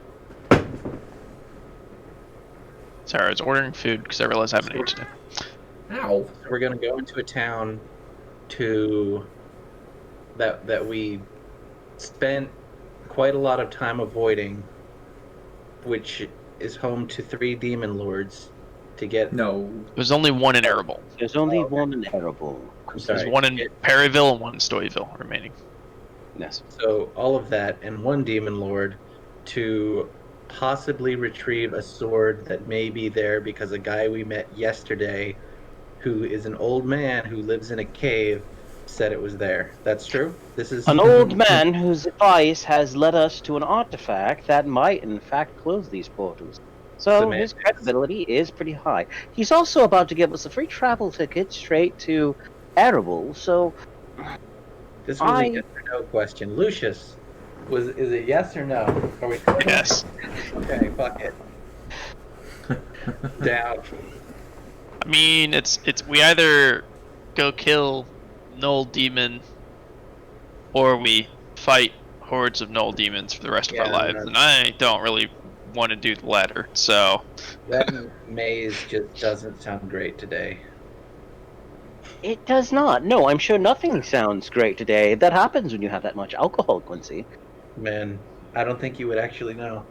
Sorry, I was ordering food because I realized I haven't eaten it. Ow. So we're gonna go into a town that we spent quite a lot of time avoiding, which is home to 3 demon lords. To get No. There's only one in Arable. There's only one in Arable. I'm There's sorry. one in Perryville and one in Storyville remaining. Yes. So all of that and 1 demon lord to possibly retrieve a sword that may be there because a guy we met yesterday, who is an old man who lives in a cave, said it was there. That's true? This is An old man whose advice has led us to an artifact that might, in fact, close these portals. The So man- his credibility is pretty high. He's also about to give us a free travel ticket straight to Arable, so This was a yes or no question. Lucius, is it yes or no? Are we Yes. Okay, fuck it. Down. I mean, it's we either go kill Null Demon, or we fight hordes of Null Demons for the rest of our Yeah, lives, that's- and I don't really want to do the latter. So That maze just doesn't sound great today. it does not. No, I'm sure nothing sounds great today. That happens when you have that much alcohol, Quincy. Man, I don't think you would actually know.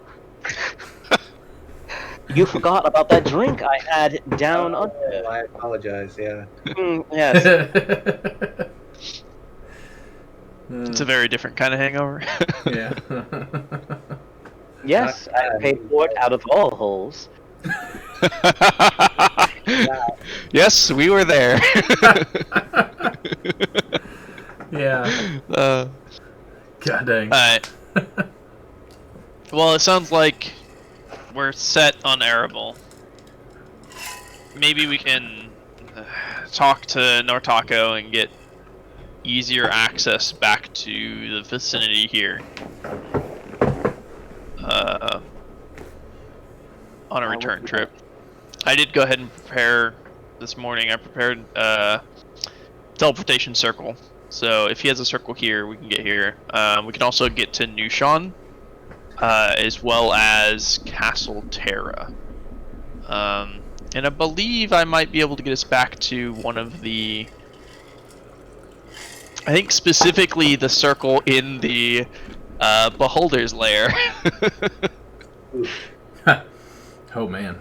You forgot about that drink I had down under. I apologize, yeah. Yes. it's a very different kind of hangover. Yeah. Yes, I paid for it out of all holes. Yes, we were there. Yeah. God dang. Alright. Well, it sounds like we're set on Arable. Maybe we can talk to Nortaco and get easier access back to the vicinity here. On a return trip. I did go ahead and prepare this morning. I prepared Teleportation Circle. So if he has a circle here, we can get here. We can also get to Nushan, as well as Castle Terra. And I believe I might be able to get us back to one of the I think specifically the circle in the Beholder's lair. Oh man.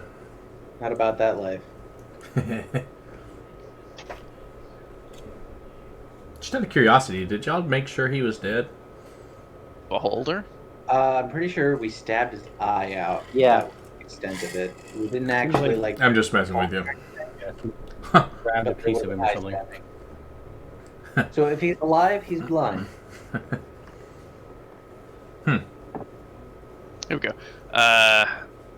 Not about that life. Just out of curiosity, did y'all make sure he was dead? Beholder? I'm pretty sure we stabbed his eye out. Yeah. That was the extent of it. We didn't actually like. I'm just messing with you. Grabbed a piece of him or something. So if he's alive, he's blind. Here we go.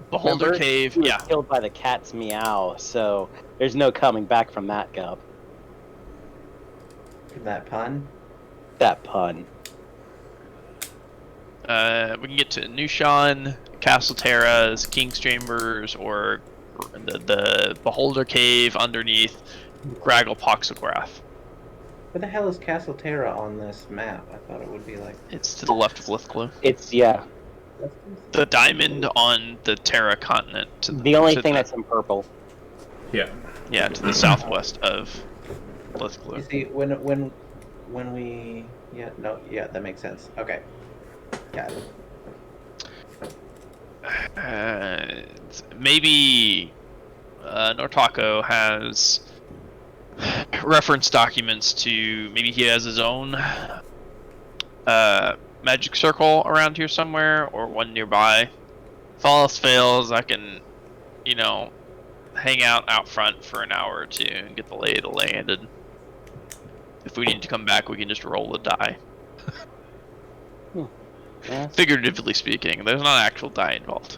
Beholder Remember, Cave. he was Yeah. killed by the cat's meow, so there's no coming back from that, Gub. From that pun. That pun. We can get to Nushan, Castle Terra's, King's Chambers, or the Beholder Cave underneath Graggle Poxograph. Where the hell is Castle Terra on this map? I thought it would be like. It's to the left of Lithclu. It's, yeah. The diamond on the Terra continent. To The only to thing that's in purple. Yeah. Yeah, to the southwest of You Lithclu. see, when we that makes sense. Okay. Got it. Maybe Nortako has reference documents to, maybe he has his own magic circle around here somewhere, or one nearby. If all else fails, I can, hang out front for an hour or two and get the lay of the land, and if we need to come back, we can just roll the die. Yeah. Figuratively speaking, there's not an actual die involved.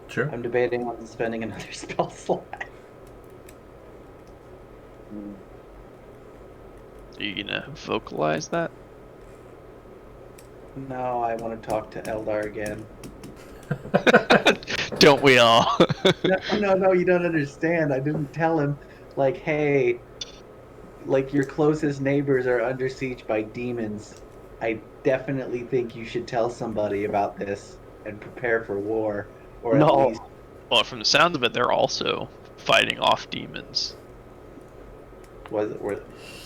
Sure. I'm debating on spending another spell slot. Are you gonna vocalize that? No, I want to talk to Eldar again. Don't we all? No, you don't understand. I didn't tell him, like, hey, like, your closest neighbors are under siege by demons. I definitely think you should tell somebody about this and prepare for war. Or at No. least... Well, from the sound of it, they're also fighting off demons.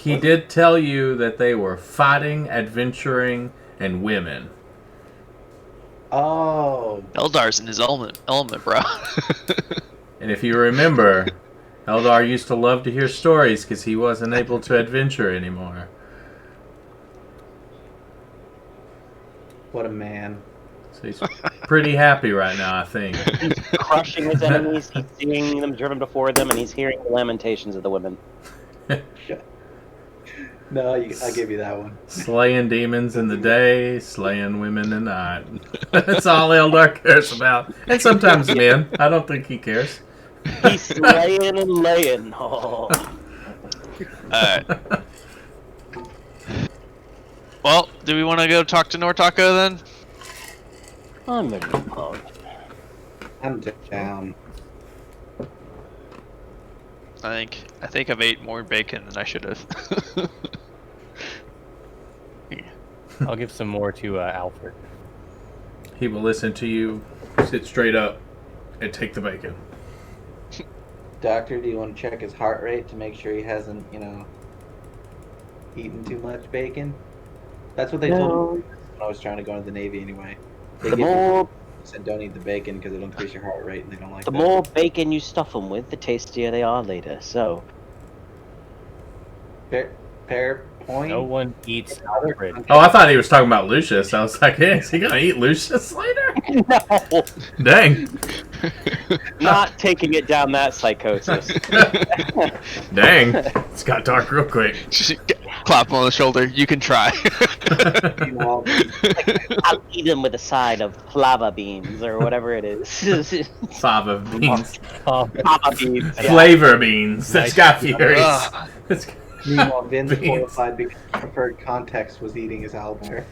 He did tell you that they were fighting, adventuring, and women. Oh. Eldar's in his element, bro. And if you remember, Eldar used to love to hear stories because he wasn't able to adventure anymore. What a man. So he's pretty happy right now, I think. He's crushing his enemies, he's seeing them driven before them, and he's hearing the lamentations of the women. No, I'll give you that one. Slaying demons in the day, slaying women at night. That's all Eldar cares about. And sometimes men. I don't think he cares. He's slaying and laying. Oh. Alright. Well, do we want to go talk to Nortako then? I'm in the punk. I'm down. I think I've ate more bacon than I should have. I'll give some more to Alfred. He will listen to you, sit straight up, and take the bacon. Doctor, do you want to check his heart rate to make sure he hasn't, eaten too much bacon? That's what they told me when I was trying to go into the Navy anyway. They said don't eat the bacon because it'll increase your heart rate and they don't like The that. more bacon you stuff them with, the tastier they are later, so... Fair point. No one eats Alfred. Oh, I thought he was talking about Lucius. I was like, hey, is he going to eat Lucius later? No! Dang. Not taking it down that psychosis. Dang. It's got dark real quick. Clap him on the shoulder. You can try. I'll eat them with a side of flava beans, or whatever it is. Fava beans. Flava beans. Yeah. Flavor beans. That's got furies. That's got Meanwhile, Vin's beans. horrified because his preferred context was eating his owlbear.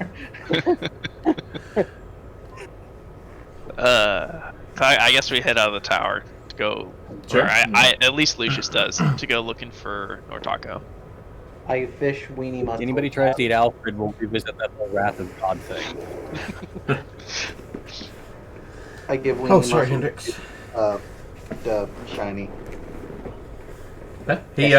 I guess we head out of the tower to go. Sure. Or I at least Lucius does, to go looking for Nortako. I fish weenie muscle. Anybody tries to eat Alfred, we'll revisit that whole Wrath of God thing. I give weenie Oh, sorry, muscle, Hendrix. Shiny. He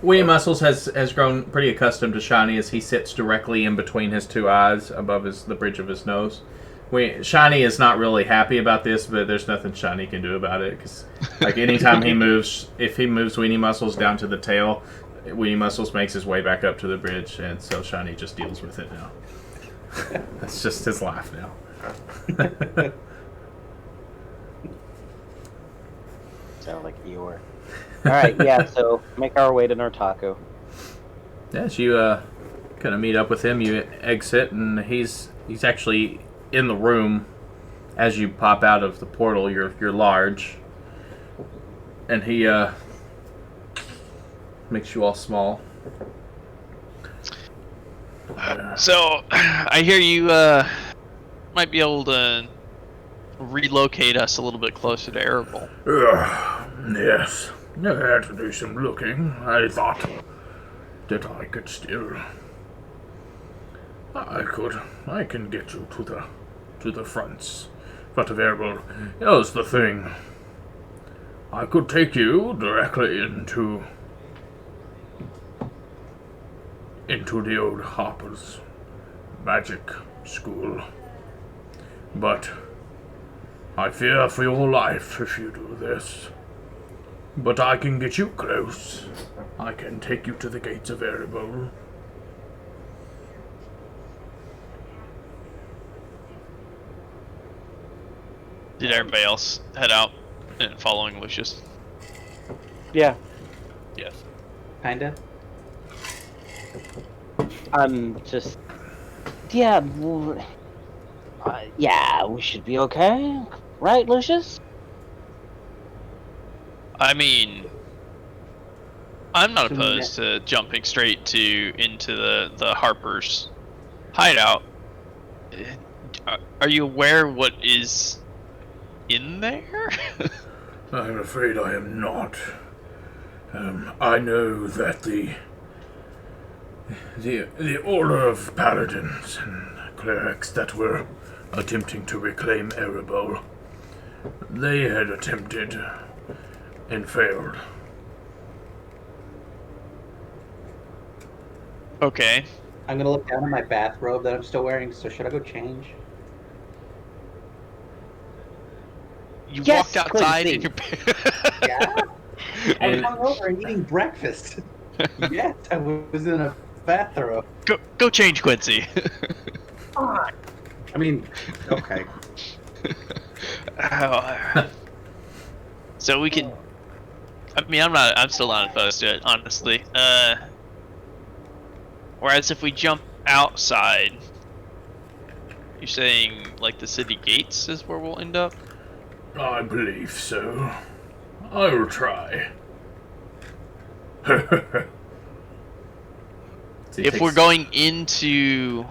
Winnie Muscles has grown pretty accustomed to Shiny as he sits directly in between his two eyes above the bridge of his nose. Shiny is not really happy about this, but there's nothing Shiny can do about it because, like, anytime he moves, if he moves Weenie Muscles down to the tail, Weenie Muscles makes his way back up to the bridge, and so Shiny just deals with it now. That's just his life now. Sound like Eeyore. Alright, yeah, so make our way to Nortaco. Yes, you kind of meet up with him. You exit, and he's actually in the room as you pop out of the portal. You're large, and he makes you all small. So, I hear you might be able to relocate us a little bit closer to Erebol. Yes, I had to do some looking. I thought that I could still. I can get you to the front of Erebol. Here's the thing. I could take you directly into the old Harper's magic school. But I fear for your life if you do this. But I can get you close. I can take you to the gates of Erebol. Did everybody else head out and following Lucius? Yeah, Yes. Kinda. I'm just... Yeah, yeah, we should be okay. Right, Lucius? I mean, I'm not opposed to jumping straight into the Harper's hideout. Are you aware what is in there? I'm afraid I am not. I know that the order of paladins and clerics that were attempting to reclaim Erebol, they had attempted and failed. Okay. I'm gonna look down at my bathrobe that I'm still wearing, so should I go change? You Yes, walked outside Quincy. in your Yeah. I was And hungover and eating breakfast. Yes, I was in a bathrobe. Go change, Quincy. I mean, okay. So we can. I mean, I'm still not opposed to it, honestly. Whereas if we jump outside, you're saying like the city gates is where we'll end up? I believe so. I will try. If we're going into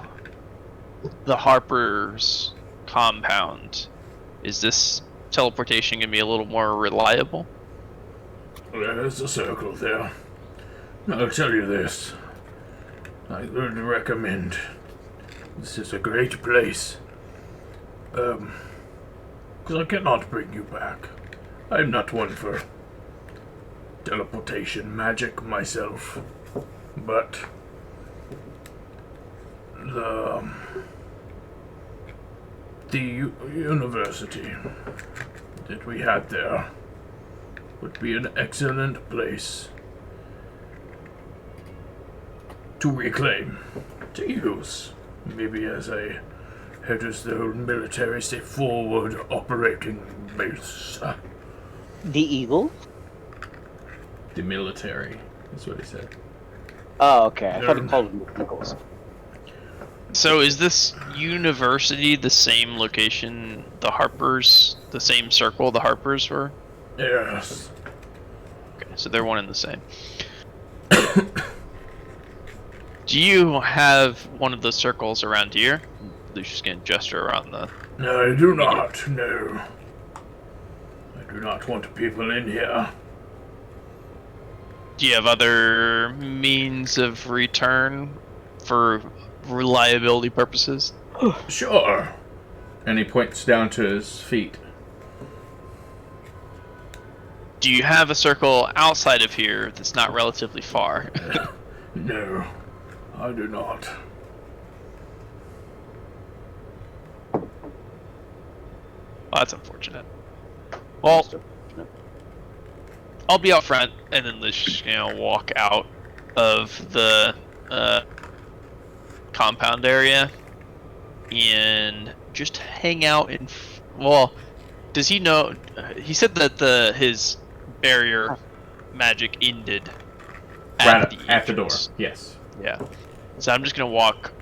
the Harper's compound, is this teleportation gonna be a little more reliable? There's a circle there. I'll tell you this. I would recommend. This is a great place. Because I cannot bring you back. I'm not one for teleportation magic myself. But the university that we had there would be an excellent place to reclaim, to use, maybe as a, how does the old military say, forward operating base. The Eagle? The military, is what he said. Oh, okay. I thought he called them the Eagles. So is this university the same location the Harpers, the same circle the Harpers were? Yes. Okay, so they're one and the same. Do you have one of the circles around here? Lucius can gesture around the... No, I do not, no. I do not want people in here. Do you have other means of return for reliability purposes? Sure. And he points down to his feet. Do you have a circle outside of here that's not relatively far? No, I do not. Well, that's unfortunate. Well, I'll be out front, and then let's just, walk out of the compound area and just hang out in. Well, does he know? He said that his barrier magic ended Right at the door. entrance. Yes. Yeah. So I'm just gonna walk.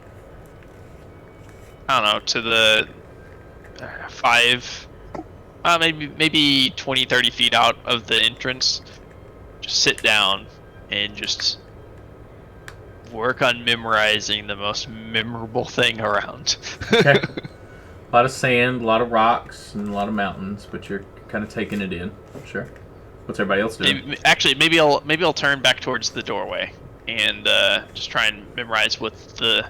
I don't know, to the 5. Maybe 20, 30 feet out of the entrance. Just sit down and just work on memorizing the most memorable thing around. Okay. A lot of sand, a lot of rocks, and a lot of mountains, but you're kind of taking it in. Sure. What's everybody else doing? Maybe I'll turn back towards the doorway and just try and memorize what the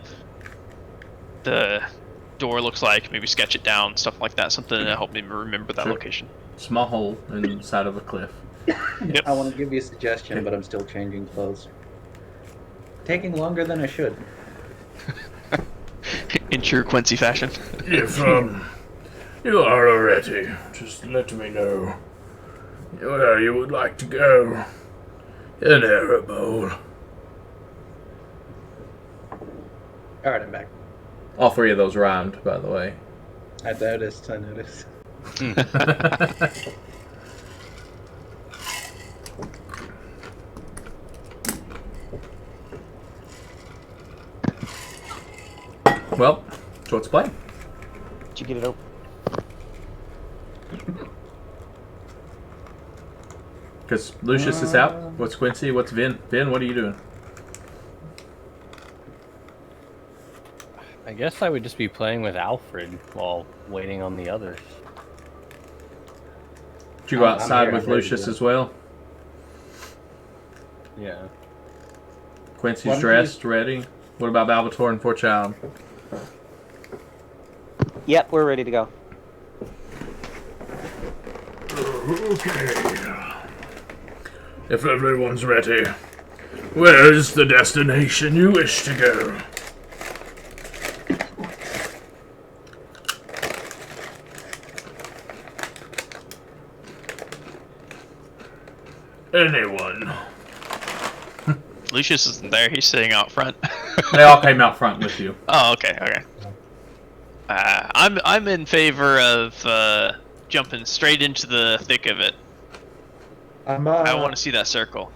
door looks like. Maybe sketch it down, stuff like that. Something to help me remember that location. Small hole in the side of a cliff. Yep. I want to give you a suggestion, but I'm still changing clothes. Taking longer than I should. In true Quincy fashion. If you are ready, just let me know where you would like to go. An arrow bowl. Alright, I'm back. All 3 of those rhymed, by the way. I noticed. Well, so let's play. Did you get it open? Because Lucius is out. What's Quincy? What's Vin? Vin, what are you doing? I guess I would just be playing with Alfred while waiting on the others. Did you go I'm outside here, with I'm ready to Lucius go. as well? Yeah. Quincy's Why don't dressed, ready. What about Balbator and Poor Child? Yep, we're ready to go. Okay. If everyone's ready, where is the destination you wish to go? Anyone? Lucius isn't there. He's sitting out front. They all came out front with you. Oh, okay. I'm in favor of jumping straight into the thick of it. I want to see that circle.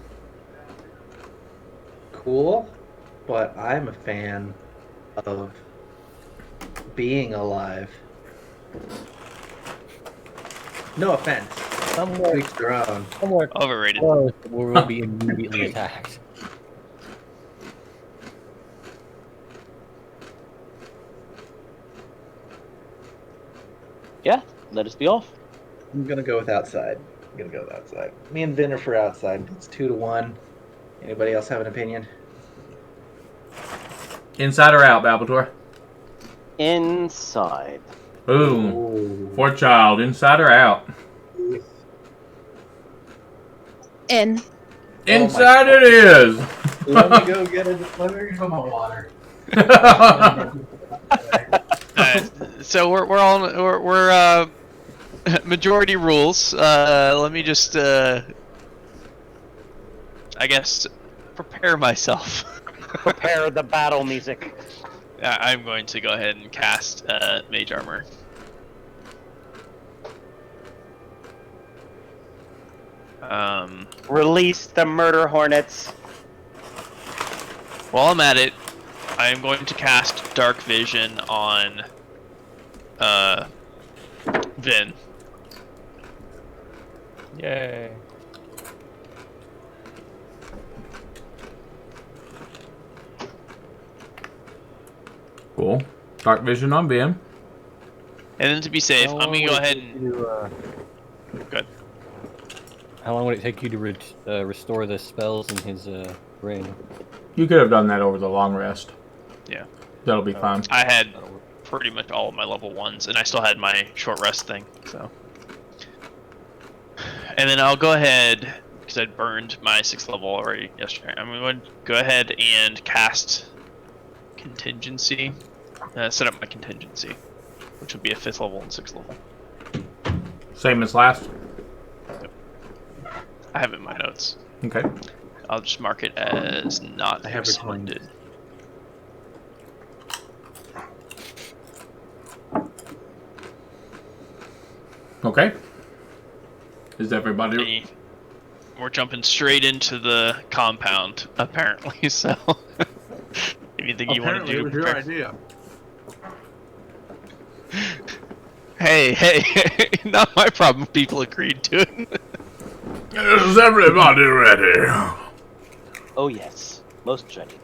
Cool, but I'm a fan of being alive. No offense. Somewhere, Each their own. somewhere Overrated. close, we'll be immediately attacked. Yeah, let us be off. I'm gonna go with outside. Me and Vin are for outside. It's 2-1. Anybody else have an opinion? Inside or out, Balbator? Inside. Boom. Ooh. Poor Child, inside or out? In. Inside it is. Let me go get my water. So we're majority rules. Let me just I guess prepare myself. Prepare the battle music. I'm going to go ahead and cast Mage Armor. Release the murder hornets. While I'm at it, I am going to cast Dark Vision on Vin. Yay. Cool. Dark vision on Ben. And then to be safe, I'm gonna go ahead and good. How long would it take you to restore the spells in his ring? You could have done that over the long rest. Yeah. That'll be fine. I had pretty much all of my level 1s, and I still had my short rest thing, so. And then I'll go ahead, because I burned my 6th level already yesterday. I'm going to go ahead and cast Contingency. Set up my Contingency, which would be a 5th level and 6th level. Same as last? I have it in my notes. Okay. I'll just mark it as not I have it coined. excluded. Okay. Is everybody... Okay. We're jumping straight into the compound, apparently, so... Anything you want to do? Apparently, it was your idea. Hey, not my problem. People agreed to it. Is everybody ready? Oh yes, most ready.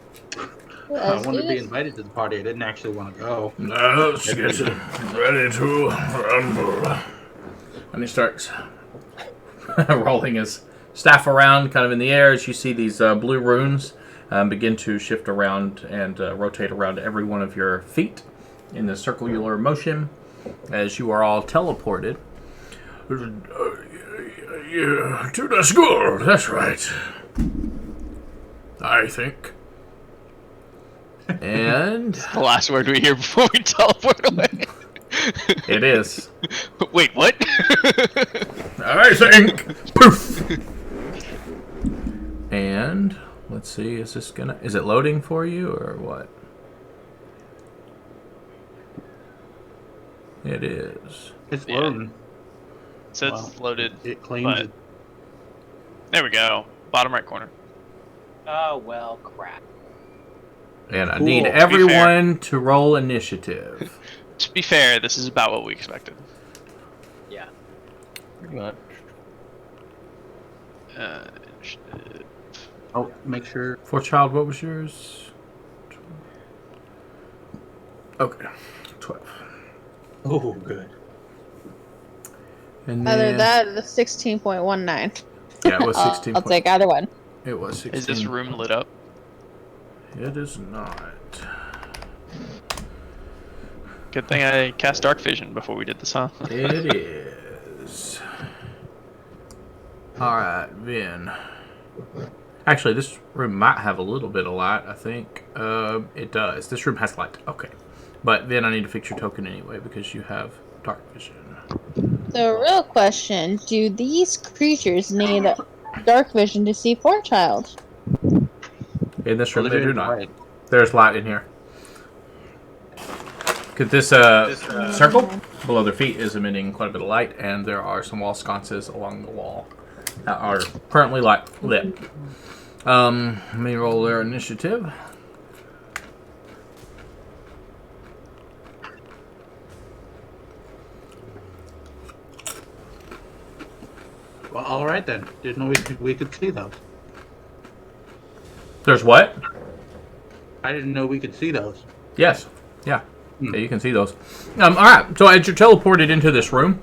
I wanted to be invited to the party. I didn't actually want to go. Now let's get ready to rumble. And he starts rolling his staff around kind of in the air as you see these blue runes begin to shift around and rotate around every one of your feet in the circular motion as you are all teleported to the school. That's right. I think. And The last word we hear before we teleport away. it is. Wait, what? I think. Poof. And let's see, is it loading for you or what? It is. It's Yeah. loading. It says Wow. it's loaded. It claims But- it. There we go. Bottom right corner. Oh well, crap. And I Cool. need To be everyone to roll initiative. To be fair, this is about what we expected. Yeah. Pretty much. Initiative. Oh, make sure. For child, what was yours? Okay, 12. Oh, good. And Either then, that or the 16.19. yeah, it was 16. I'll take either one. It was 16. Is this room lit up? It is not. Good thing I cast Dark Vision before we did this, huh? It is. Alright, then. Actually, this room might have a little bit of light, I think. It does. This room has light. Okay. But then I need to fix your token anyway because you have dark vision. The real question, do these creatures need dark vision to see Forechild? In this room, Well, they they're do not. right. There's light in here. Because this circle below their feet is emitting quite a bit of light, and there are some wall sconces along the wall that are currently lit. Let me roll their initiative. Well, all right then. Didn't know we could see those. There's what? I didn't know we could see those. Yes. Yeah. Yeah, you can see those. Alright, so as you're teleported into this room,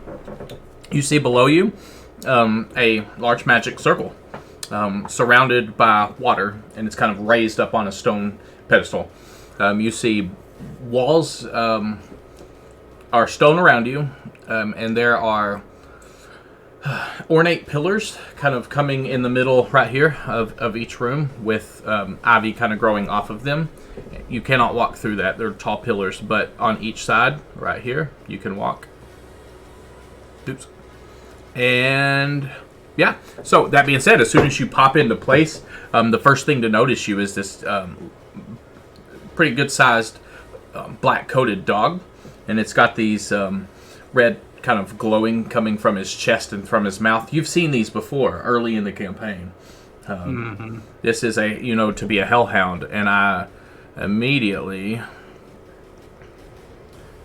you see below you a large magic circle surrounded by water, and it's kind of raised up on a stone pedestal. You see walls are stone around you, and there are ornate pillars kind of coming in the middle right here of each room with ivy kind of growing off of them. You cannot walk through that. They're tall pillars, but on each side right here, you can walk. Oops. And yeah, so that being said, as soon as you pop into place, the first thing to notice you is this pretty good sized black coated dog, and it's got these red kind of glowing coming from his chest and from his mouth. You've seen these before early in the campaign. This is to be a hellhound, and I immediately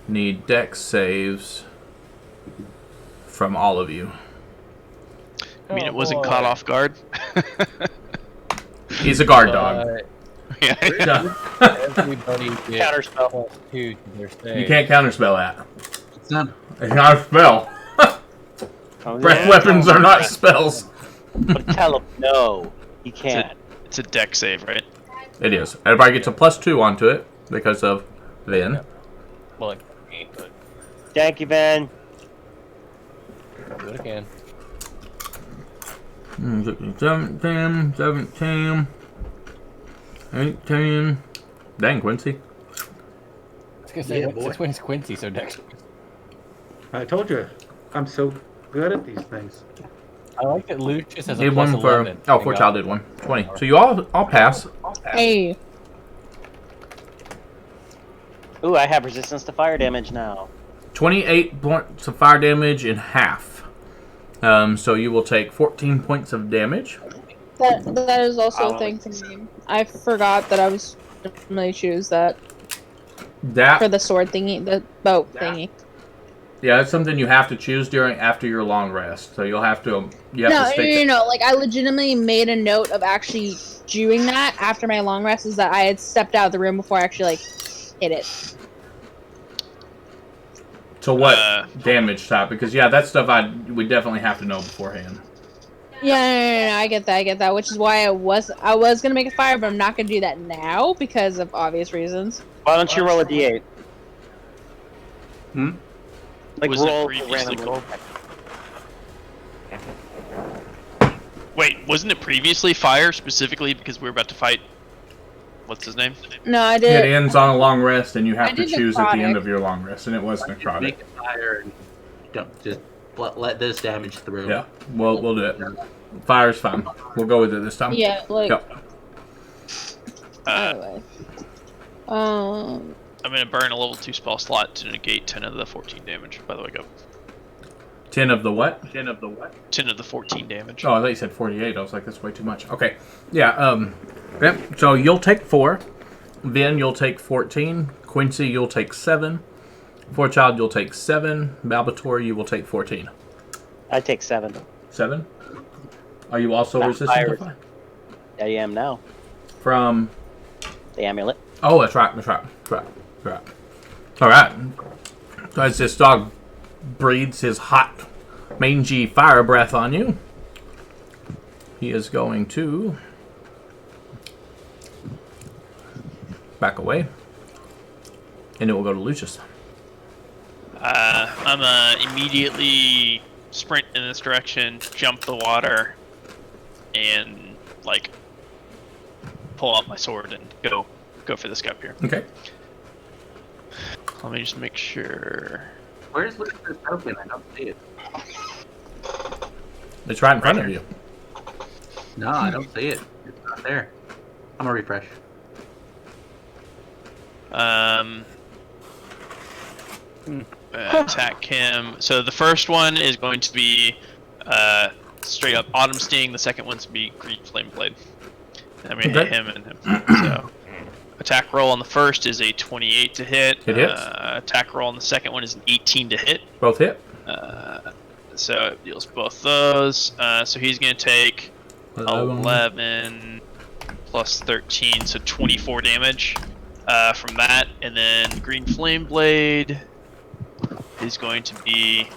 need dex saves from all of you. I mean, it wasn't caught off guard. He's a guard dog. Yeah. Everybody gets Counterspell. +2 to their save. You can't counterspell that. It's not. It's not a spell. Breath weapons are not spells. But tell him no, he can't. It's a deck save, right? It is. Everybody gets a +2 onto it because of Vin. Well, like, me, but Thank you, Van. I'll do it again. 17, 17, 18. Dang, Quincy. I was gonna say, Yeah, since when is Quincy so dexterous? I told you, I'm so good at these things. I like that Lucius has a Did plus one for 11. oh, four child did one. 20. So you all pass. Hey. Ooh, I have resistance to fire damage now. 28 points of fire damage in half. So you will take 14 points of damage. That is also a thing for me. I forgot that I was gonna choose that That for the sword thingy, the boat thingy. yeah, that's something you have to choose after your long rest. So you'll have to to stick. No. Like I legitimately made a note of actually doing that after my long rest. Is that I had stepped out of the room before I actually hit it. So what damage type? Because that stuff we definitely have to know beforehand. Yeah, no, I get that. Which is why I was gonna make a fire, but I'm not gonna do that now because of obvious reasons. Why don't you roll a d8? Hmm? Like Was it roll previously randomly. Wait, wasn't it previously fire specifically because we were about to fight? What's his name? No, I It did. ends on a long rest, and you have I to did choose at the end necrotic. of your long rest, and it was necrotic. Make a fire and don't just let this damage through. Yeah, we'll do it. Fire's fine. We'll go with it this time. Yeah, like. Yep. Anyway. I'm gonna burn a level 2 spell slot to negate 10 of the 14 damage. By the way, go. 10 of the what? 10 of the 14 damage. Oh, I thought you said 48. I was like, that's way too much. Okay. Yeah, yep. So you'll take 4. Vin, you'll take 14. Quincy, you'll take 7. Forechild, you'll take 7. Balbator, you will take 14. I take 7. 7? Are you also Not resistant to fire. fire? I am now. From... The amulet. Oh, that's right. All right. So as this dog breathes his hot, mangy fire breath on you, he is going to back away, and it will go to Lucius. I'm immediately sprint in this direction, jump the water, and pull out my sword and go for this guy up here. Okay. Let me just make sure. Where's Lucas' token? I don't see it. It's right in front of you. No, I don't see it. It's not there. I'm gonna refresh. Attack him. So the first one is going to be straight up Autumn Sting. The second one's to be Green Flame Blade. I'm gonna hit him and him. So attack roll on the first is a 28 to hit. It hits. Attack roll on the second one is an 18 to hit. Both hit. So it deals both those. So he's gonna take 11 plus 13, so 24 damage from that. And then Green Flame Blade is going to be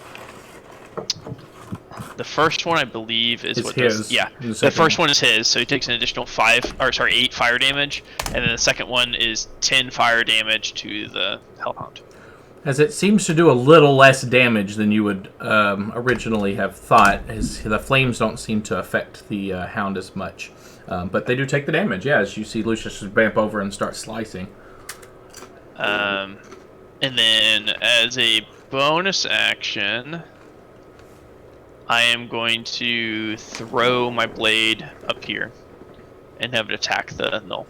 the first one, I believe, is It's what his. this. Yeah, The the second first one is his, so he takes an additional 8 fire damage, and then the second one is 10 fire damage to the Hellhound. As it seems to do a little less damage than you would originally have thought, as the flames don't seem to affect the hound as much. But they do take the damage, as you see Lucius just bamp over and start slicing. And then as a bonus action, I am going to throw my blade up here and have it attack the null.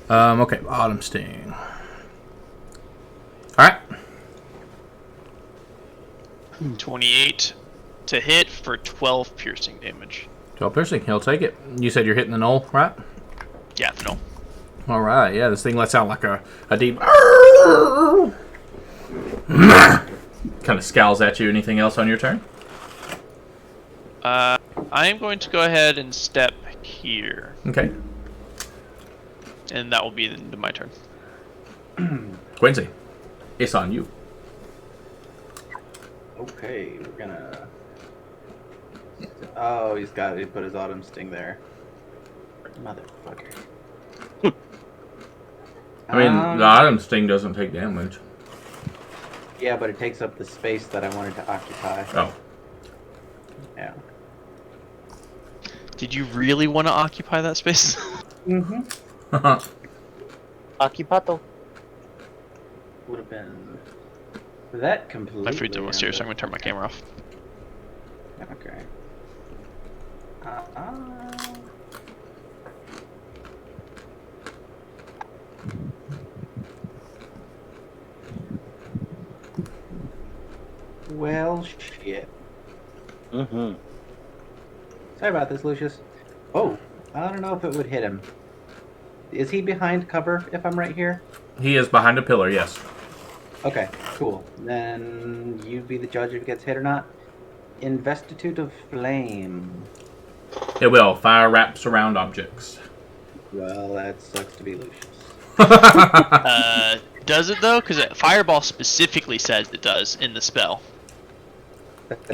Okay, Autumn Sting. Alright. 28 to hit for 12 piercing damage. 12 piercing, he'll take it. You said you're hitting the knoll, right? Yeah, the null. Alright, yeah, this thing lets out like a deep... kind of scowls at you. Anything else on your turn? I am going to go ahead and step here, Okay. and that will be the end of my turn. Quincy, it's on you. Okay, we're gonna. Oh, he put his Autumn Sting there. Motherfucker. I mean, the Autumn Sting doesn't take damage. Yeah, but it takes up the space that I wanted to occupy. Oh. Yeah. Did you really want to occupy that space? Mm-hmm. Occupato. Would have been that completely. My food's almost here, so I'm gonna turn my camera off. Okay. Well, shit. Mm-hmm. Sorry about this, Lucius. Oh, I don't know if it would hit him. Is he behind cover if I'm right here? He is behind a pillar, yes. Okay, cool. Then you be the judge if it gets hit or not. Investitude of Flame. It will. Fire wraps around objects. Well, that sucks to be Lucius. Does it though? Because Fireball specifically says it does in the spell. That's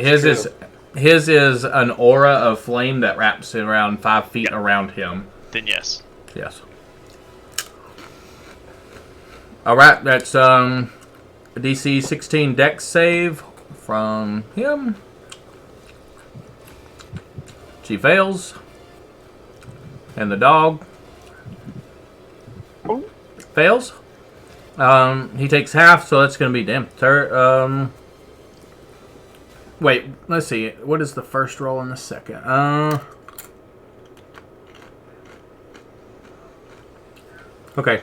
His is an aura of flame that wraps around 5 feet around him. Then yes. Yes. Alright, that's a DC 16 Dex save from him. She fails. And the dog fails. He takes half, so that's going to be damn. Wait, let's see. What is the first roll and the second? Okay.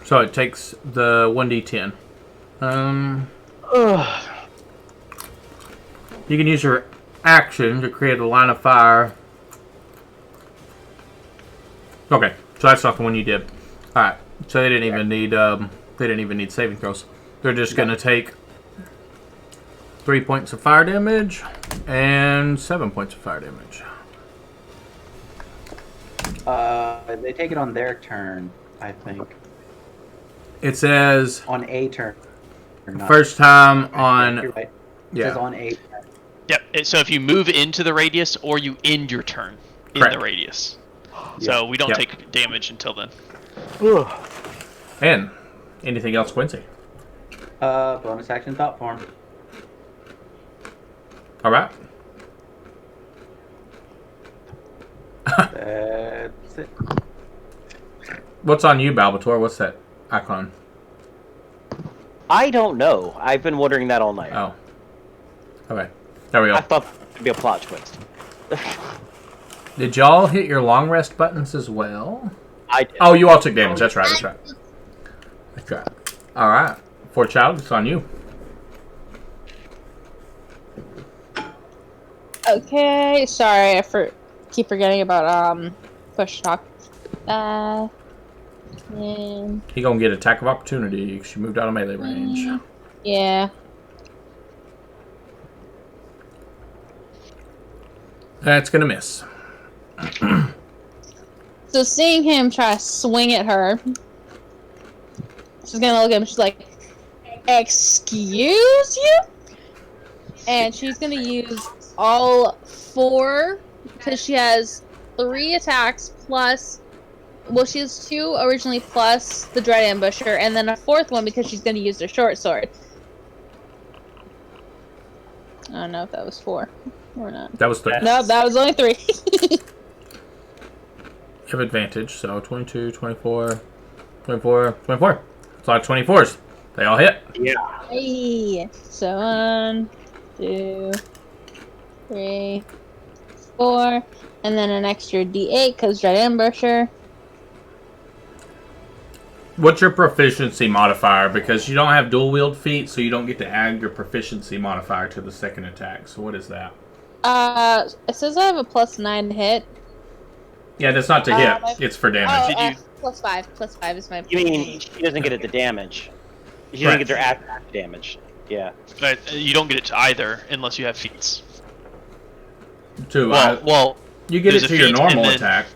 So it takes the 1d10. You can use your action to create a line of fire. Okay, so that's not the one you did. Alright, so they didn't even need saving throws. They're just gonna take 3 points of fire damage and 7 points of fire damage. They take it on their turn, I think. It says On a turn. Or not. first time on. You're right. It Yeah. says on a turn. Yep. So if you move into the radius or you end your turn in Correct. the radius, so we don't take damage until then. And anything else, Quincy? Bonus action thought form. Alright. That's it. What's on you, Balbator? What's that icon? I don't know. I've been wondering that all night. Oh. Okay. There we I go. thought it'd be a plot twist. Did y'all hit your long rest buttons as well? I did. Oh, you all took damage. That's right. That's right. That's right. Alright. Four child, it's on you. Okay, sorry, keep forgetting about push talk. And He gonna get attack of opportunity. She moved out of melee range. yeah. That's gonna miss. So seeing him try to swing at her, she's gonna look at him. She's like, "Excuse you?" And she's gonna use all 4 because she has 3 attacks plus. Well, she has 2 originally plus the Dread Ambusher, and then a 4th one because she's gonna use the short sword. I don't know if that was 4 or not. That was 3. No, that was only 3. You have advantage, so 22, 24, 24, 24. It's a lot of 24s. They all hit. Hey. So 1, 2, 3, 4, and then an extra D8 because Dread Ambusher. What's your proficiency modifier? Because you don't have dual wield feat, so you don't get to add your proficiency modifier to the second attack. So what is that? It says I have a +9 to hit. Yeah, that's not to hit. It's for damage. Did you- +5. +5 is my. You mean she doesn't get it the damage? She Right. doesn't get their attack damage. Yeah. But you don't get it to either unless you have feats. To, Well, you get it there's a to your feat, normal and then- attack.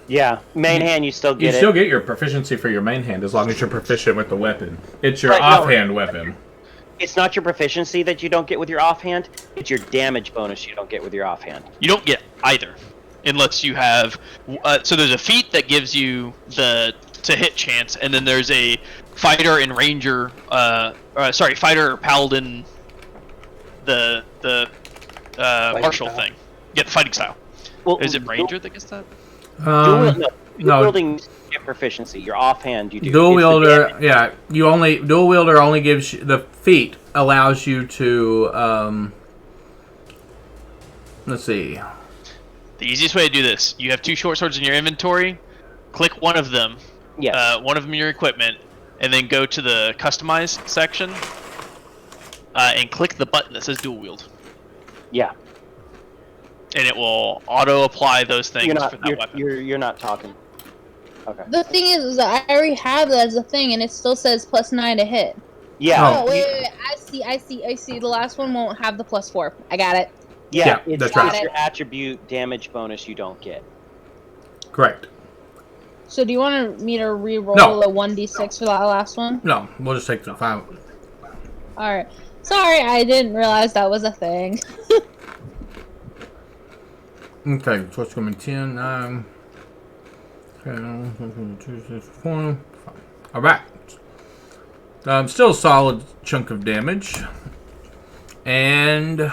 Yeah. Main hand, you still You get it. still get your proficiency for your main hand as long as you're proficient with the weapon. It's your Right, no. offhand weapon. It's not your proficiency that you don't get with your offhand. It's your damage bonus you don't get with your offhand. you don't get either unless you have. So there's a feat that gives you the to hit chance, and then there's a fighter and ranger. Fighter or paladin. The martial style. thing. Yeah, the fighting style. Well, Is it Ranger that gets that? Dual, no, no. wielding get proficiency. Your offhand, you do. Dual It's the wielder, damage. yeah. Dual wielder only gives you, the feat allows you to. Let's see. The easiest way to do this: you have 2 short swords in your inventory. Click one of them. Yes. One of them in your equipment, and then go to the customize section. And click the button that says dual wield, Yeah. and it will auto apply those things You're for not. that weapon. You're not talking. Okay. The thing is that I already have that as a thing, and it still says +9 to hit. Yeah. Oh, wait. I see. The last one won't have the +4. I got it. Yeah. Yeah, It's that's right. your attribute damage bonus you don't get. Correct. So do you want me to re-roll No. the 1d6 for that last one? No, we'll just take the 5. Alright. Sorry, I didn't realize that was a thing. Okay, so it's going to be 10, 9, 10, 2, 6, 4, 5. Alright. Still a solid chunk of damage. And,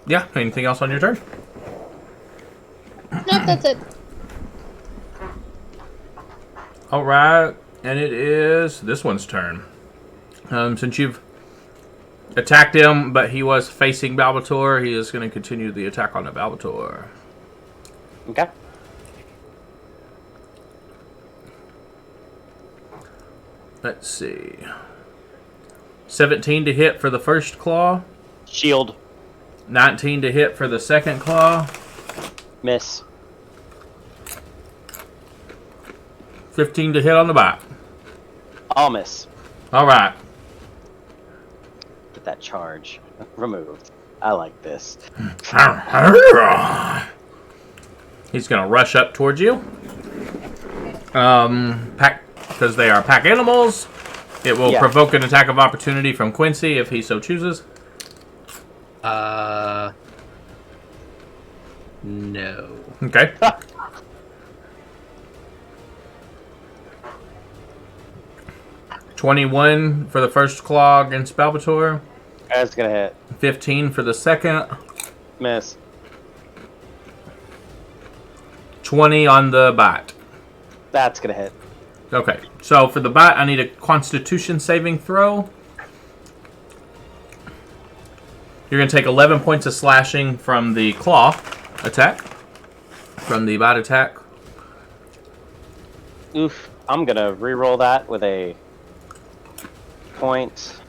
yeah, anything else on your turn? Nope, that's it. Alright, and it is this one's turn. Since you've attacked him, but he was facing Balbator, he is going to continue the attack on the Balbator. Okay. Let's see. 17 to hit for the first claw. Shield. 19 to hit for the second claw. Miss. 15 to hit on the bite. All miss. Alright. Get that charge removed. I like this. He's going to rush up towards you. Pack, because they are pack animals. It will provoke an attack of opportunity from Quincy if he so chooses. No. Okay. $21 for the first claw against Balbator. That's gonna hit. 15 for the second. Miss. 20 on the bite. That's gonna hit. Okay, so for the bite, I need a Constitution saving throw. You're going to take 11 points of slashing from the claw attack. From the bite attack. Oof. I'm gonna re-roll that with a point.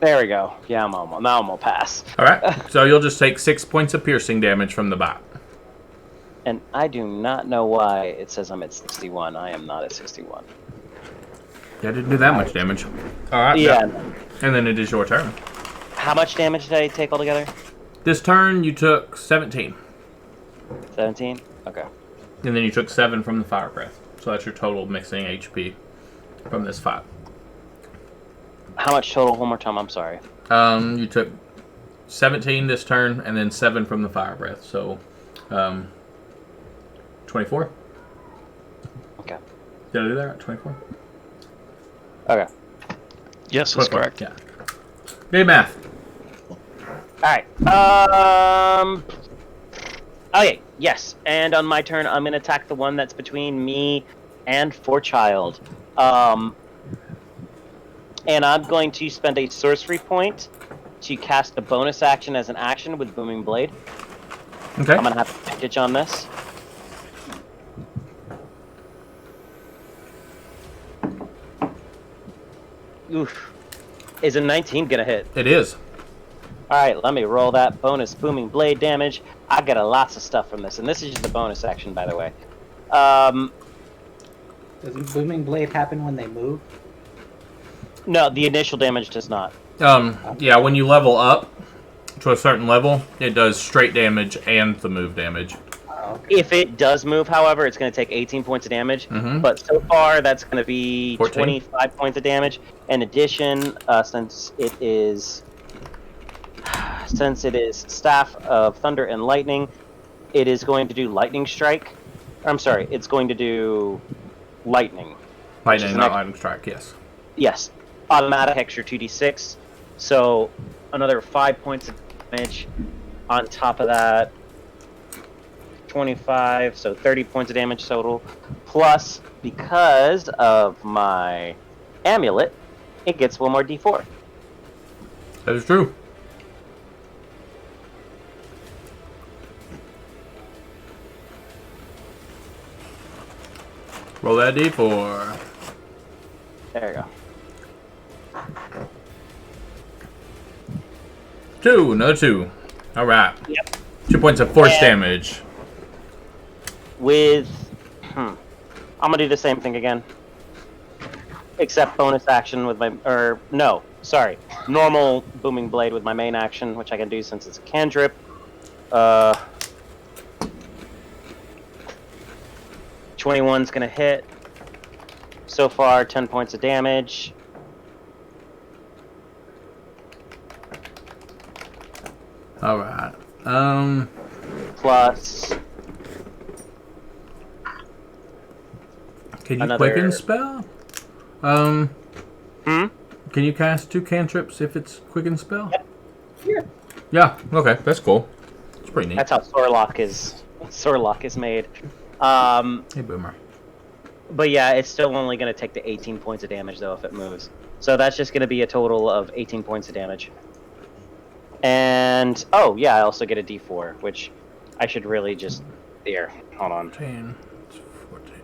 There we go. Yeah, now I'm gonna pass. Alright, so you'll just take 6 points of piercing damage from the bite. And I do not know why it says I'm at 61. I am not at 61. Yeah, I didn't do that much damage. Alright, Yeah. and then it is your turn. How much damage did I take altogether? This turn, you took 17. 17? Okay. And then you took 7 from the fire breath. So that's your total mixing HP from this fight. How much total? One more time, I'm sorry. You took 17 this turn, and then 7 from the fire breath. So, 24. Okay. Did I do that? 24. Okay. Yes, that's 24. correct. Yeah. Good math. Alright. Okay, yes. And on my turn, I'm going to attack the one that's between me and Forechild. And I'm going to spend a sorcery point to cast a bonus action as an action with Booming Blade. Okay. I'm going to have advantage on this. Oof. Is a 19 going to hit? It is. Alright, let me roll that bonus Booming Blade damage. I get a lots of stuff from this, and this is just a bonus action, by the way. Doesn't Booming Blade happen when they move? No, the initial damage does not. Yeah, when you level up to a certain level, it does straight damage and the move damage. Oh, okay. If it does move, however, it's going to take 18 points of damage. Mhm. But so far, that's going to be 14. 25 points of damage. In addition, since it is Staff of Thunder and Lightning, it is going to do Lightning Strike. I'm sorry, it's going to do Lightning. Lightning, an not extra- lightning strike, yes. Yes, automatic extra 2d6. So another 5 points of damage On top of that, 25, so 30 points of damage total. Plus, because of my amulet, it gets one more d4. That is true. Roll that d4. There you go. 2, another 2. All right. Yep. 2 points of force And- damage. With, I'm gonna do the same thing again, except bonus action with my, normal booming blade with my main action, which I can do since it's a cantrip. 21's gonna hit. So far, 10 points of damage. All right. Plus, Can you another- quicken spell? Can you cast 2 cantrips if it's quicken spell? Yeah. Yeah. Okay, that's cool. It's pretty neat. that's how Sorlock is made. Hey, Boomer. But yeah, it's still only going to take the 18 points of damage, though, if it moves. So that's just going to be a total of 18 points of damage. And, oh, yeah, I also get a d4, which I should really just... Here, hold on. 10, 14.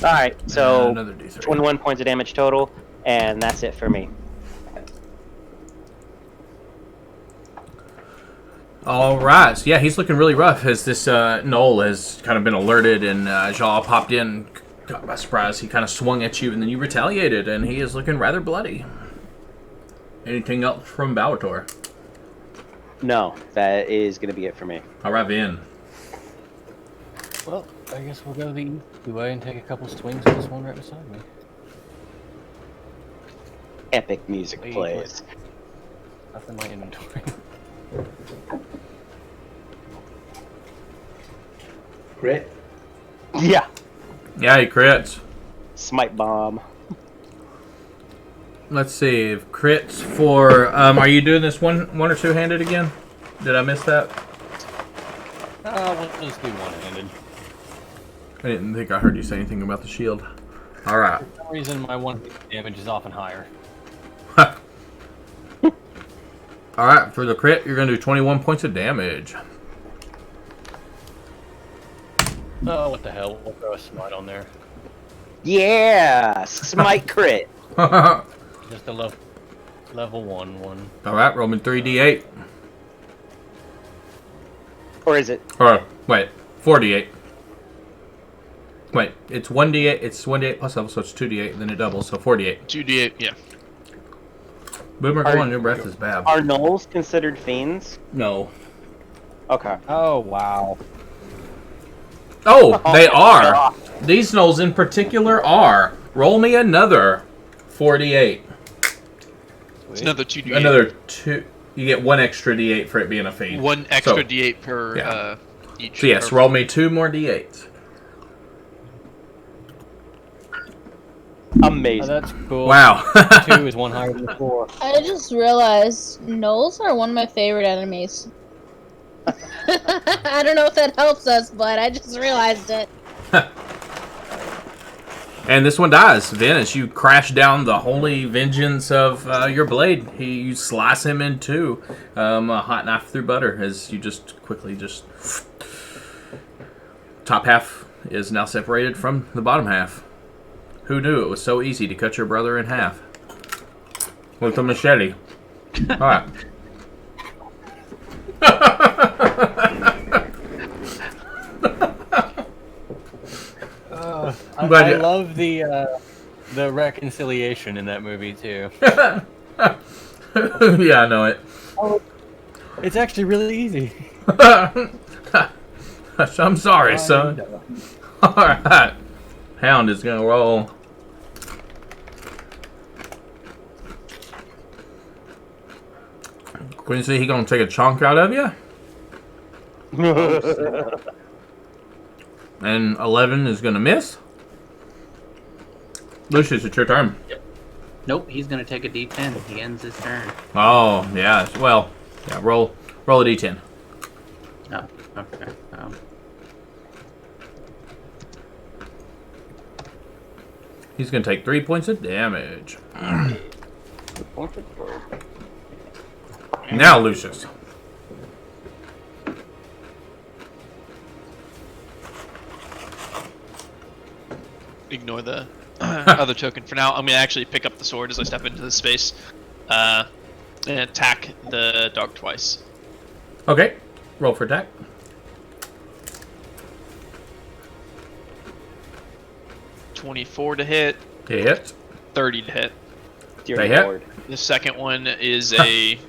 Alright, so another D3. 21 points of damage total, and that's it for me. All right. So, yeah, he's looking really rough as this Knoll has kind of been alerted, and as y'all popped in, caught by surprise, he kind of swung at you, and then you retaliated, and he is looking rather bloody. Anything else from Ballator? No, that is going to be it for me. All right, Vin. Well, I guess we'll go the easy way and take a couple swings at this one right beside me. Epic music Wait, plays. That's in my inventory. Crit. Yeah. Yeah, he crits. Smite bomb. Let's see. Crits for... are you doing this one or two-handed again? Did I miss that? We'll just do one-handed. I didn't think I heard you say anything about the shield. All right. For some reason, my one damage is often higher. All right, for the crit, you're going to do 21 points of damage. Oh, what the hell? We'll throw a smite on there. Yeah! Smite crit. All Just a level 1. right, roll me 3d8. Or is it? Or, wait, 4d8. Wait, it's 1d8. It's 1d8 plus level, so it's 2d8, and then it doubles, so 4d8. 2d8, yeah. Boomer, go on, your breath is bad. Are gnolls considered fiends? No. Okay. Oh, wow. Oh, they are. God. These gnolls in particular are. Roll me another 4d8. It's another 2d8. Another 2. You get 1 extra d8 for it being a fiend. 1 extra So, d8 per yeah. each. So yes, roll me 2 more d8s. Oh, Amazing. that's cool. Wow. 2 is one higher than 4. I just realized gnolls are one of my favorite enemies. I don't know if that helps us, but I just realized it. And this one dies. Then, as you crash down the holy vengeance of your blade, you slice him in two. A hot knife through butter, as you just quickly top half is now separated from the bottom half. Who knew it was so easy to cut your brother in half with a machete? All right. I love the reconciliation in that movie too. Yeah, I know it. Oh, it's actually really easy. I'm sorry, son. All right. Hound is gonna roll. Quincy, he gonna take a chunk out of you? And 11 is gonna miss. Lucius, it's your turn. Nope, he's gonna take a D10. He ends his turn. Oh, yeah. Well, Yeah, roll a d10. Oh, okay. He's going to take 3 points of damage. Now, Lucius. Ignore the other token for now. I'm gonna actually pick up the sword as I step into the space, and attack the dog twice. Okay, roll for attack. 24 to hit, He hits. 30 to hit. Dear They hit. Lord. The second one is a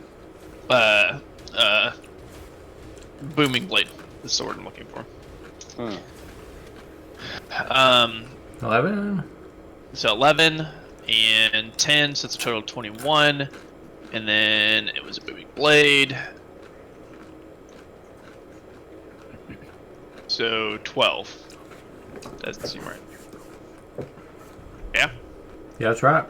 booming blade. The sword I'm looking for. 11. So 11 and 10, so it's a total of 21. And then it was a booming blade. So 12. That doesn't seem right. Yeah? Yeah, that's right.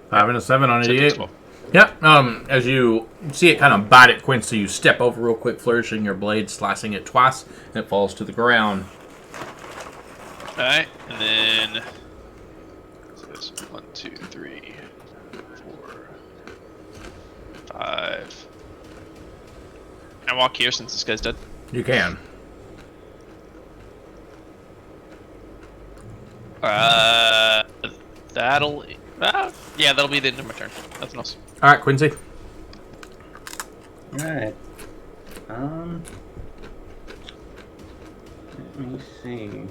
5 and a 7 on a So it takes d8. 12. Yep. As you see it kind of bite at Quincy, you step over real quick, flourishing your blade, slicing it twice, and it falls to the ground. Alright, and then so that's 1, 2, 3, 4, 5. Can I walk here since this guy's dead? You can. That'll yeah, that'll be the end of my turn. Nothing else. All right, Quincy. Alright. Let me see.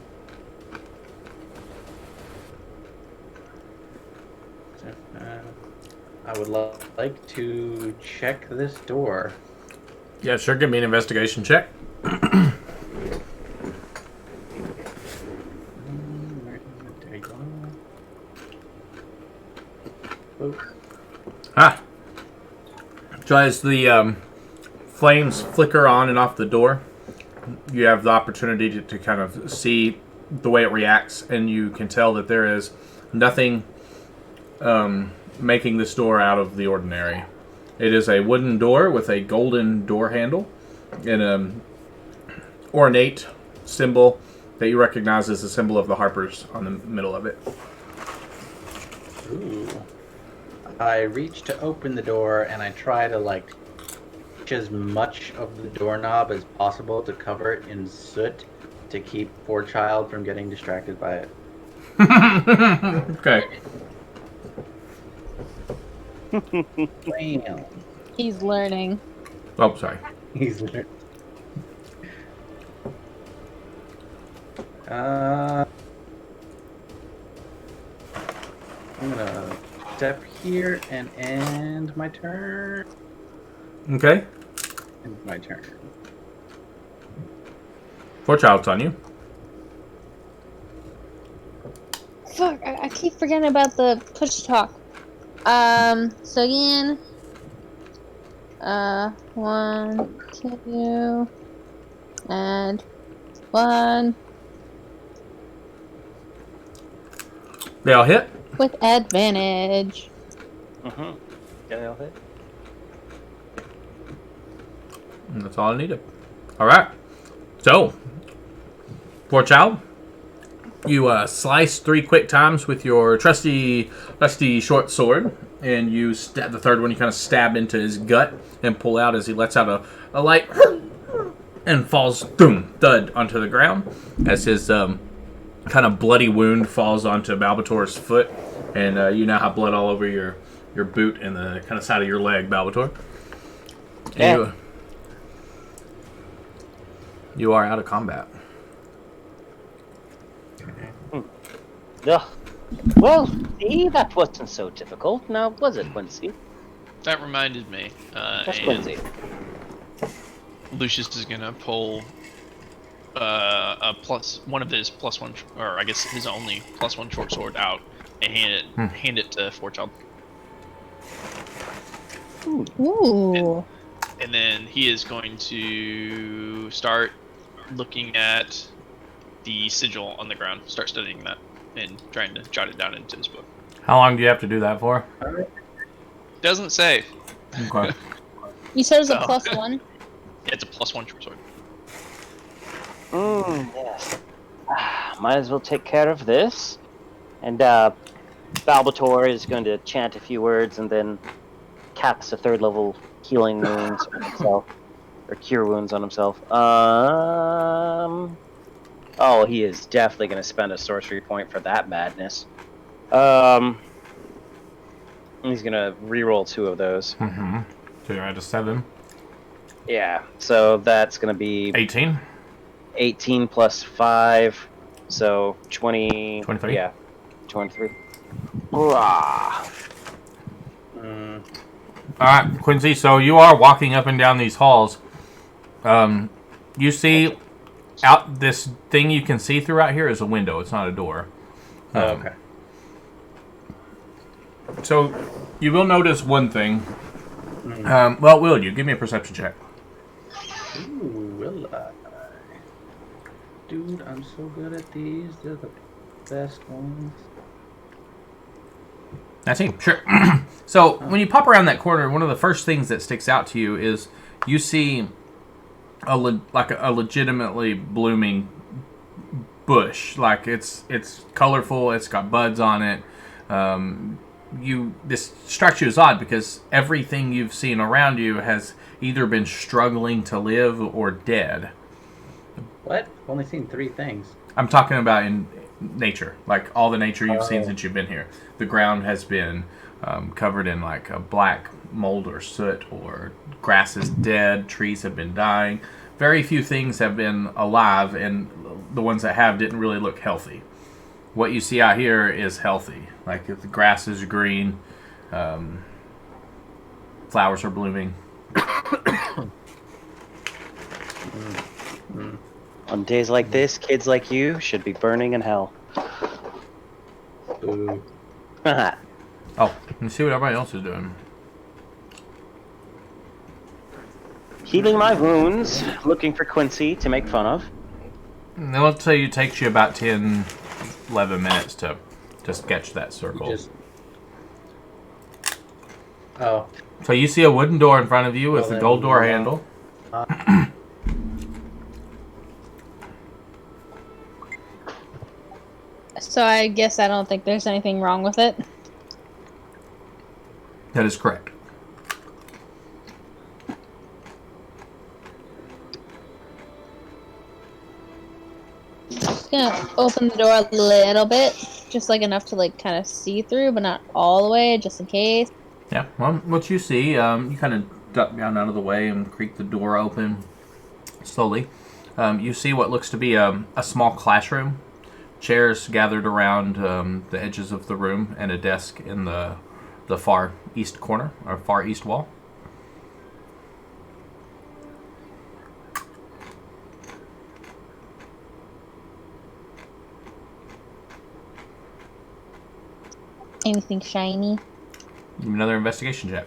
I would like to check this door. Yeah, sure. Give me an investigation check. Where did I go? Oh. Ah. So as the flames flicker on and off the door, you have the opportunity to kind of see the way it reacts, and you can tell that there is nothing making this door out of the ordinary. It is a wooden door with a golden door handle and an ornate symbol that you recognize as the symbol of the Harpers on the middle of it. Ooh. I reach to open the door and I try to push as much of the doorknob as possible to cover it in soot to keep poor child from getting distracted by it. Okay. Bam. He's learning. Oh, sorry. He's I'm gonna step here and end my turn. Okay. End my turn. Poor child's on you. Fuck, I keep forgetting about the push to talk. So again, 1, 2, and 1 They all hit. with advantage. Yeah, they all hit. And that's all I needed. All right. So, poor child, you slice 3 quick times with your trusty short sword, and you stab the third one. You kind of stab into his gut and pull out as he lets out a light and falls, boom, thud onto the ground as his kind of bloody wound falls onto Balbator's foot, and you now have blood all over your boot and the kind of side of your leg, Balbator. Yeah. You are out of combat. Ugh. Well, see, that wasn't so difficult, now was it, Quincy? That reminded me. That's And Quincy. Lucius is gonna pull one of his +1, or I guess his only +1 short sword out and hand it to Forechild. Ooh. And then he is going to start looking at the sigil on the ground, start studying that, and trying to jot it down into his book. How long do you have to do that for? Doesn't say. Okay. You said it was a So- +1? It's a +1 short sword. Yes. Might as well take care of this. And Balbator is going to chant a few words and then cast a 3rd level healing wounds on himself. Or cure wounds on himself. Oh, he is definitely going to spend a sorcery point for that madness. He's going to reroll 2 of those. Mm-hmm. So you're at a 7. Yeah, so that's going to be 18. 18 plus 5, so 20. 23. Yeah, 23. Hurrah. Mm, All right, Quincy. So you are walking up and down these halls. You see out this thing you can see through out here is a window. It's not a door. okay. So you will notice one thing. Mm. Well, will you give me a perception check? Ooh, will I? Dude, I'm so good at these. They're the best ones. 19. Sure. So when you pop around that corner, one of the first things that sticks out to you is you see a legitimately blooming bush. Like it's colorful. It's got buds on it. This strikes you as odd because everything you've seen around you has either been struggling to live or dead. What? I've only seen 3 things. I'm talking about in nature, like all the nature you've seen since you've been here. The ground has been covered in like a black mold or soot, or grass is dead, trees have been dying. Very few things have been alive, and the ones that have didn't really look healthy. What you see out here is healthy. Like if the grass is green, flowers are blooming. On days like this, kids like you should be burning in hell. Ooh. Oh, let's see what everybody else is doing. Healing my wounds, looking for Quincy to make fun of. Now let's say it takes you about 10, 11 minutes to sketch that circle. Just... Oh. So you see a wooden door in front of you with Well, a gold then, door handle. So I guess I don't think there's anything wrong with it. That is correct. Just gonna open the door a little bit, just like enough to like kind of see through, but not all the way, just in case. Yeah, well, what you see, you kind of duck down out of the way and creak the door open slowly. You see what looks to be a small classroom. Chairs gathered around the edges of the room, and a desk in the far east corner, or far east wall. Anything shiny? Another investigation check.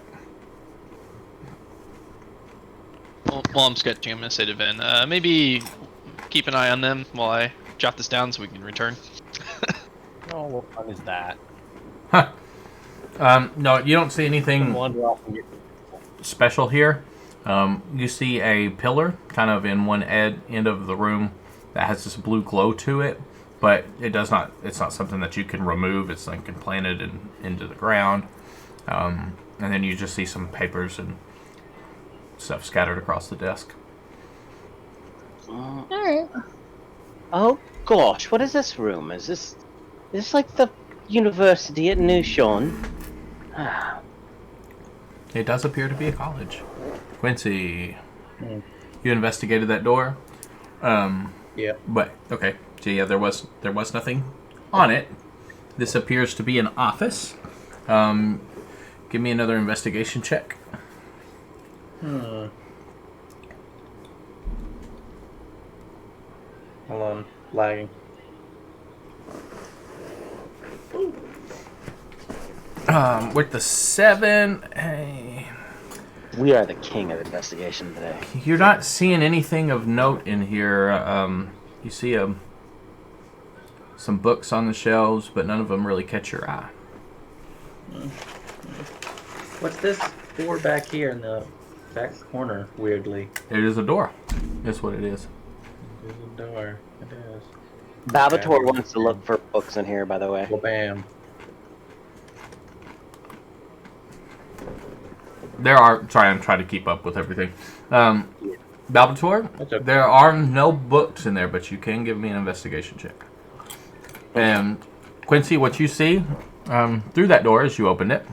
While I'm sketching, I'm gonna say to Vin, maybe keep an eye on them while I jot this down so we can return. Oh, what fun is that? Huh. No, you don't see anything Wander off and get special here. You see a pillar kind of in one end of the room that has this blue glow to it, but it's not something that you can remove. It's like implanted into the ground. And then you just see some papers and stuff scattered across the desk. Alright. Oh gosh, what is this room? Is this like the university at New Sean? It does appear to be a college. Quincy, Hmm. you investigated that door. Yeah. But okay, so yeah, there was nothing on it. This appears to be an office. Give me another investigation check. Hold on, lagging. With the 7, hey, We are the king of investigation today. you're not seeing anything of note in here. You see some books on the shelves, but none of them really catch your eye. What's this door back here in the that corner, weirdly? It is a door. That's what it is. There's a door. It is. Babator wants to look for books in here, by the way. Well, bam. Sorry, I'm trying to keep up with everything. Balbator, That's okay. there are no books in there, but you can give me an investigation check. And Quincy, what you see through that door as you opened it,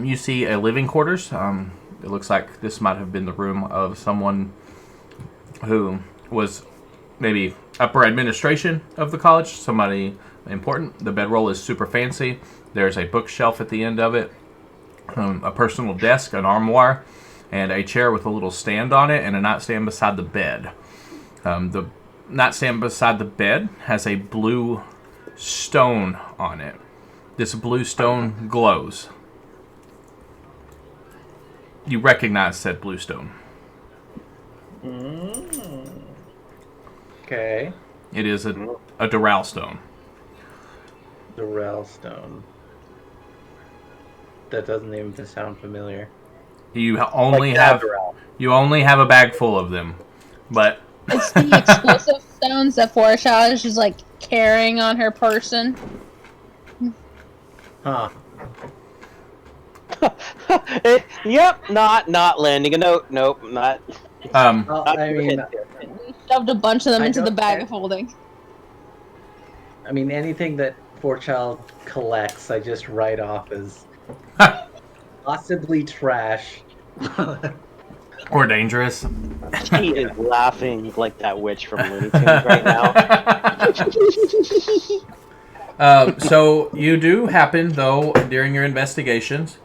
you see a living quarters. It looks like this might have been the room of someone who was maybe upper administration of the college, somebody important. The bedroll is super fancy. There's a bookshelf at the end of it, a personal desk, an armoire, and a chair with a little stand on it, and a nightstand beside the bed. The nightstand beside the bed has a blue stone on it. This blue stone glows. You recognize said blue stone. Okay. It is a Doral stone. The Rel Stone. That doesn't even sound familiar. You only have a bag full of them, but It's the explosive stones that Foreshadow is just like carrying on her person. Huh. Yep, not landing a note. Nope, not. Well, I mean, We shoved a bunch of them I into the don't bag get- of holding. anything that Forechild collects, I just write off as possibly trash. or dangerous. She is laughing like that witch from Looney Tunes right now. So you do happen, though, during your investigations,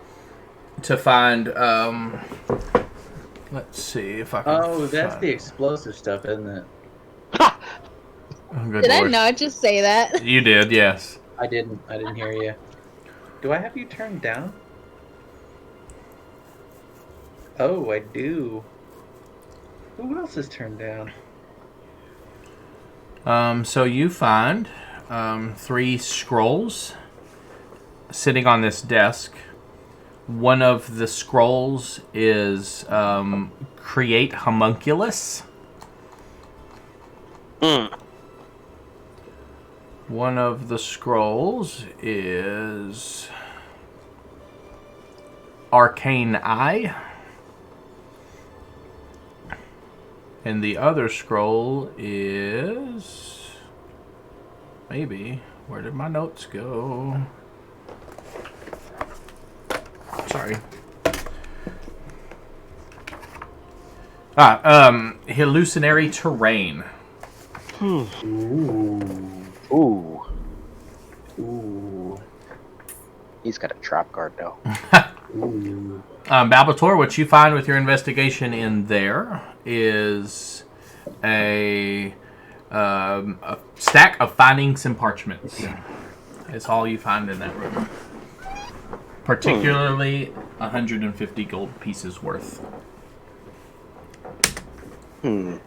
to find. Let's see if I can. Oh, that's find- the explosive stuff, isn't it? Oh, good Did Lord. I not just say that? You did, yes. I didn't hear you. Do I have you turned down? Oh, I do. Who else is turned down? So you find 3 scrolls sitting on this desk. One of the scrolls is create Homunculus. One of the scrolls is Arcane Eye. And the other scroll is... Maybe. Where did my notes go? Sorry. Hallucinatory Terrain. Ooh, Ooh. he's got a trap guard though. Ooh. Balbator, what you find with your investigation in there is a stack of findings and parchments. It's all you find in that room. Particularly 150 gold pieces worth. I'm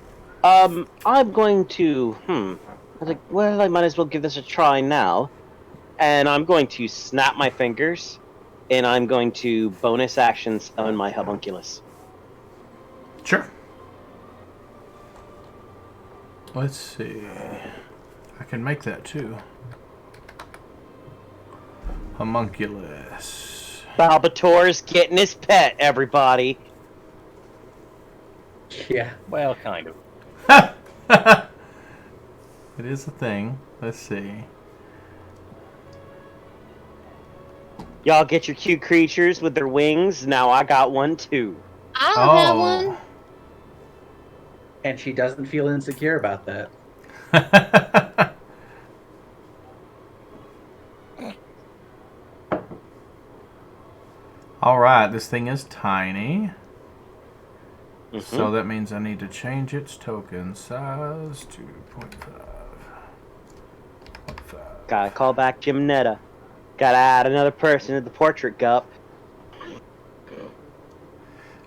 going to. I was like, well, I might as well give this a try now, and I'm going to snap my fingers, and I'm going to bonus action summon my Homunculus. Sure. Let's see. I can make that too. Homunculus. Balbator's getting his pet, everybody. Yeah. Well, kind of. It is a thing. Let's see. Y'all get your cute creatures with their wings. Now I got one too. I don't have one. And she doesn't feel insecure about that. Alright, this thing is tiny. So that means I need to change its token size to 0.5. Gotta call back Jim Netta. Gotta add another person to the portrait gup.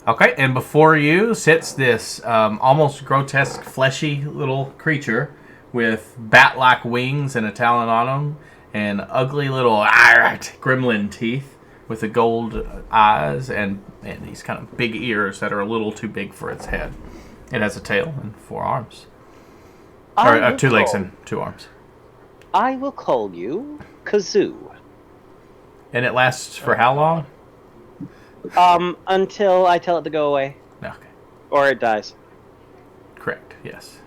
Okay, and before you sits this almost grotesque, fleshy little creature with bat-like wings and a talon on them, and ugly little gremlin teeth with the gold eyes and these kind of big ears that are a little too big for its head. It has a tail and 4 arms. Or 2 legs and 2 arms. I will call you Kazoo. And it lasts for how long? Until I tell it to go away. Okay. Or it dies. Correct, yes.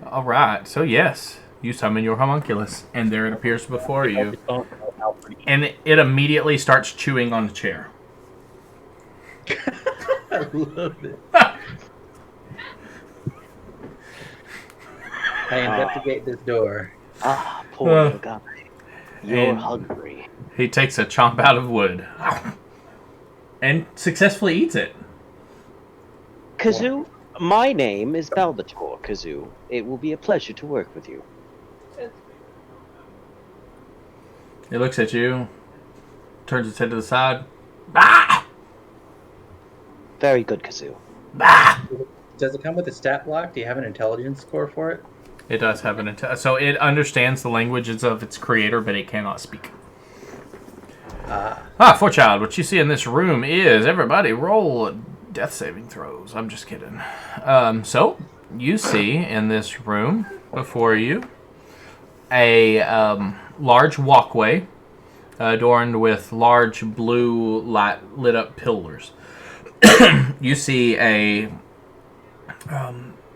All right, so yes, you summon your homunculus, and there it appears before you. And it immediately starts chewing on the chair. I love it. I investigate this door. Ah, poor little guy. You're and- hungry. He takes a chomp out of wood and successfully eats it. Kazoo, my name is Balbator, Kazoo. It will be a pleasure to work with you. It looks at you, turns its head to the side. Bah! Very good, Kazoo. Bah! Does it come with a stat block? Do you have an intelligence score for it? It does have an so it understands the languages of its creator, but it cannot speak. Forechild, what you see in this room is everybody roll death saving throws. I'm just kidding. So you see in this room before you a large walkway adorned with large blue light lit up pillars. You see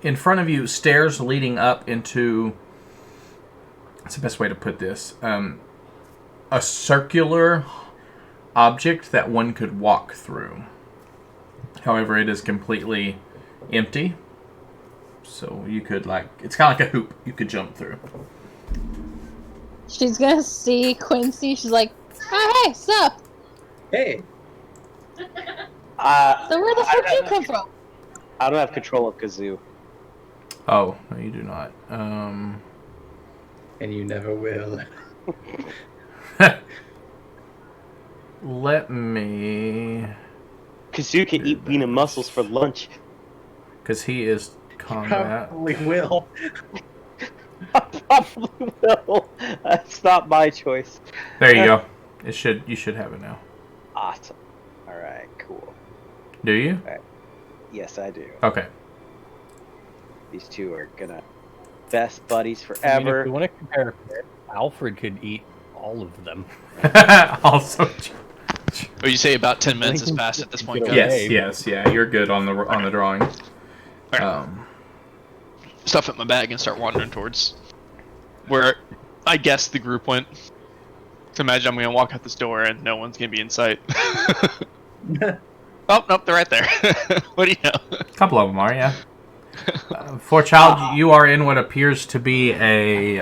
in front of you stairs leading up into, what's the best way to put this? A circular object that one could walk through. However, it is completely empty. So you could it's kind of like a hoop you could jump through. She's gonna see Quincy. She's like, "Oh, hey, sup? Hey, So where the fuck you come from?" I don't have control of Kazoo. Oh, no, you do not. and you never will. Let me... Kazoo can eat bean and mussels for lunch. Because he is combat. Probably will. I probably will. That's not my choice. There you go. You should have it now. Awesome. Alright, cool. Do you? Yes, I do. Okay. These two are gonna best buddies I mean, forever. if you want to compare, Alfred could eat all of them. Also... Or you say about 10 minutes has passed at this point, guys? Yes, yeah, you're good on the drawing. Alright. Stuff at my bag and start wandering towards where I guess the group went. So imagine I'm going to walk out this door and no one's going to be in sight. Oh, nope, they're right there. What do you know? A couple of them are, yeah. Forechild, you are in what appears to be a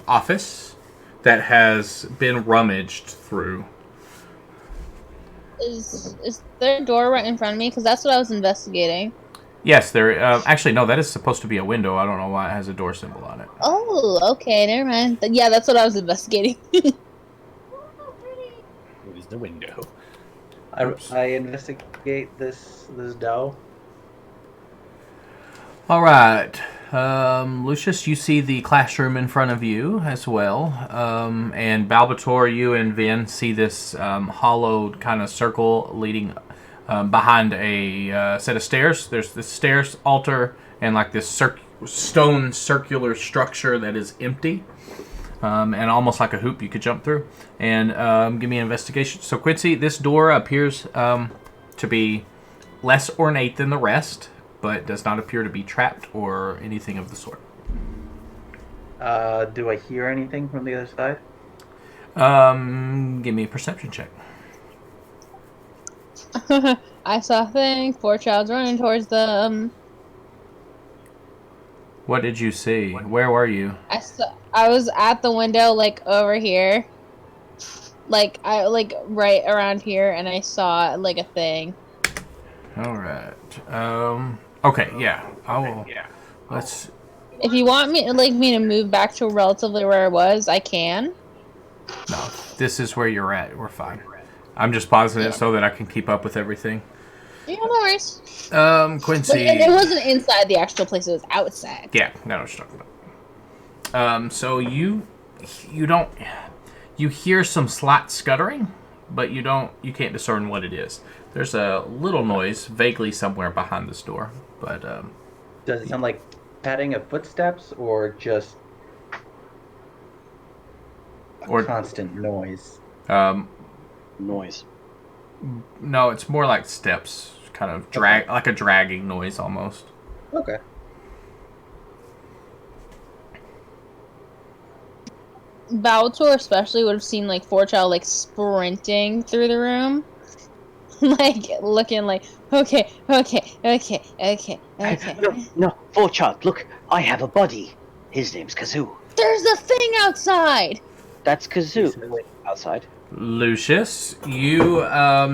office that has been rummaged through. Is there a door right in front of me? Because that's what I was investigating. Yes, there. Actually, no, that is supposed to be a window. I don't know why it has a door symbol on it. Oh, okay, never mind. Yeah, that's what I was investigating. It was the window. I investigate this dough. All right, Lucius, you see the classroom in front of you as well, and Balbator, you and Vin see this hollowed kind of circle leading behind a set of stairs. There's this stairs altar and like this stone circular structure that is empty, and almost like a hoop you could jump through. And give me an investigation. So Quincy, this door appears to be less ornate than the rest, but does not appear to be trapped or anything of the sort. Do I hear anything from the other side? Give me a perception check. I saw a thing. Forechild's running towards the. What did you see? Where were you? I was at the window, like over here, like right around here, and I saw like a thing. All right. Okay. Yeah. I will. Let's. If you want me to move back to relatively where I was, I can. No. This is where you're at. We're fine. I'm just pausing it so that I can keep up with everything. Yeah, no worries. Quincy. But it wasn't inside the actual place; it was outside. Yeah. That's what you're talking about. So you don't. You hear some slight scuttering, but you can't discern what it is. There's a little noise vaguely somewhere behind this door, but Does it sound like padding of footsteps or just a constant noise? Noise. No, it's more like steps, kind of like a dragging noise almost. Okay. Baltor especially would have seen like Forechild like sprinting through the room, like looking like okay. No, Forechild, look, I have a buddy. His name's Kazoo. There's a thing outside. That's Kazoo. Wait, outside. Lucius, you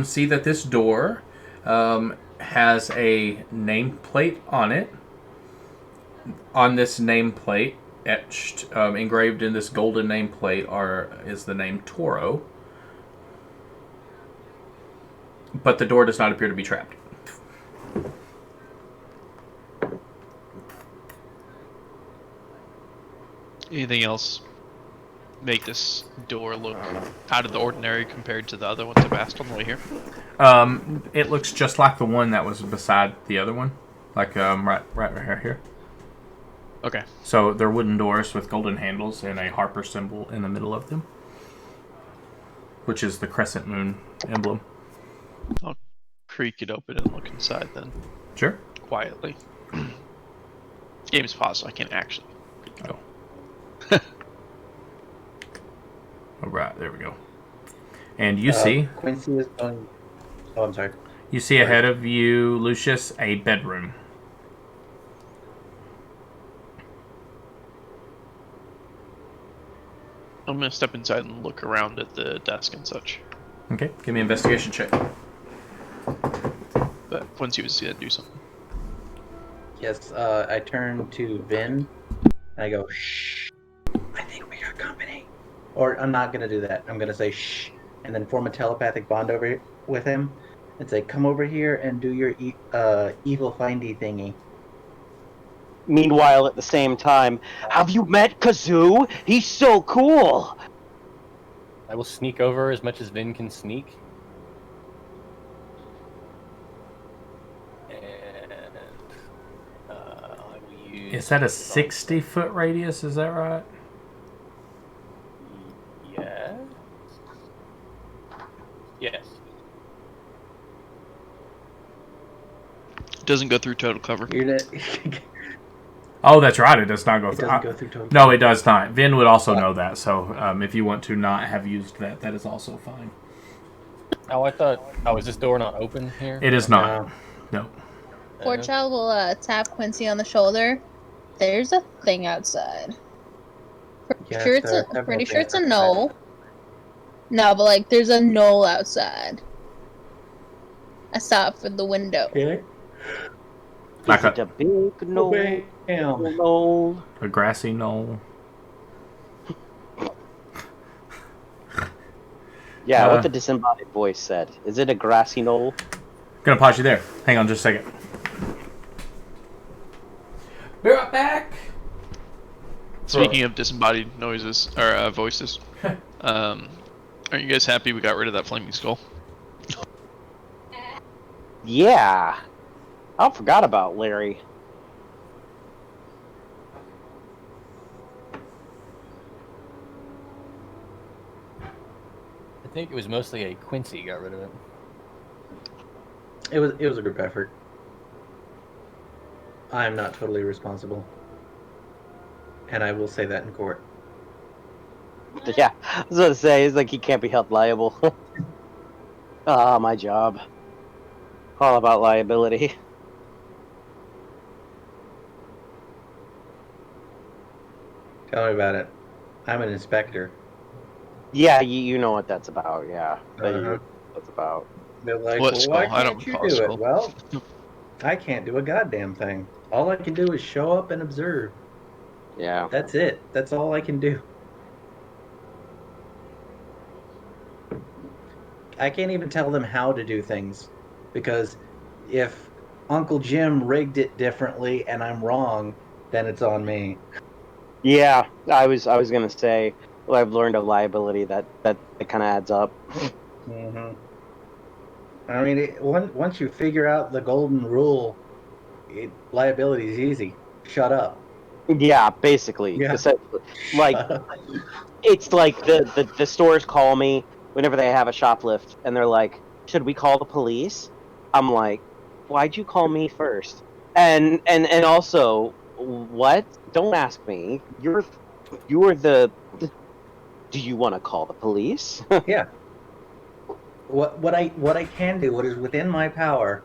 see that this door has a nameplate on it. On this nameplate, etched, engraved in this golden nameplate, is the name Toro. But the door does not appear to be trapped. Anything else make this door look out of the ordinary compared to the other ones I've asked on the way here? It looks just like the one that was beside the other one, like right here. Okay. So they're wooden doors with golden handles and a Harper symbol in the middle of them, which is the crescent moon emblem. I'll creak it open and look inside then. Sure. Quietly. Game's paused, so I can't actually. Oh. All right, there we go. And you see... Quincy is going... Oh, I'm sorry. You see ahead of you, Lucius, a bedroom. I'm gonna step inside and look around at the desk and such. Okay, give me an investigation check. But once you see that, do something. Yes, I turn to Vin, and I go, shh, I think we got company. Or I'm not going to do that. I'm going to say, shh, and then form a telepathic bond over with him, and say, come over here and do your evil findy thingy. Meanwhile, at the same time, have you met Kazoo? He's so cool! I will sneak over as much as Vin can sneak. And I will use... Is that a 60-foot radius? Is that right? Yes. Yes. Doesn't go through total cover. Oh, that's right. It does not go through. Doesn't go through total. No, it does not. Vin would also know that. So if you want to not have used that, that is also fine. Oh, I thought... Oh, is this door not open here? It is not. No. Forechild will tap Quincy on the shoulder. There's a thing outside. Yes, Pretty sure it's a knoll. No, but like there's a knoll outside. I saw it from the window. Okay. Like Is it a big knoll? Bam. Knoll? a grassy knoll. Yeah, what the disembodied voice said. Is it a grassy knoll? Gonna pause you there. Hang on just a second. Be right back. Speaking of disembodied noises or voices, aren't you guys happy we got rid of that flaming skull? Yeah. I forgot about Larry. I think it was mostly a Quincy got rid of it. It was a group effort. I'm not totally responsible. And I will say that in court. Yeah, I was gonna say, it's like he can't be held liable. Ah, my job. All about liability. Tell me about it. I'm an inspector. Yeah, you know what that's about, yeah. Uh-huh. That's about. They're like, What well, skull? why I don't can't you recall a do skull. it? Well, I can't do a goddamn thing. All I can do is show up and observe. Yeah. That's it. That's all I can do. I can't even tell them how to do things, because if Uncle Jim rigged it differently and I'm wrong, then it's on me. Yeah, I was gonna say, I've learned of liability that it kind of adds up. Mm-hmm. I mean, once you figure out the golden rule, liability is easy. Shut up. Yeah, basically. Yeah. Like, Shut up. it's like the stores call me whenever they have a shoplift, and they're like, "Should we call the police?" I'm like, "Why'd you call me first?" And also, what? Don't ask me. You're the. Do you want to call the police? Yeah. What I can do, what is within my power,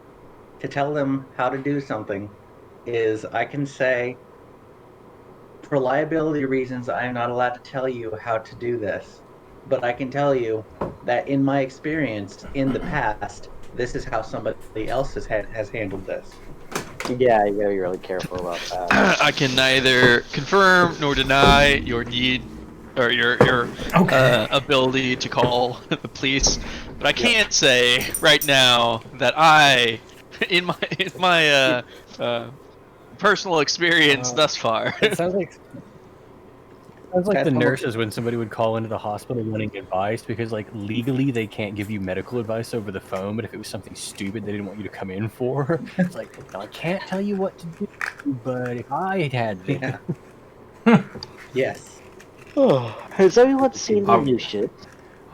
to tell them how to do something, is I can say, for liability reasons, I am not allowed to tell you how to do this, but I can tell you that in my experience in the past, this is how somebody else has handled this. Yeah, you gotta be really careful about that. I can neither confirm nor deny your need or your ability to call the police, but I can't say right now that I, in my personal experience thus far. It sounds like That's the almost- nurses when somebody would call into the hospital wanting advice because, like, legally they can't give you medical advice over the phone, but if it was something stupid they didn't want you to come in for, it's like, I can't tell you what to do, but if I had been... Yeah. Yes. Has anyone seen Lucius?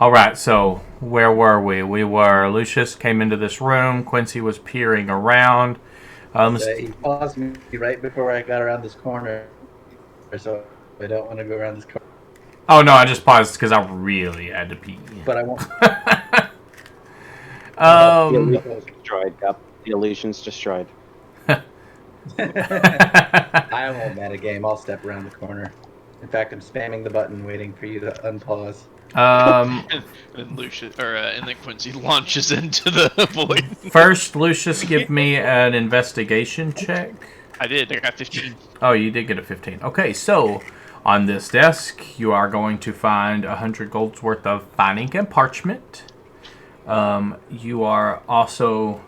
All right, so where were we? We were Lucius came into this room. Quincy was peering around. He paused me right before I got around this corner, so I don't want to go around this corner. Oh no, I just paused because I really had to pee. But I won't. The illusion's destroyed. Yep. The illusion's destroyed. I won't metagame. I'll step around the corner. In fact, I'm spamming the button, waiting for you to unpause. And Lucius, and then Quincy launches into the void. First, Lucius, give me an investigation check. I did. I got 15. Oh, you did get a 15. Okay, so on this desk, you are going to find 100 gold's worth of fine ink and parchment. You are also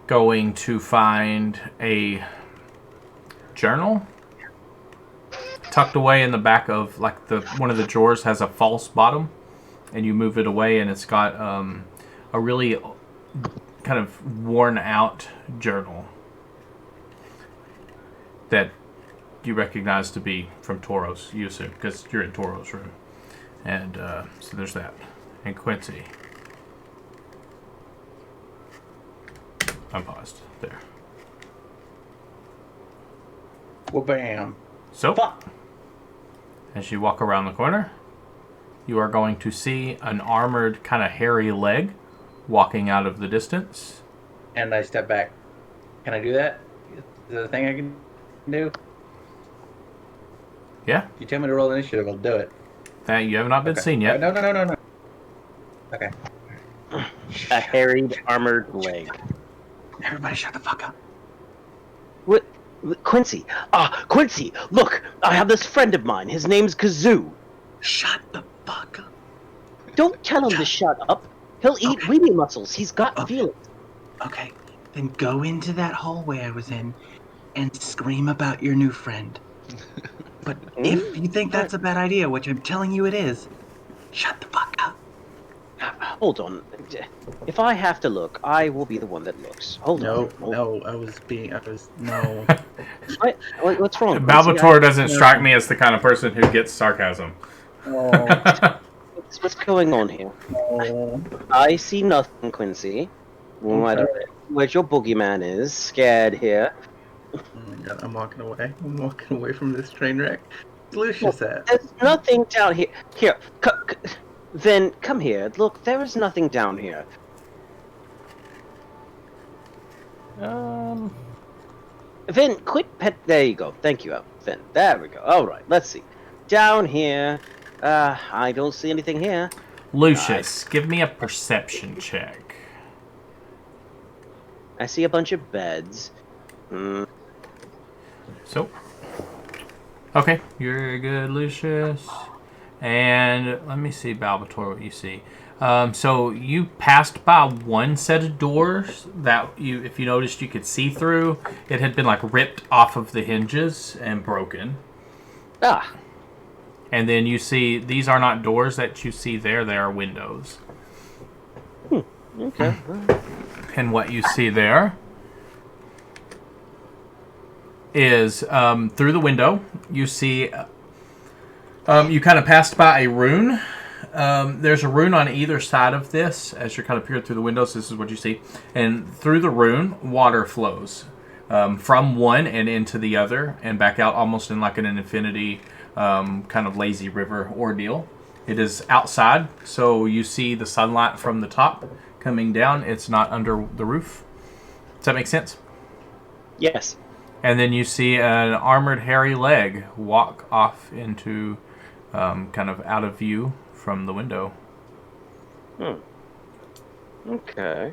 going to find a journal tucked away in the back of, like, one of the drawers has a false bottom, and you move it away, and it's got a really kind of worn out journal that you recognize to be from Toro's, you assume, because you're in Toro's room. And so there's that. And Quincy. I'm paused. There. Well, bam. So, Fuck. as you walk around the corner, you are going to see an armored, kind of hairy leg walking out of the distance. And I step back. Can I do that? Is there a thing I can do? Yeah, If you tell me to roll initiative, I'll do it. that you have not been seen yet. No. Okay. A harried, armored leg. Everybody shut the fuck up. What? Quincy. Quincy, look! I have this friend of mine. His name's Kazoo. Shut the fuck up. Don't tell him to shut up. He'll eat weenie mussels. He's got feelings. Okay, then go into that hallway I was in and scream about your new friend. But if you think that's a bad idea, which I'm telling you it is, shut the fuck up. Hold on. If I have to look, I will be the one that looks. Hold on. No, no. What's wrong? Balbator doesn't strike me as the kind of person who gets sarcasm. What's going on here? I see nothing, Quincy. Well, I don't know where your boogeyman is. Scared here. Oh my god, I'm walking away. I'm walking away from this train wreck. Lucius at? There's nothing down here. Here, Vin, come here. Look, there is nothing down here. Vin, quit pet. There you go. Thank you, Vin. There we go. All right, let's see. Down here. I don't see anything here. Lucius, give me a perception check. I see a bunch of beds. So, okay, you're good, Lucius. And let me see, Balbator, what you see. So you passed by one set of doors that if you noticed, you could see through. It had been like ripped off of the hinges and broken. And then you see, these are not doors that you see there, they are windows. Okay. And what you see there is through the window, you see, you kind of passed by a rune. There's a rune on either side of this as you're kind of peering through the windows. This is what you see. And through the rune, water flows from one and into the other and back out almost in like an infinity kind of lazy river ordeal. It is outside, so you see the sunlight from the top coming down. It's not under the roof. Does that make sense? Yes. And then you see an armored hairy leg walk off into kind of out of view from the window. Okay.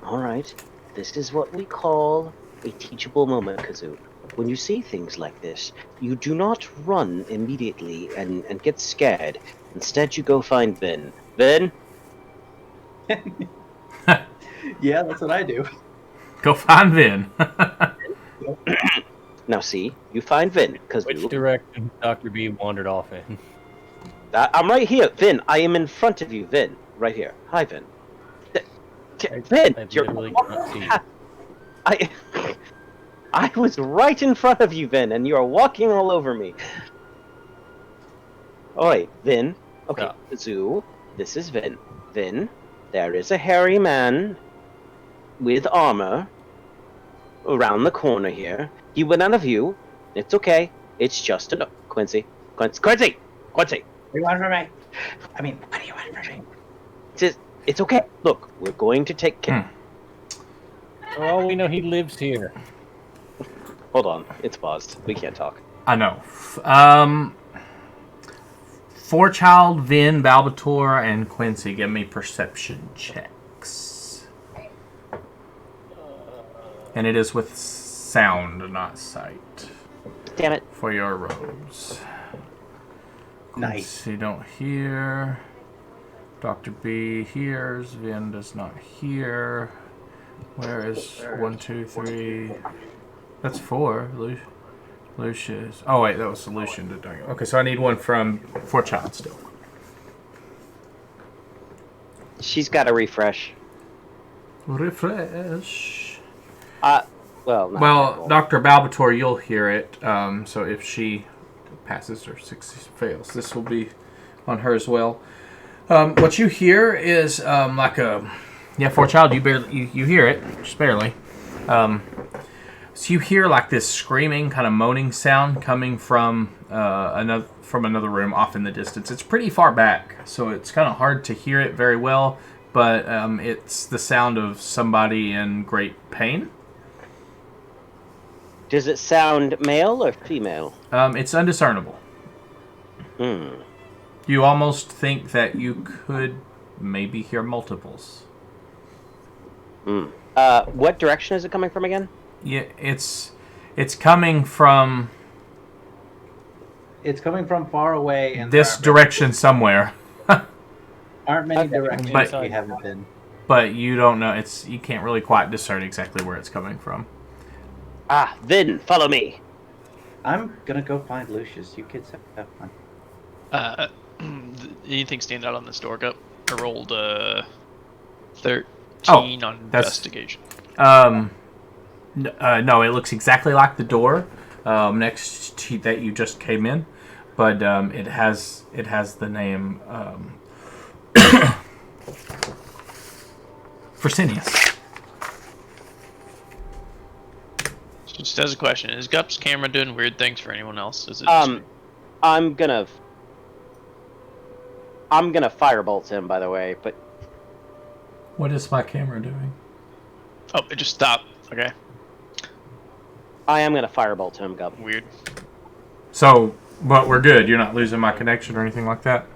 Alright. This is what we call a teachable moment, Kazoo. When you see things like this, you do not run immediately and get scared. Instead, you go find Vin. Vin? Yeah, that's what I do. Go find Vin. Now see, you find Vin, because Which direction Dr. B wandered off in? I'm right here. Vin, I am in front of you. Vin, right here. Hi, Vin. Vin, I you're... literally cannot see you. I was right in front of you, Vin, and you are walking all over me. Alright, Vin. Okay, Yeah. Zoo, this is Vin. Vin, there is a hairy man with armor around the corner here. He went out of view. It's okay. It's just a... Quincy. Quincy! What do you want from me? I mean, what do you want from me? It's okay. Look, we're going to take care... For all we know, he lives here. Hold on. It's paused. We can't talk. I know. Forechild, Vin, Balbator, and Quincy, give me perception checks. And it is with sound, not sight. Damn it. For your robes. Nice. Quincy don't hear. Dr. B hears. Vin does not hear. Where is 1, 2, 3? That's 4. Lucius. Oh wait, that was solution to doing it. Okay, so I need one from Forechild still. She's got to refresh. Refresh. Well, not Well, terrible. Dr. Balbator, you'll hear it. So if she passes or fails, this will be on her as well. What you hear is like a... Yeah, Forechild, you hear it, just barely. So you hear like this screaming, kind of moaning sound coming from another room off in the distance. It's pretty far back, so it's kind of hard to hear it very well. But it's the sound of somebody in great pain. Does it sound male or female? It's undiscernible. You almost think that you could maybe hear multiples. What direction is it coming from again? Yeah, it's coming from It's coming from far away, and this direction somewhere. aren't many Okay. directions But- we haven't been. But you don't know. You can't really quite discern exactly where it's coming from. Vin, follow me. I'm gonna go find Lucius. You kids have fun. Anything stand out on this door? Go. I rolled 13 on that's- investigation. No, it looks exactly like the door next to that you just came in, but it has the name Fresenius. Just as a question, is Gup's camera doing weird things for anyone else? Is it just me? I'm gonna firebolt him, by the way, but What is my camera doing? Oh, it just stopped. Okay, I am gonna firebolt him, Gup. weird. So, but we're good. You're not losing my connection or anything like that.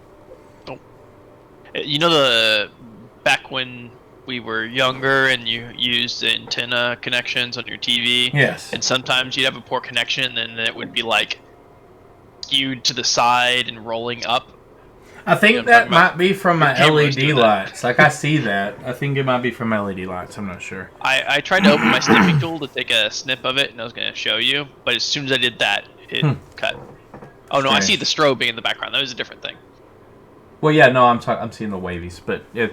You know the back when we were younger and you used the antenna connections on your TV? Yes. And sometimes you'd have a poor connection and it would be like skewed to the side and rolling up. I think Yeah, I'm that talking about might be from my your camera's LED doing that. lights. Like I see that. I think it might be from LED lights. I'm not sure. I tried to open my snipping tool to take a snip of it and I was going to show you, but as soon as I did that, it cut. Oh no, I Strange. see the strobing in the background. That was a different thing. Well, yeah, no, I'm seeing the wavies, but yeah,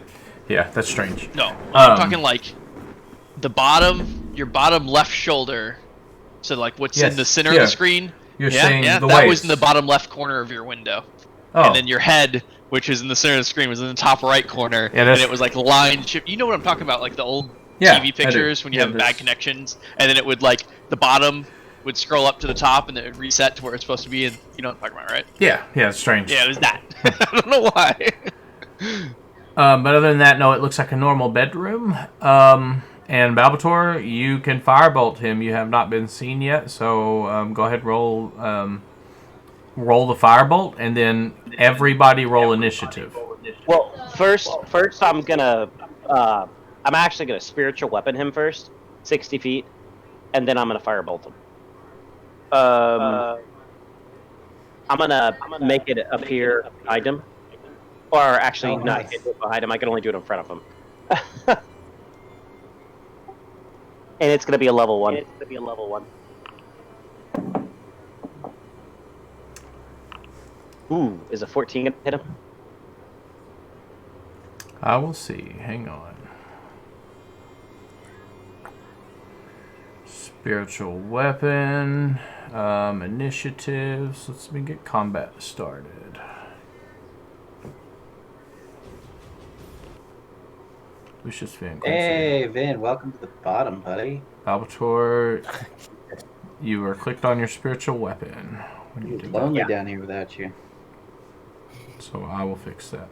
that's strange. No, I'm talking like the bottom, your bottom left shoulder. So like what's in the center of the screen. You're saying the that waves. was in the bottom left corner of your window. Oh. And then your head, which is in the center of the screen, was in the top right corner. Yeah, and it was like line chip. You know what I'm talking about? Like the old TV pictures when you have bad connections, and then it would like the bottom would scroll up to the top, and it would reset to where it's supposed to be. And you know what I'm talking about, right? Yeah, it's strange. Yeah, it was that. I don't know why. But other than that, no, it looks like a normal bedroom. And Balbator, you can firebolt him. You have not been seen yet, so go ahead, roll the firebolt, and then everybody roll initiative. Well, first I'm gonna I'm actually gonna spiritual weapon him first, 60 feet, and then I'm gonna firebolt him. I'm gonna make it appear behind him, or actually not behind him. I can only do it in front of him. And it's gonna be a level 1. Ooh, is a 14 gonna hit him? I will see. Hang on. Spiritual weapon, initiatives. Let me get combat started. Lucius Van. Hey, Vin, welcome to the bottom, buddy. Albator, you are clicked on your spiritual weapon. When you It's did lonely that. down here without you. So I will fix that.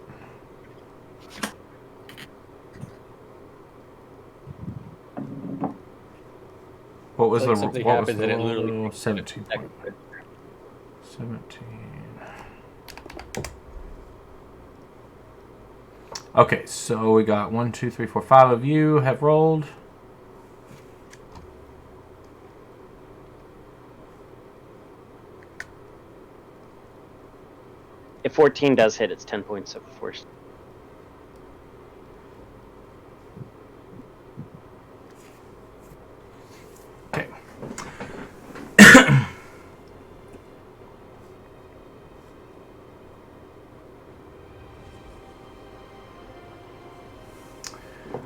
What was Like the something what was happens the and it roll? literally 17. 17. 17. Okay, so we got 1, 2, 3, 4, 5 of you have rolled. If 14 does hit, it's 10 points of force. Okay.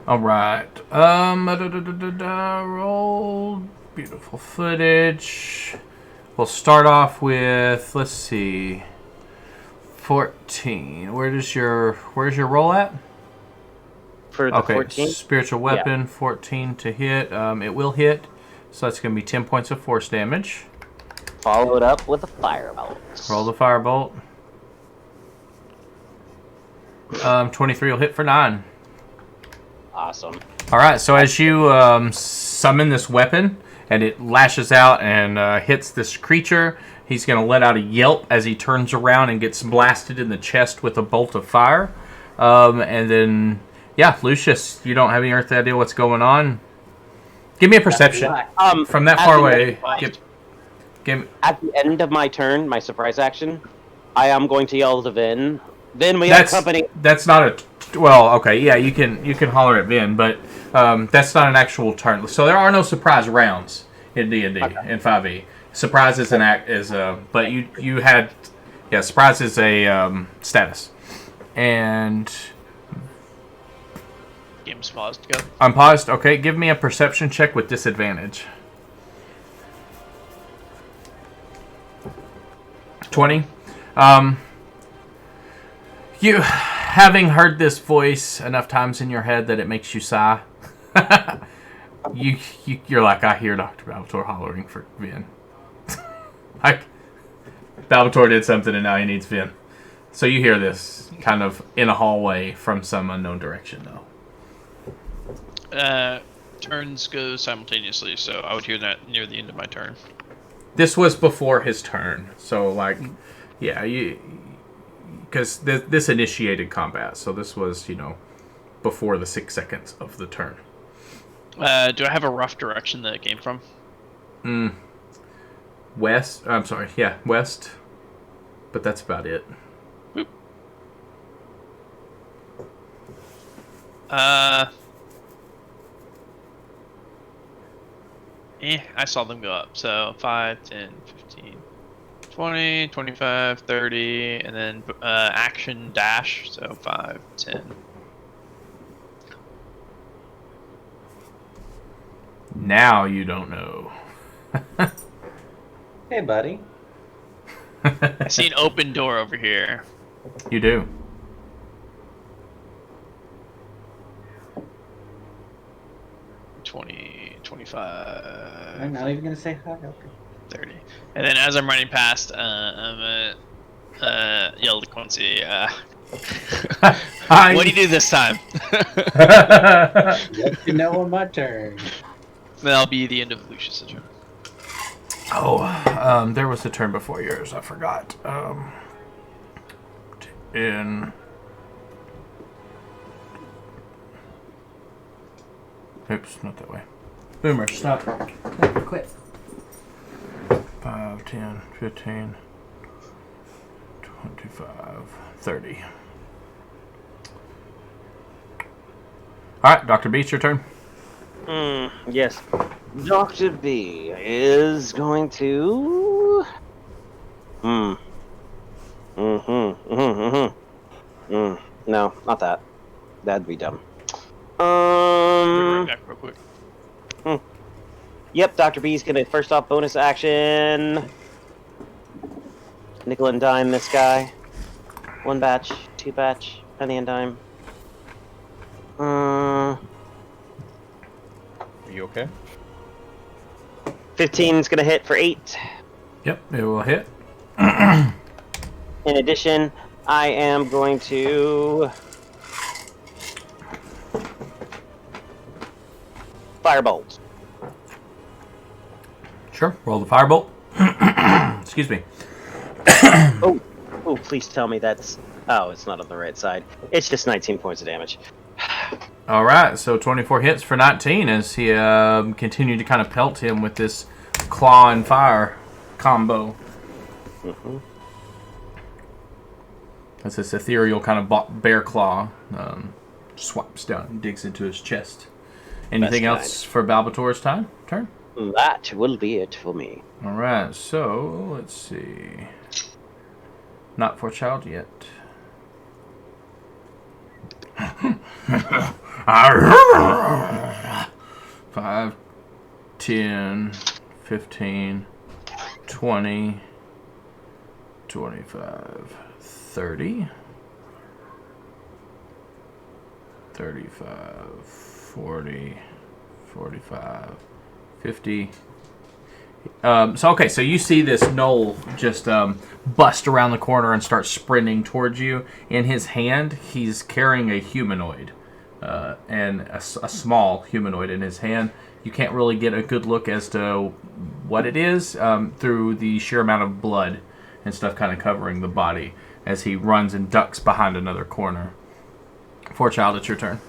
All right. Roll. Beautiful footage. We'll start off with, let's see, 14. Where's your roll at? For the 14? Spiritual weapon, 14 to hit. It will hit, so that's going to be 10 points of force damage. Follow it up with a firebolt. Roll the firebolt. 23 will hit for 9. Awesome. All right, so as you summon this weapon, and it lashes out and hits this creature, he's going to let out a yelp as he turns around and gets blasted in the chest with a bolt of fire. And then, yeah, Lucius, you don't have any earthly idea what's going on. Give me a perception. From that far away. Give me. At the end of my turn, my surprise action, I am going to yell to Vin. Vin, we have company. That's not a... Well, okay, yeah, you can holler at Vin, but that's not an actual turn. So there are no surprise rounds in D&D in 5e. Surprise is an act but you had surprise is a status, and Game's paused. Go. I'm paused. Okay, give me a perception check with disadvantage. 20. You, having heard this voice enough times in your head that it makes you sigh, you're like, I hear Dr. Balbator hollering for Vin. Like, Balbator did something and now he needs Vin. So you hear this kind of in a hallway from some unknown direction, though. Turns go simultaneously, so I would hear that near the end of my turn. This was before his turn, so like, yeah, because this initiated combat, so this was, before the 6 seconds of the turn. Do I have a rough direction that it came from? West. I'm sorry. Yeah, west. But that's about it. Boop. I saw them go up. So 5, 10, 15, 20, 25, 30, and then action dash, so 5, 10. Now you don't know. Hey, buddy. I see an open door over here. You do. Twenty, 25. I'm not even gonna say hi. Okay. 30. And then as I'm running past, I'm gonna yell to Quincy, what do you do this time? Let you know on my turn. That'll be the end of Lucius' turn. Oh, there was a turn before yours. I forgot. Oops, not that way. Boomer, stop. Quit. 5, 10, 15, 25, 30. Alright, Dr. B, it's your turn. Yes. Dr. B is going to... No, not that. That'd be dumb. Right back real quick. Yep, Dr. B's gonna first off bonus action. Nickel and dime this guy. 1 batch, 2 batch, penny and dime. Are you okay? 15 is gonna hit for 8. Yep, it will hit. In addition, I am going to firebolt. Sure, roll the firebolt. Excuse me. Oh, please tell me that's... Oh, it's not on the right side. It's just 19 points of damage. All right, so 24 hits for 19 as he continued to kind of pelt him with this claw and fire combo. As this ethereal kind of bear claw swipes down and digs into his chest. Anything else for Balbator's turn? That will be it for me. All right, so let's see. Not for child yet. 5, 10, 15, 20, 25, 30, 35, 40, 45, 50. So you see this knoll just bust around the corner and start sprinting towards you. In his hand, he's carrying a humanoid, and a small humanoid in his hand. You can't really get a good look as to what it is through the sheer amount of blood and stuff kind of covering the body as he runs and ducks behind another corner. Child, it's your turn.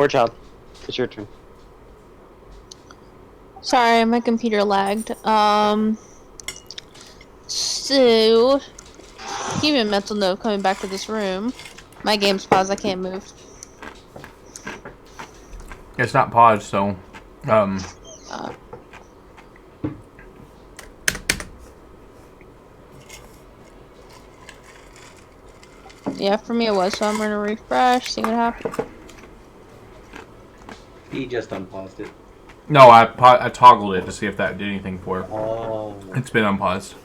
Child, it's your turn. Sorry, my computer lagged. So, keep a mental note coming back to this room. My game's paused, I can't move. It's not paused, so yeah, for me it was, so I'm gonna refresh, see what happens. He just unpaused it. no, I toggled it to see if that did anything for it. Oh. It's been unpaused.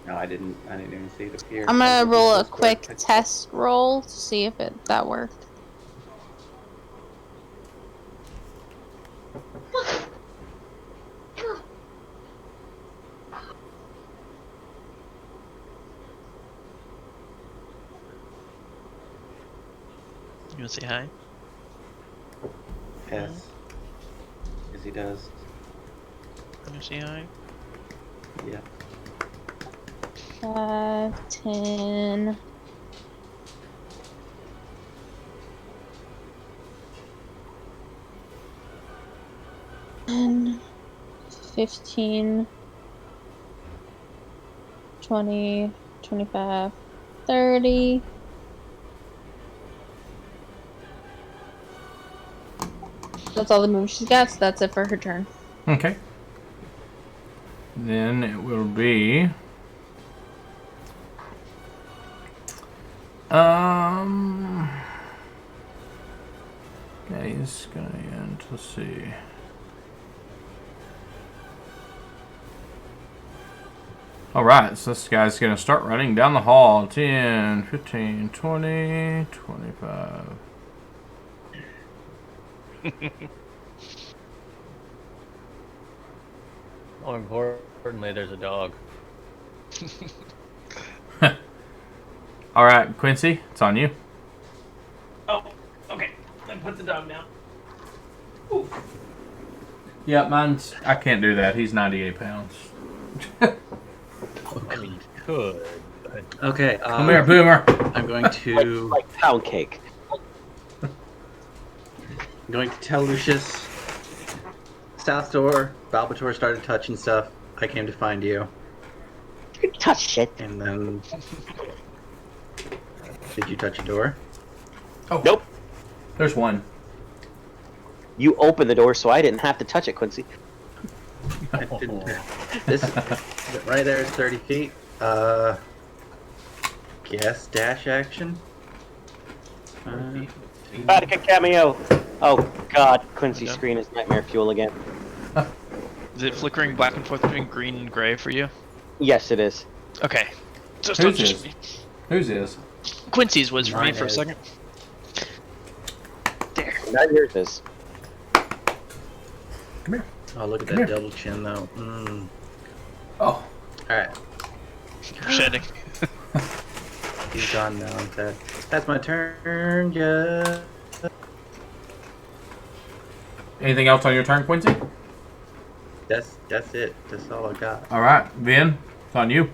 No, I didn't even see it appear. I'm gonna roll a quick test roll to see if that worked. You want to say hi? Yes. Yes, he does. You want to say hi? Yeah. 5, 10. 15, 20, 25, 30, That's all the moves she's got, so that's it for her turn. Okay. Then it will be... Yeah, he's gonna end. Let's see. Alright, so this guy's gonna start running down the hall. 10, 15, 20, 25. More importantly, there's a dog. Alright, Quincy, it's on you. Oh, okay. Then put the dog down. Ooh. Yeah, mine's... I can't do that. He's 98 pounds. I mean, you could. But... Okay. Come here, Boomer. I'm going to Like pound cake. I'm going to tell Lucius. South door. Balbator started touching stuff. I came to find you. You touch shit. And then... Did you touch a door? Oh. Nope. There's one. You opened the door, so I didn't have to touch it, Quincy. I didn't. This right there is 30 feet. Guess dash action. Vodka cameo. Oh God, Quincy's screen is nightmare fuel again. Is it flickering back and forth between green and gray for you? Yes, it is. Okay. Just Whose just is? Whose is? Quincy's was for me Mine for a is. second. There. Now yours is. Come here. Oh, look at Come that here. double chin though. Oh. Alright, Shedding. he's gone now. That's my turn. Yeah. Anything else on your turn, Quincy? That's it. That's all I got. Alright, Vin, it's on you. Is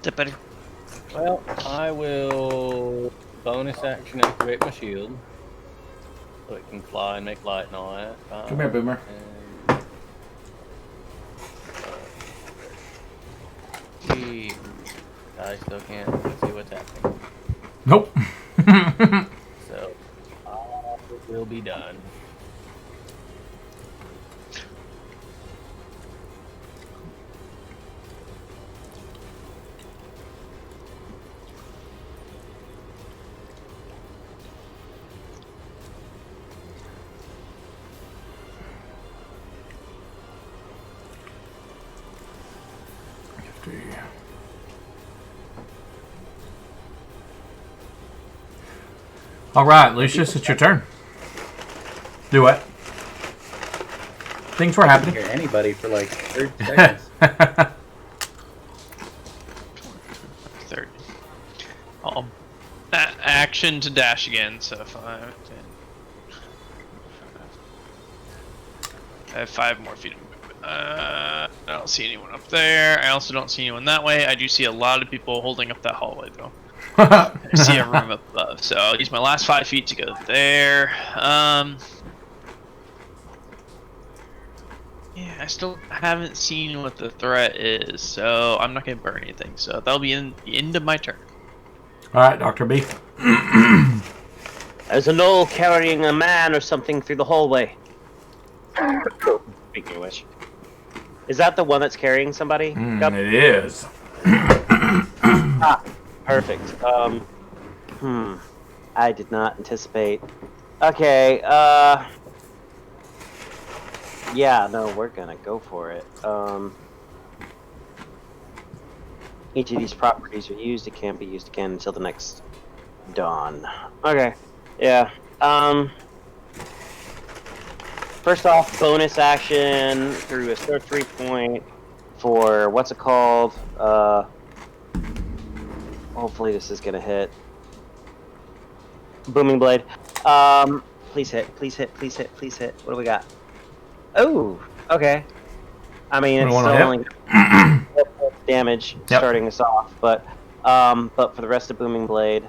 that better? Well, I will bonus action activate my shield. So it can fly and make light and all that. Come here, Boomer. I still can't see what's happening. Nope. So, it will be done. Alright, Lucius, it's your turn. Do what? Things were I didn't happening. hear anybody for like 30 seconds. 30. Action to dash again, so 5, 10. I have 5 more feet of movement. I don't see anyone up there. I also don't see anyone that way. I do see a lot of people holding up that hallway, though. I see a room up above, so I'll use my last 5 feet to go there. Yeah, I still haven't seen what the threat is, so I'm not gonna burn anything. So that'll be the end of my turn. Alright, Dr. B. There's a knoll carrying a man or something through the hallway. Speaking of which, is that the one that's carrying somebody? Yep. It is. Ah, perfect. I did not anticipate. Okay, yeah, no, we're gonna go for it. Each of these properties are used. It can't be used again until the next dawn. Okay, yeah. First off, bonus action through a sorcery point for what's it called? Hopefully this is gonna hit. Booming blade. Please hit. Please hit. Please hit. Please hit. What do we got? Oh, okay. I mean, it's still only damage starting us off, but for the rest of booming blade,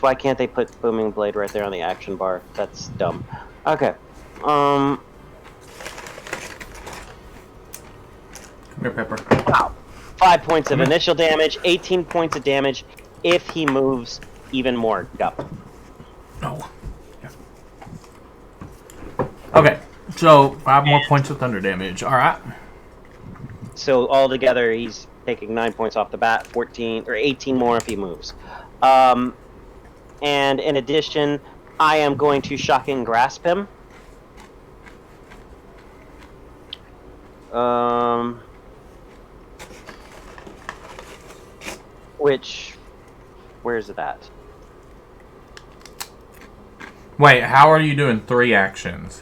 why can't they put booming blade right there on the action bar? That's dumb. Okay. Come here, Pepper. Wow. 5 points of initial damage, 18 points of damage if he moves even more. Go. No. Okay, so 5 more points of thunder damage. All right. So altogether, he's taking 9 points off the bat, 14 or 18 more if he moves. And in addition, I am going to shocking grasp him. Where's it at? Wait, how are you doing 3 actions?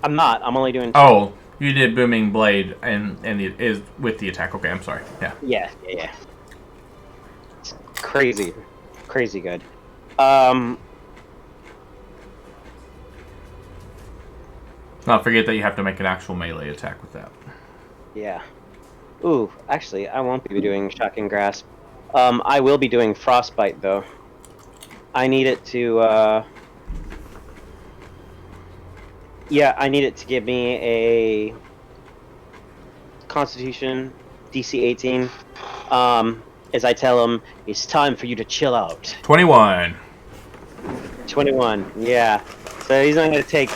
I'm not. I'm only doing 2. Oh, you did Booming Blade and it is with the attack. Okay, I'm sorry. Yeah. Yeah. It's crazy good. Not forget that you have to make an actual melee attack with that. Yeah. Ooh, actually, I won't be doing shocking grasp. I will be doing frostbite though. I need it to. Yeah, I need it to give me a Constitution DC 18. As I tell him, it's time for you to chill out. 21. 21. Yeah. So he's not going to take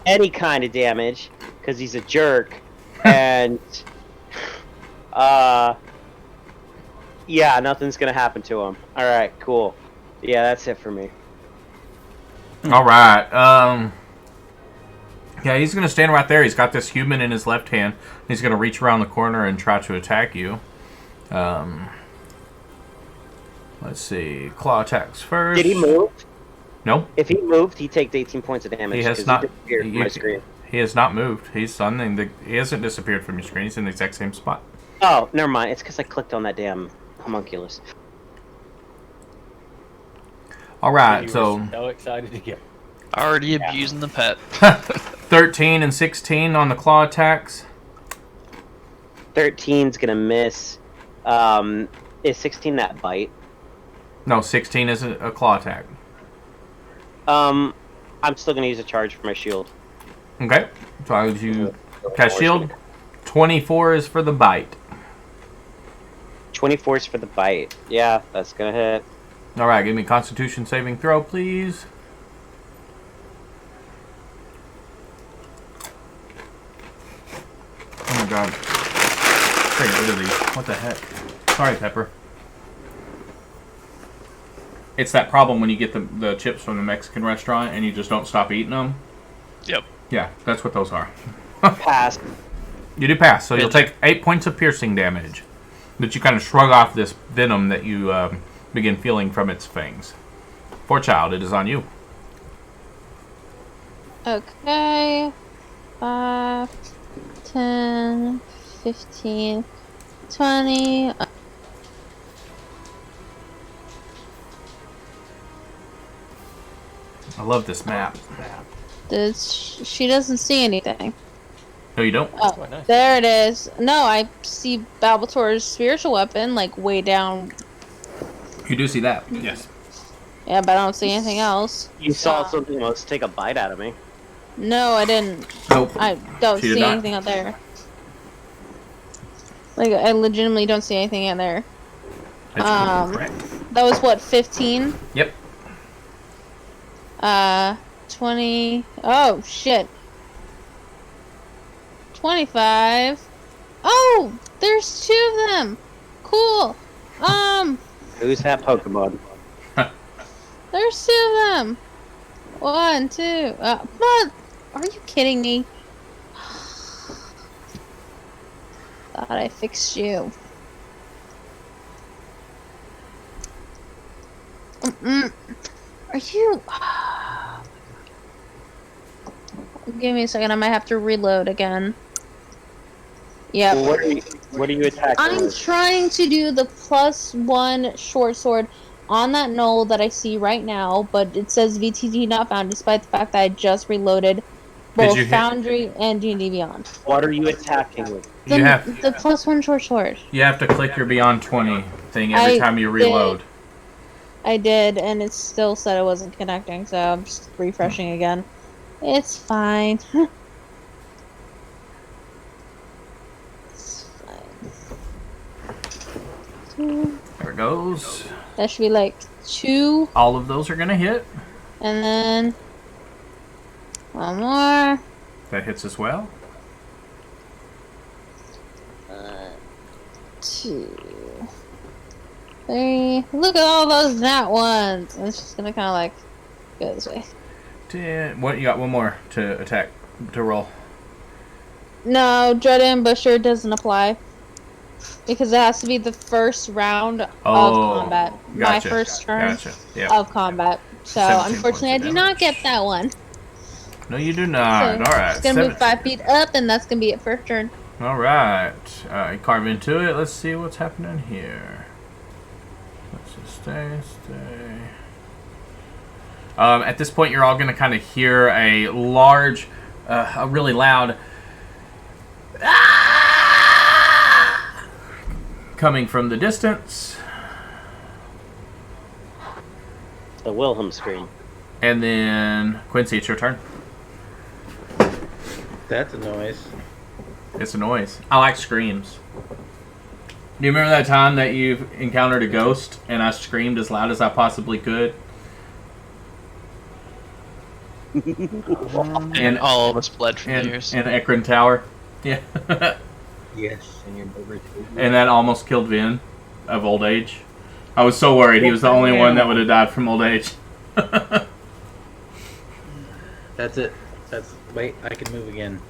any kind of damage because he's a jerk, and yeah, nothing's going to happen to him. All right, cool. Yeah, that's it for me. All right. Yeah, he's gonna stand right there. He's got this human in his left hand. He's gonna reach around the corner and try to attack you. Let's see. Claw attacks first. Did he move? No. If he moved, he takes 18 points of damage. He has 'cause not. He disappeared from my screen. He has not moved. He hasn't disappeared from your screen. He's in the exact same spot. Oh, never mind. It's because I clicked on that damn homunculus. All right. You So were so excited to get. Already abusing the pet. 13 and 16 on the claw attacks. 13's gonna miss. Is 16 that bite? No, 16 is a claw attack. I'm still gonna use a charge for my shield. Okay. So I would you cast shield. 24 is for the bite. 24 is for the bite. Yeah, that's gonna hit. All right. Give me a Constitution saving throw, please. Oh my god. Get rid of these. What the heck? Sorry, Pepper. It's that problem when you get the chips from the Mexican restaurant and you just don't stop eating them. Yep. Yeah, that's what those are. Pass. You do pass, so you'll take 8 points of piercing damage. But you kind of shrug off this venom that you begin feeling from its fangs. Poor child, it is on you. Okay. 5, 10, 15, 20. I love this map. She doesn't see anything. No, you don't? Oh, quite nice. there it is. No, I see Balbator's spiritual weapon, like, way down. You do see that, yes. Yeah, but I don't see anything else. You saw something else take a bite out of me. No, I didn't. Nope. I don't She did see not. anything out there. Like, I legitimately don't see anything in there. That's correct. That was what, 15? Yep. 20. Oh, shit. 25. Oh, there's 2 of them. Cool. Who's that Pokemon? There's 2 of them. 1, 2. What? Are you kidding me? Thought I fixed you. Are you? Give me a second. I might have to reload again. Yep. What are you attacking I'm with? trying to do the +1 short sword on that knoll that I see right now, but it says VTG not found, despite the fact that I just reloaded both you hit- Foundry and D&D Beyond. What are you attacking with? The, You have the +1 short sword. you have to click your Beyond 20 thing every I time you reload. I did, and it still said it wasn't connecting, so I'm just refreshing again. It's fine. It's fine. There it goes. That should be like 2, All of those are gonna hit. and then One more. That hits as well. 2, 3. Look at all those nat ones. I'm just gonna kind of like go this way. 10. What, you got one more to attack, to roll. No, Dread Ambusher doesn't apply. Because it has to be the first round of combat. My first turn of combat. So, unfortunately, I do not get that one. No, you do not. So, Alright. it's going to move 5 feet up, and that's going to be it first turn. Alright. You carve into it. Let's see what's happening here. Let's just stay. At this point, you're all going to kind of hear a large, a really loud coming from the distance. The Wilhelm scream. And then, Quincy, it's your turn. That's a noise. It's a noise. I like screams. Do you remember that time that you've encountered a ghost and I screamed as loud as I possibly could? And all of us bled from the ears. And Ekron Tower. Yeah. Yes. And that almost killed Vin of old age. I was so worried he was the only one that would have died from old age. That's it. Wait, I can move again.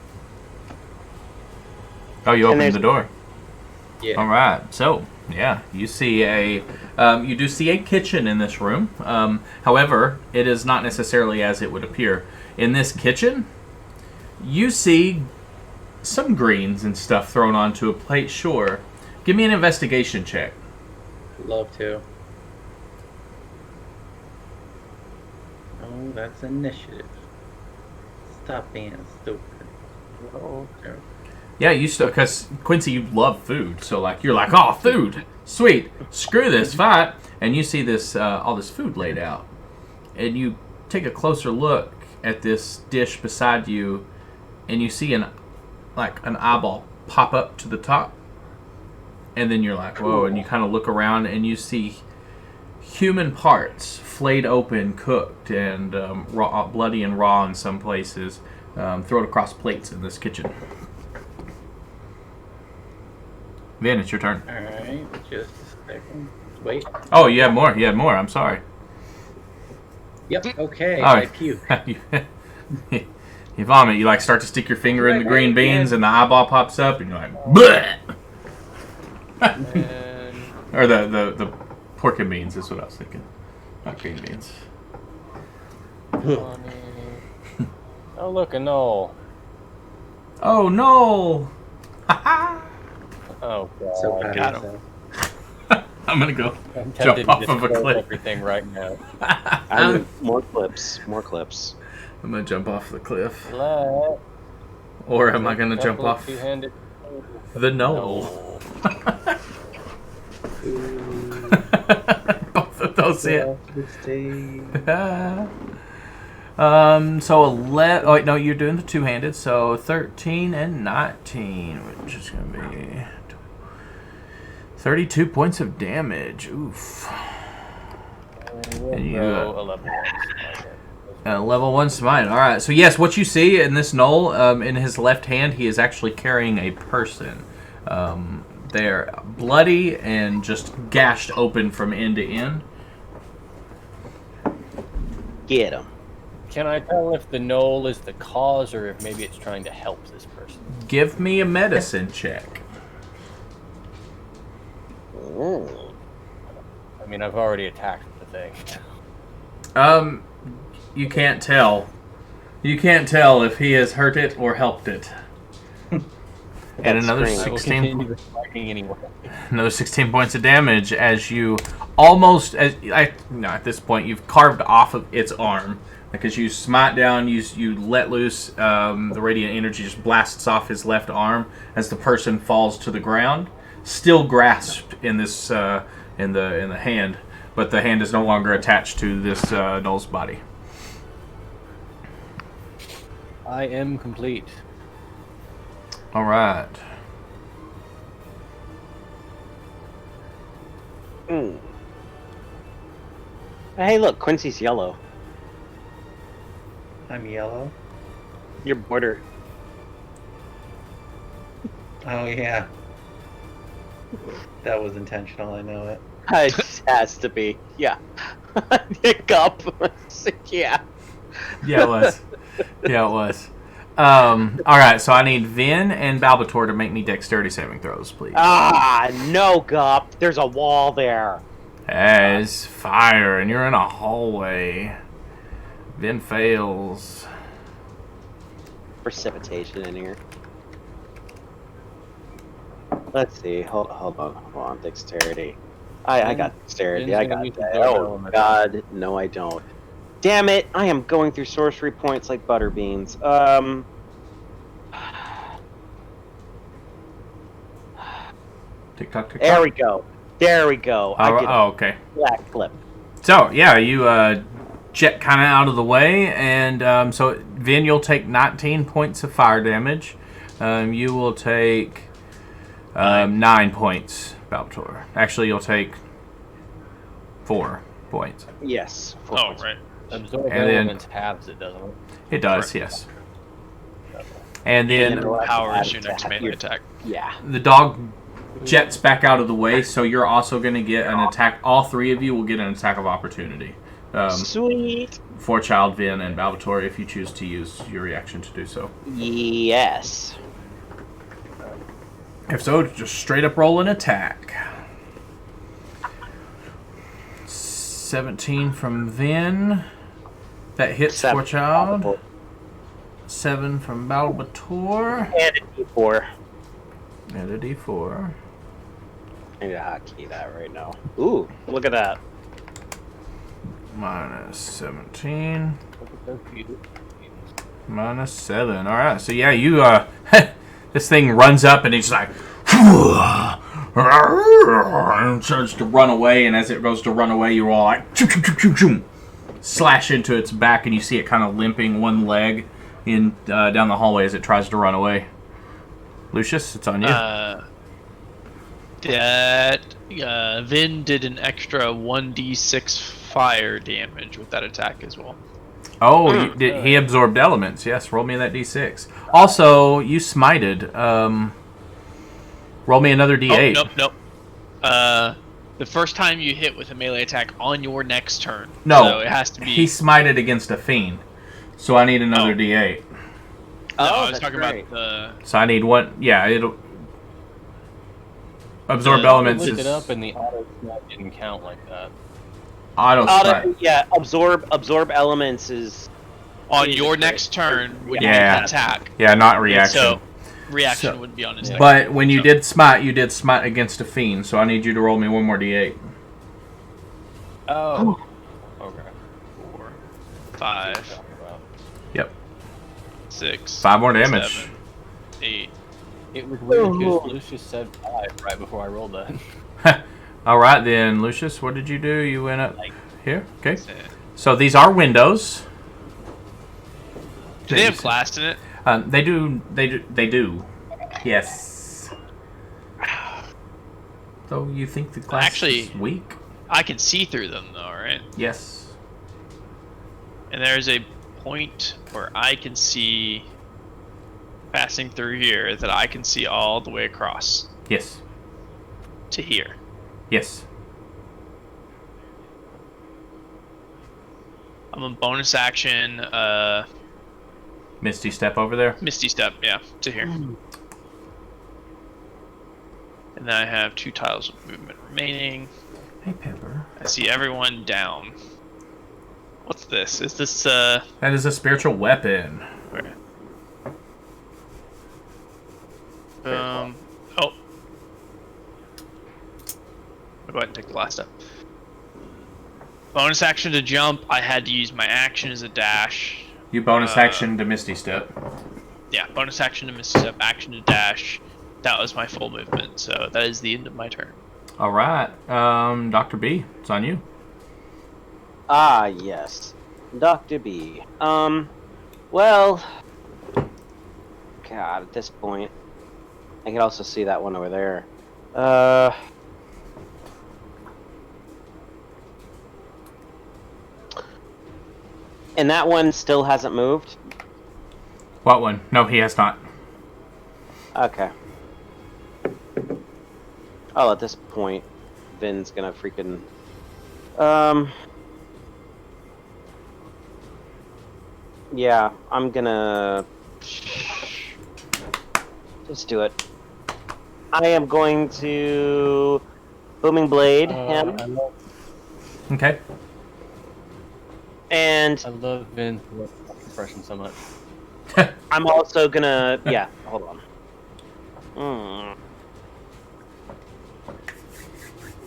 Oh, you opened the door. Yeah. All right. So, yeah, you see you do see a kitchen in this room. However, it is not necessarily as it would appear. In this kitchen, you see some greens and stuff thrown onto a plate. Sure. Give me an investigation check. Love to. Oh, that's initiative. Stop being stupid. Oh, okay. Yeah, you still, because Quincy, you love food, so like you're like, oh, food, sweet, screw this fight, and you see this all this food laid out, and you take a closer look at this dish beside you, and you see an eyeball pop up to the top, and then you're like, whoa, and you kind of look around, and you see human parts flayed open, cooked, and raw, bloody and raw in some places, thrown across plates in this kitchen. Vin, it's your turn. Alright, just a second. Wait. Oh, you have more. You have more. I'm sorry. Yep, okay. Oh, I puke. You vomit. You like start to stick your finger in the green beans, and the eyeball pops up, and you're like, bleh! Or the pork and beans is what I was thinking. Not green beans. Oh, look, a knoll. Oh, no! Oh, God. So proud got of him. yourself. I'm gonna go I'm jump tempted off to of a destroy cliff. everything right now. More clips. More clips. I'm gonna jump off the cliff. Let Or am I gonna jump couple of off two-handed the knoll? Both of those hit. So 11. Oh wait, no, you're doing the two-handed. So 13 and 19, which is gonna be 32 points of damage. Oof. And you a level level 1 smite. All right. So yes, what you see in this knoll, in his left hand, he is actually carrying a person. They're bloody and just gashed open from end to end. Get him. Can I tell if the knoll is the cause or if maybe it's trying to help this person? Give me a medicine check. I mean, I've already attacked the thing. You can't tell. You can't tell if he has hurt it or helped it. And another great. I will 16. continue the fighting anyway. Another 16 points of damage as you almost, at this point, you've carved off of its arm. Because you smite down, you let loose, the radiant energy just blasts off his left arm as the person falls to the ground, still grasped in this in the hand, but the hand is no longer attached to this Knoll's body. I am complete. All right. Hey, look, Quincy's yellow. I'm yellow. Your border. Oh yeah. That was intentional. I know it. It has to be. Yeah. Hiccup. Yeah. Yeah, it was. Yeah, it was. All right, so I need Vin and Balbator to make me dexterity saving throws, please. Ah, no, Gup. There's a wall there. As fire, and you're in a hallway. Vin fails. Precipitation in here. Let's see. Hold on. Dexterity. I got dexterity. I got that. Oh God, no, I don't. Damn it! I am going through sorcery points like butterbeans. Tick tock, tick tock. There we go. There we go. Oh, okay. Black flip. So yeah, you jet kind of out of the way, and so Vin, you'll take 19 points of fire damage. You will take 9 points, Balbator. Actually, you'll take 4 points. Yes. Oh, right. Absorb And then- elements halves it, doesn't it? It does, Correct. yes. And then Power is your next melee attack. Yeah. the dog jets back out of the way, so you're also going to get an attack. All three of you will get an attack of opportunity. Sweet. For Child, Vin, and Balbator, if you choose to use your reaction to do so. Yes. If so, just straight up roll an attack. 17 from Vin. That hits for Child. 7 from Balbator. And a D4. And a D4. I need to hotkey that right now. Ooh, look at that. Minus 17. Minus 7. Alright, so yeah, you, this thing runs up and it's like, and starts to run away, and as it goes to run away, you're all like, slash into its back, and you see it kind of limping one leg in down the hallway as it tries to run away. Lucius, it's on you. Vin did an extra 1d6 fire damage with that attack as well. Oh, he absorbed elements. Yes, roll me that d6. Also, you smited. Roll me another d8. Oh, nope. The first time you hit with a melee attack on your next turn. No, so it has to be. He smited against a fiend, so I need another d8. No, I was that's talking great. about the. So I need one. Yeah, it'll absorb elements. Looked Is it up, and the auto snap didn't count like that. auto smite. Yeah, absorb elements is On your next turn, when you Yeah. make an attack. Yeah, not reaction. So, reaction So- wouldn't be on his next But turn, when you so- did smite against a fiend. So I need you to roll me one more d8. Oh. Okay. 4, 5, Yep, 6, 5 more damage. 7, 8. It was weird because Lucius said 5 right before I rolled that. All right then, Lucius. What did you do? You went up here. Okay. 10. So these are windows. Do they have blast in it? They do. They do. Yes. So you think the glass Actually- is weak? I can see through them though, right? Yes. And there's a point where I can see passing through here that I can see all the way across Yes. to here. Yes. I'm a bonus action, Misty step over there. Misty Step, yeah, to here. And then I have 2 tiles of movement remaining. Hey, Pepper. I see everyone down. What's this? Is this, That is a spiritual weapon. where? Oh. I'll go ahead and take the last step. Bonus action to jump. I had to use my action as a dash. You bonus action to Misty step. Yeah, bonus action to misstep, action to dash. That was my full movement, so that is the end of my turn. All right. Dr. B, it's on you. Ah, yes. Dr. B. Well... God, at this point... I can also see that one over there. And that one still hasn't moved? What one? No, he has not. Okay. Oh, at this point, Vin's gonna freaking... Yeah, I'm gonna... Just do it. I am going to... Booming Blade him. Okay. And I love Vin's impression so much. I'm also gonna... Yeah, hold on.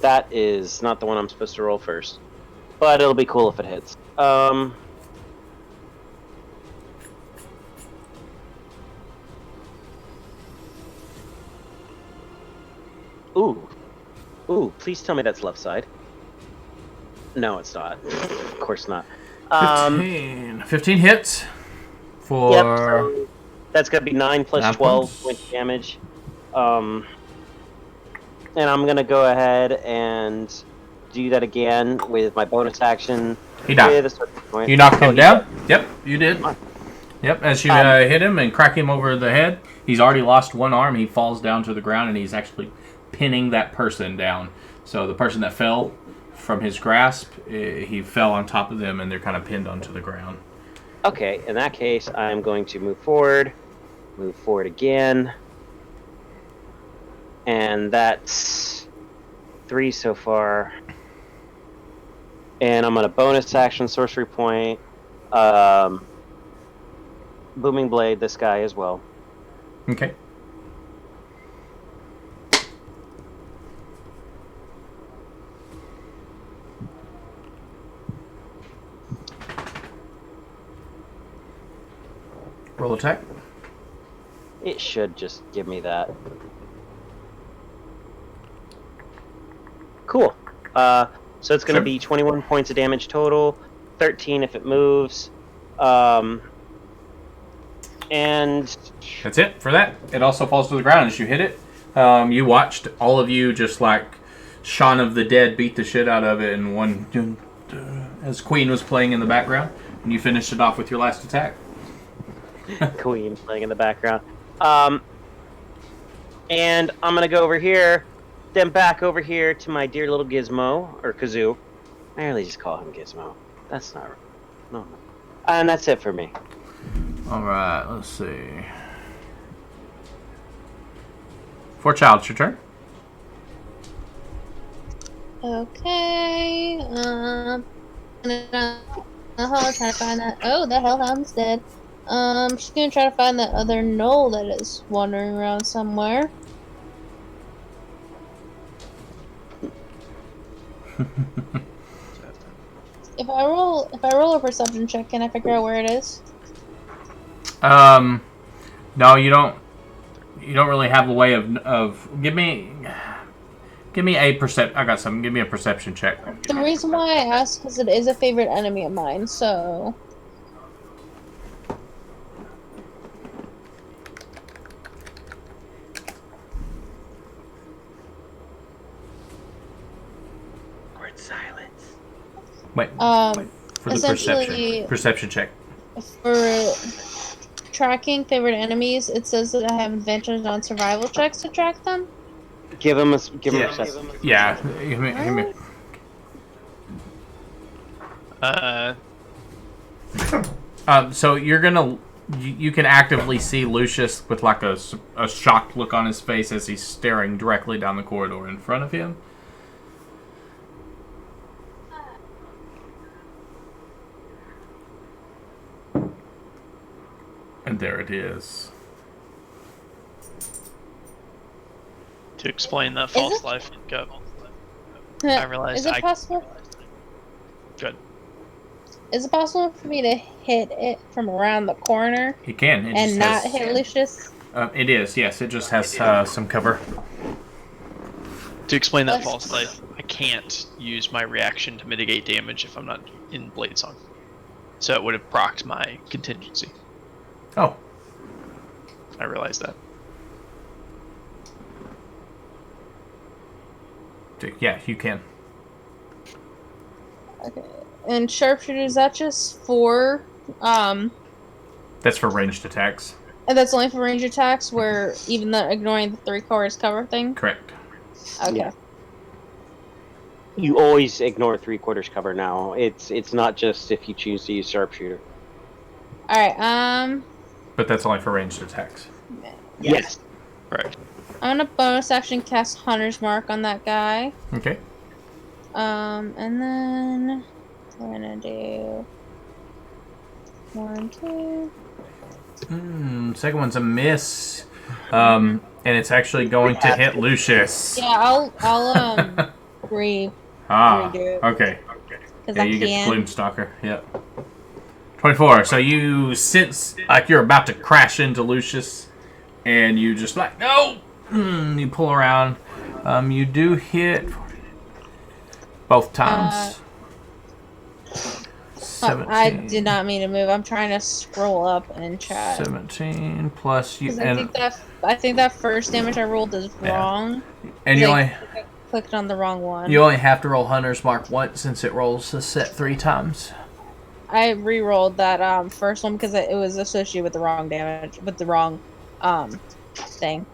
That is not the one I'm supposed to roll first. But it'll be cool if it hits. Ooh, please tell me that's left side. No, it's not. Of course not. 15 hits for... Yep, so that's going to be 9 plus 9 12 points. points of damage. And I'm going to go ahead and do that again with my bonus action. He died. With a certain point. You knocked him he down? died. Yep, you did. Yep, as you hit him and crack him over the head, he's already lost one arm. He falls down to the ground, and he's actually pinning that person down. So the person that fell from his grasp, he fell on top of them, and they're kind of pinned onto the ground. Okay, in that case, I'm going to move forward again. And that's 3 so far. And I'm going to bonus action sorcery point. Booming Blade this guy as well. Okay. Roll attack. It should just give me that. Cool. So it's going to be 21 points of damage total, 13 if it moves. And that's it for that. It also falls to the ground as you hit it. You watched all of you just like Shaun of the Dead beat the shit out of it, and one as Queen was playing in the background, and you finished it off with your last attack. Queen playing in the background. And I'm gonna go over here, then back over here to my dear little Gizmo or Kazoo. I really just call him Gizmo. That's not right. No. And that's it for me. All right, let's see. For Child, it's your turn. Okay. Try to find that. Oh, the hellhound's dead. She's gonna try to find that other knoll that is wandering around somewhere. If I roll a perception check, can I figure out where it is? No, you don't. You don't really have a way of. Give me a percep. I got something. Give me a perception check. The reason why I ask is it is a favorite enemy of mine, so. Silence. Wait. For the essentially, perception check. For tracking favorite enemies, it says that I have advantage on survival checks to track them. Give him a second. Yeah. Give me. So you're gonna. You can actively see Lucius with like a shocked look on his face as he's staring directly down the corridor in front of him. And there it is. To explain that false life, go. I realized Is it possible? Good. Is it possible for me to hit it from around the corner? He can. And not hit Lucius? It is, yes. It just has some cover. To explain that false life, I can't use my reaction to mitigate damage if I'm not in Blade Song. So it would have procced my contingency. Oh. I realized that. Yeah, you can. Okay. And sharpshooter, is that just for That's for ranged attacks. And that's only for range attacks, where even the ignoring the 3 quarters cover thing? Correct. Okay. Yeah. You always ignore 3/4 cover now. It's not just if you choose to use sharpshooter. Alright, But that's only for ranged attacks. Yes. Right. I'm gonna bonus action cast Hunter's Mark on that guy. Okay. And then we're gonna do 1, 2. Second one's a miss. And it's actually going to hit Lucius. Yeah, I'll redo it. Okay. Because Yeah, I you get can. Gloomstalker. Yep. 24. So you sense like you're about to crash into Lucius, and you just like, no! You pull around. You do hit both times. 17. I did not mean to move. I'm trying to scroll up and chat. 17 plus you. 'Cause I think that first damage I rolled is wrong. And you only I clicked on the wrong one. you only have to roll Hunter's Mark once since it rolls a set 3 times. I re-rolled that first one because it was associated with the wrong damage, with the wrong thing.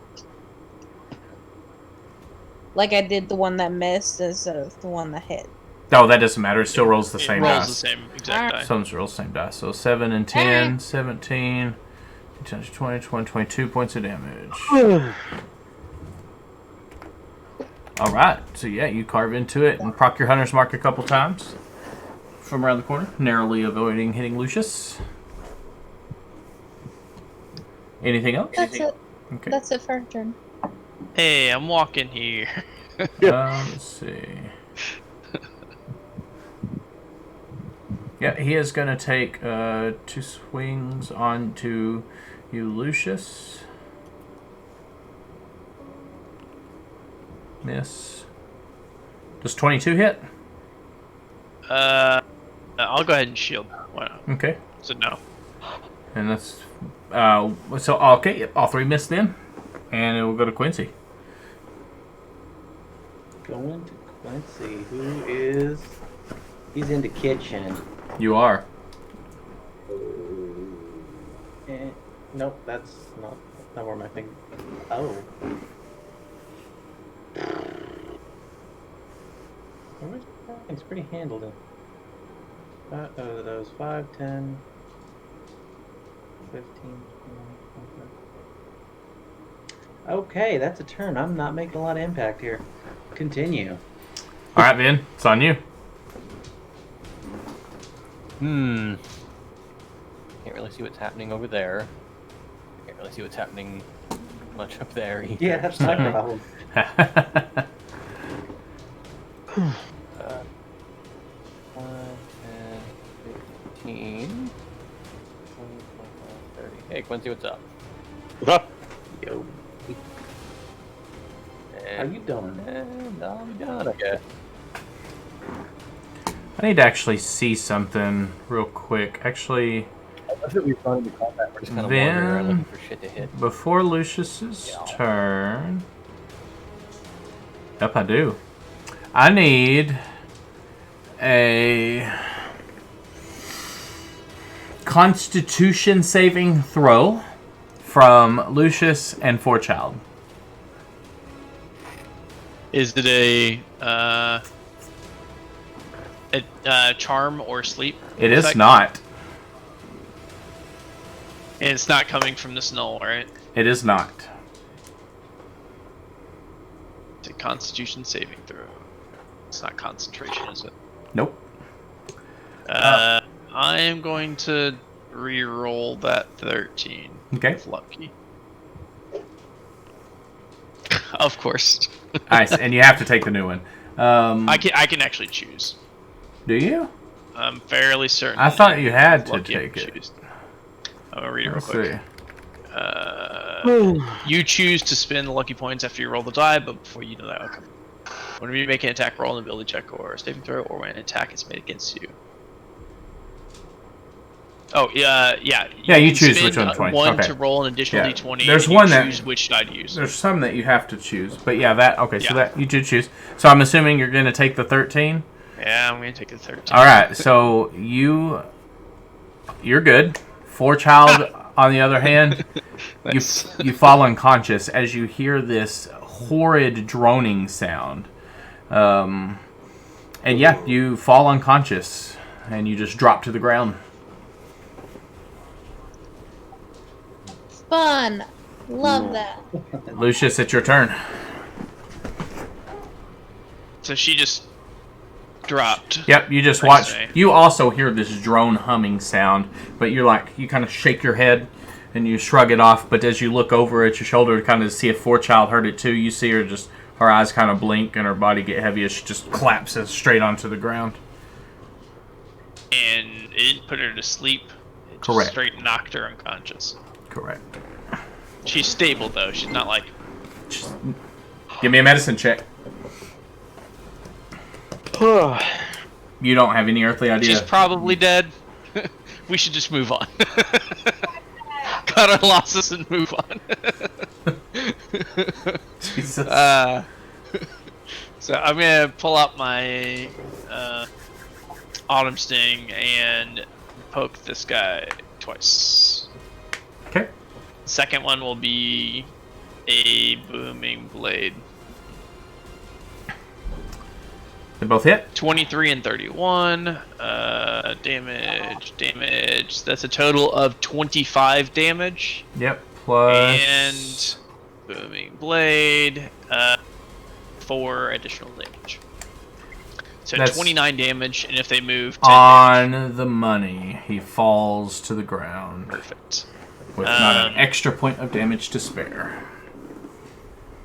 Like I did the one that missed instead of the one that hit. Oh, that doesn't matter. It still rolls the It same rolls dice. the same exact die. Some rolls the same dice. So 7 and 10, 17, 20, 22 points of damage. Alright, so yeah, you carve into it and proc your Hunter's Mark a couple times from around the corner, narrowly avoiding hitting Lucius. Anything else? That's it. Okay. That's it for our turn. Hey, I'm walking here. Let's see. Yeah, he is going to take 2 swings onto you, Lucius. Miss. Does 22 hit? I'll go ahead and shield. Why not? Okay. So no. And that's... so, okay, yep, all 3 miss then. And it will go to Quincy. Going to Quincy, who is... He's into kitchen. You are. Nope, that's not where my thing... Oh. It's pretty handled. Those 5, 10, 15, 20, 25. Okay, that's a turn. I'm not making a lot of impact here. Continue. Alright, Ben. It's on you. Can't really see what's happening over there. Can't really see what's happening much up there either. Yeah, that's my problem. 5, 10, 15, 20, 25, 30. Hey, Quincy, what's up? Yo, how And, you doing? and I'll be done, I guess. I need to actually see something real quick. Actually, I love that we've gone into combat. We're just kind of Then- wandering around looking for shit to hit. before Lucius's turn... Yep, I do. I need a Constitution saving throw from Lucius and Forechild. Is it a charm or sleep? It is effect? not. And it's not coming from this null, right? It is not. It's a Constitution saving throw. It's not concentration, is it? Nope. I am going to re-roll that 13. Okay. With lucky. Of course. Nice, and you have to take the new one. I can actually choose. Do you? I'm fairly certain. I thought you had to Lucky I take can it. choose. I'm gonna read it real Let's quick. see. You choose to spend the lucky points after you roll the die, but before you know that outcome. Whenever you make an attack roll, an ability check, or a saving throw, or when an attack is made against you. Oh, yeah. Yeah, you can choose spend which one to 20. one Okay. to roll an additional Yeah. d20. There's and one you that- choose which die to use. There's some that you have to choose, but yeah, that okay. So Yeah. that you did choose. So I'm assuming you're going to take the 13. Yeah, I'm gonna take a 13. All right. So you're good. Forechild, on the other hand, Nice. you fall unconscious as you hear this horrid droning sound. And yeah, you fall unconscious, and you just drop to the ground. Fun. Love that. Lucius, it's your turn. So she just dropped. Yep, you just I watch. see. You also hear this drone humming sound, but you're like, you kind of shake your head and you shrug it off. But as you look over at your shoulder to kind of see if Forechild heard it too, you see her just, her eyes kind of blink and her body get heavy as she just collapses straight onto the ground. And it didn't put her to sleep. It just Correct. straight knocked her unconscious. Correct. She's stable though. She's not like. Just give me a medicine check. You don't have any earthly idea. She's probably dead. We should just move on. Cut our losses and move on. Jesus. So I'm gonna pull out my Autumn Sting and poke this guy twice. Okay. Second one will be a booming blade. They both hit. 23 and 31. Damage. That's a total of 25 damage. Yep. Plus. And booming blade. 4 additional damage. So That's 29 damage, and if they move 10 damage. on the money, he falls to the ground Perfect. with not an extra point of damage to spare.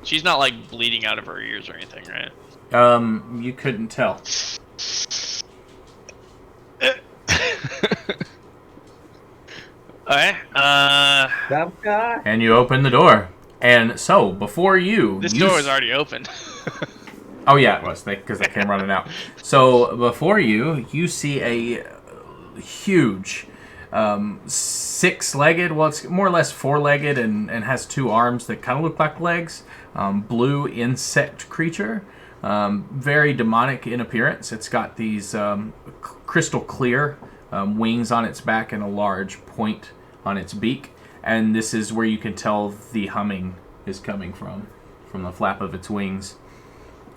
She's not like bleeding out of her ears or anything, right? You couldn't tell. Alright, That guy. And you open the door. And so, before you... this you door is already open. Oh yeah, it was, because they came running out. So, before you, you see a huge six-legged, well, it's more or less four-legged and has two arms that kind of look like legs, blue insect creature. Very demonic in appearance. It's got these crystal clear wings on its back and a large point on its beak. And this is where you can tell the humming is coming from the flap of its wings,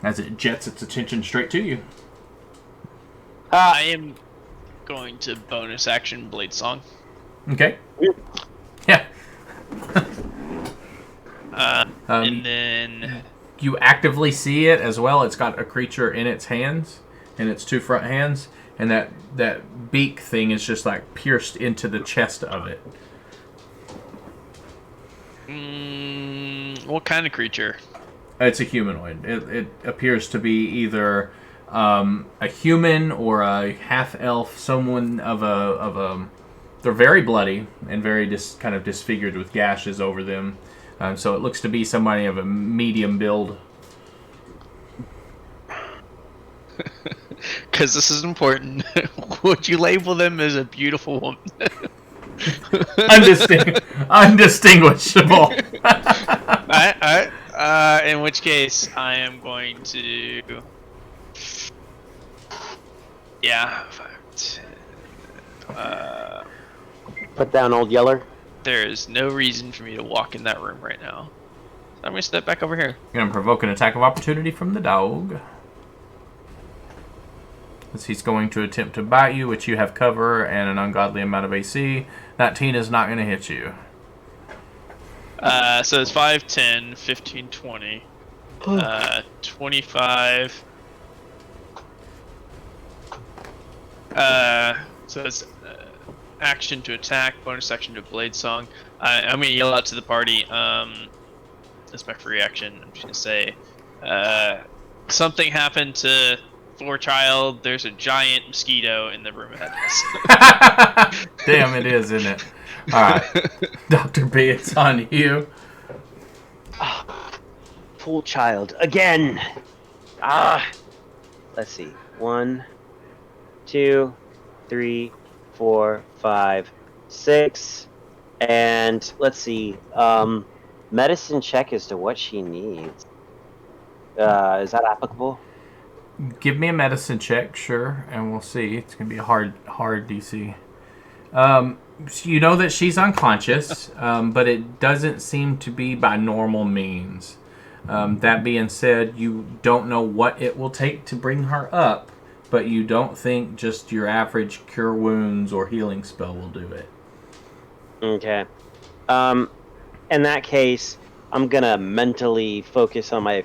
as it jets its attention straight to you. I am going to bonus action Blade Song. Okay. Yeah. And then... You actively see it as well. It's got a creature in its hands, in its two front hands, and that beak thing is just like pierced into the chest of it. What kind of creature? It's a humanoid. It appears to be either a human or a half-elf, someone of a. They're very bloody and very kind of disfigured with gashes over them. So it looks to be somebody of a medium build. Because this is important. Would you label them as a beautiful woman? Undistinguishable. Alright. In which case, I am going to... Yeah. 5, 10, Put down Old Yeller. there is no reason for me to walk in that room right now. So I'm going to step back over here. You're going to provoke an attack of opportunity from the dog. As he's going to attempt to bite you, which you have cover and an ungodly amount of AC. That 10 is not going to hit you. So it's 5, 10, 15, 20. 25. So it's action to attack, bonus action to blade song. I'm gonna yell out to the party. That's my free action. I'm just gonna say, something happened to Forechild. There's a giant mosquito in the room ahead of us. Damn, it is, isn't it? Alright. Dr. B, it's on you. Forechild again. Let's see. 1, 2, 3, 4, 5, 6, and let's see. Medicine check as to what she needs. Is that applicable? Give me a medicine check, sure, and we'll see. It's going to be a hard DC. You know that she's unconscious, but it doesn't seem to be by normal means. That being said, you don't know what it will take to bring her up, but you don't think just your average cure wounds or healing spell will do it. Okay. In that case, I'm gonna mentally focus on my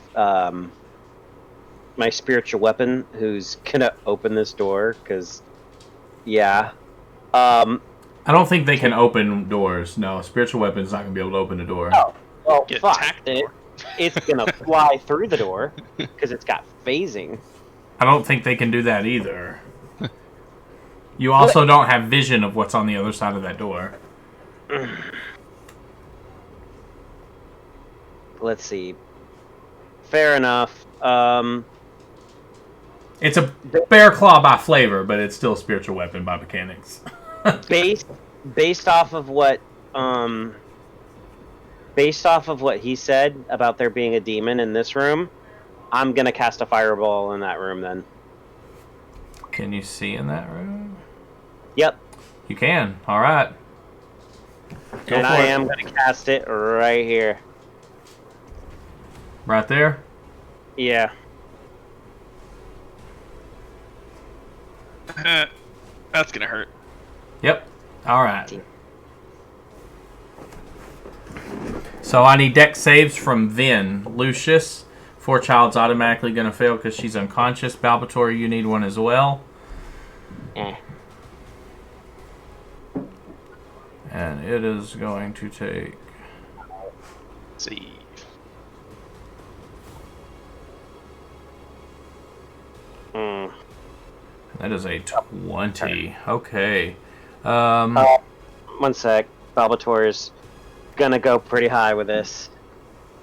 my spiritual weapon, who's gonna open this door. Cause, yeah. I don't think they can open doors. No, spiritual weapon's not going to be able to open a door. Oh, well, Get fuck. attacked It's gonna fly through the door because it's got phasing. I don't think they can do that either. You also don't have vision of what's on the other side of that door. Let's see. Fair enough. It's a bear claw by flavor, but it's still a spiritual weapon by mechanics. Based off of what he said about there being a demon in this room, I'm gonna cast a fireball in that room then. Can you see in that room? Yep. You can. All right. Go And for I it. am gonna cast it right here. Right there? Yeah. That's gonna hurt. Yep. All right. So I need dex saves from Vin. Lucius. Forechild's automatically going to fail because she's unconscious. Balbatore, you need one as well. And it is going to take... Let's see. That is a 20. Okay. One sec. Balbatore's gonna go pretty high with this.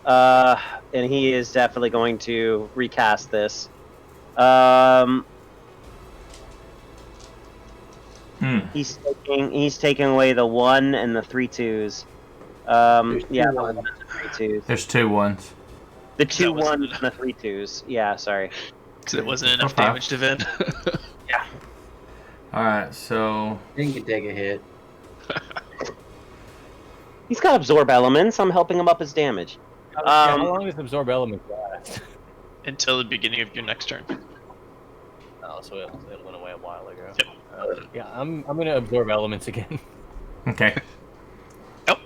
And he is definitely going to recast this. He's taking away the 1 and the 3 2s. Yeah, the 1 and the 3 2s. There's 2 1s. The 2 That wasn't 1s and the 3 2s. Yeah, sorry. Because it wasn't enough Okay. damage to Vin. Yeah. Alright, so... Then you can take a hit. He's got absorb elements. I'm helping him up his damage. How long does absorb elements last? Until the beginning of your next turn. Oh, so it went away a while ago. Yep. Yeah, I'm gonna absorb elements again. Okay. Yep.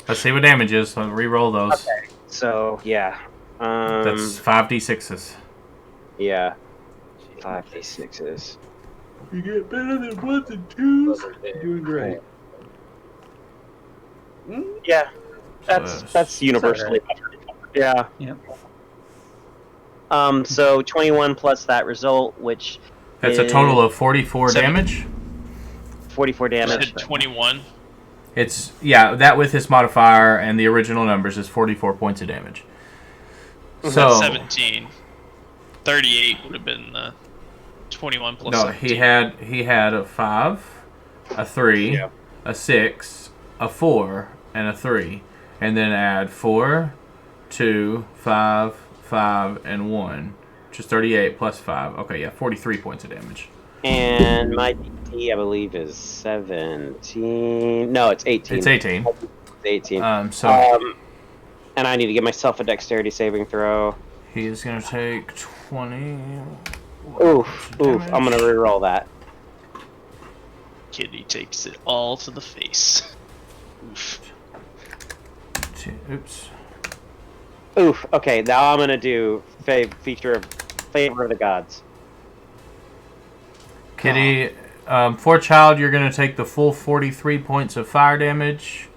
Let's see what damage is. So re-roll those. Okay. So, yeah. That's 5d6s. Yeah. 5d6s. You get better than 1s and 2s. You're doing great. Yeah. That's universally covered. Yeah. Yep. So 21 plus that result, which That's a total of 44 damage. 44 You damage. said 21. It's, yeah, that with his modifier and the original numbers is 44 points of damage. So, 17. 38 would have been 21 plus no, 17. he had a 5, a 3, Yeah. a 6, a 4, and a 3. And then add 4, 2, 5, 5, and 1. Which is 38 plus 5. Okay, yeah, 43 points of damage. And my DC, I believe, is 17. No, it's 18. It's 18. It's 18. And I need to give myself a dexterity saving throw. He is going to take 20. Oof. I'm going to reroll that. Kitty takes it all to the face. Oof. Oops. Oof. Okay, now I'm going to do feature of Favor of the Gods. Kitty, Forechild, you're going to take the full 43 points of fire damage.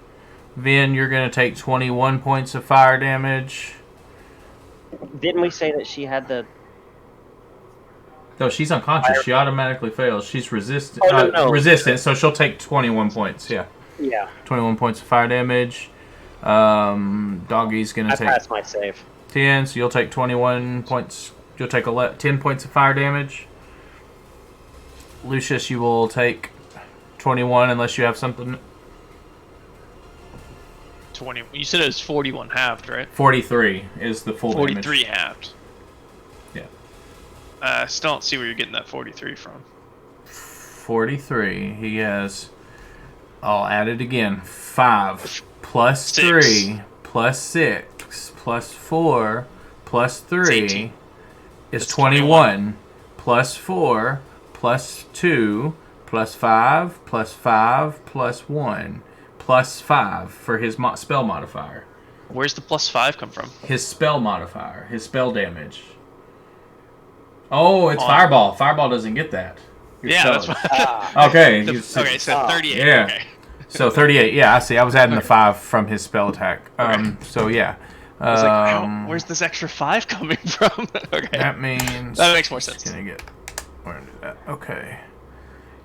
Vin, you're going to take 21 points of fire damage. Didn't we say that she had the... No, she's unconscious. She automatically fails. She's resistant, Oh, no. resistant, so she'll take 21 points. Yeah, Yeah, 21 points of fire damage. Doggy's going I to take passed my save. 10, so you'll take 21 points. You'll take 10 points of fire damage. Lucius, you will take 21 unless you have something. 20. You said it was 41 halved, right? 43 is the full 43 damage. halved. Yeah. I still don't see where you're getting that 43 from. 43. He has I'll add it again. 5 plus 6. 3 plus 6 plus 4 plus 3 18. is That's 21. Plus 4 plus 2 plus 5 plus 5 plus 1 plus 5 for his spell modifier. Where's the +5 come from? His spell modifier. His spell damage. Oh, it's On- Fireball. Fireball doesn't get that. Your Yeah, spell. that's what. Okay. Okay, so 38. Yeah. Okay. So 38. Yeah, I see. I was adding the 5 from his spell attack. So yeah. I was like, where's this extra 5 coming from? Okay. That means That makes more sense. We're gonna do that. Okay.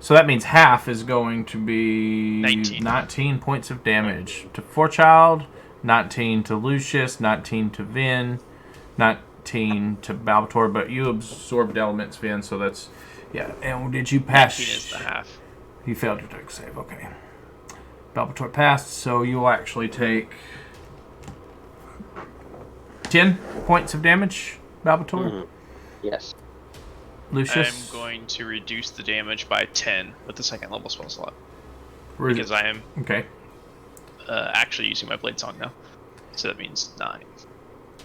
So that means half is going to be 19 points of damage to Forechild, 19 to Lucius, 19 to Vin, 19 to Balbator, but you absorbed elements, Vin, so that's yeah. And did you pass? 19 is the half. You failed your deck save. Okay. Balbator passed, so you'll actually take 10 points of damage, Balbator. Mhm. Yes. Lucius. I'm going to reduce the damage by 10 with the second level spell slot. Re- Because I am Okay. actually using my Blade Song now. So that means 9.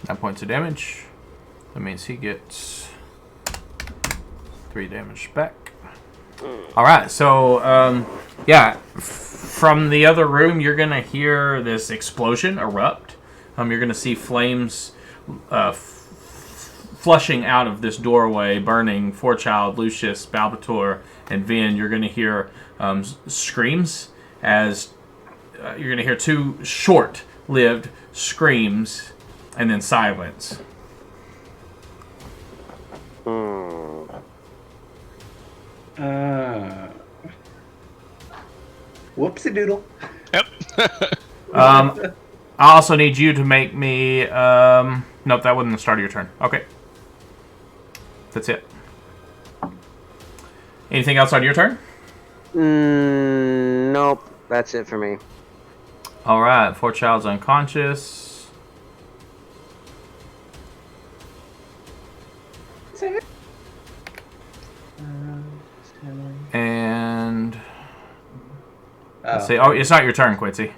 9 points of damage. That means he gets 3 damage back. Alright, so, yeah. From the other room, you're going to hear this explosion erupt. You're going to see flames flushing out of this doorway, burning Forechild, Lucius, Balbator, and Vin. You're going to hear screams as you're going to hear 2 short-lived screams and then silence. Whoopsie doodle. Yep. I also need you to make me... nope, that wasn't the start of your turn. Okay. That's it. Anything else on your turn? Nope. That's it for me. Alright, Forechild's unconscious. And... let's see. Oh, it's not your turn, Quincy.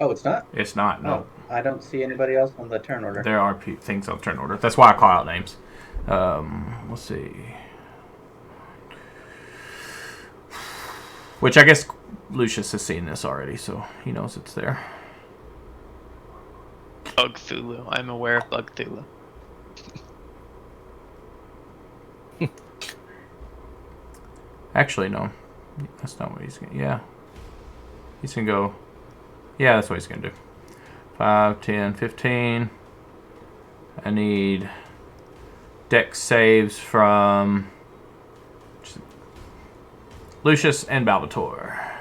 Oh, it's not? It's not, no. Oh, I don't see anybody else on the turn order. There are things on turn order. That's why I call out names. Let's see. Which I guess Lucius has seen this already, so he knows it's there. Bug Thulu. I'm aware of Bug Thulu. Actually, no. That's not what he's going to... Yeah. He's going to go... Yeah, that's what he's going to do. 5, 10, 15. I need dex saves from Lucius and Balbator.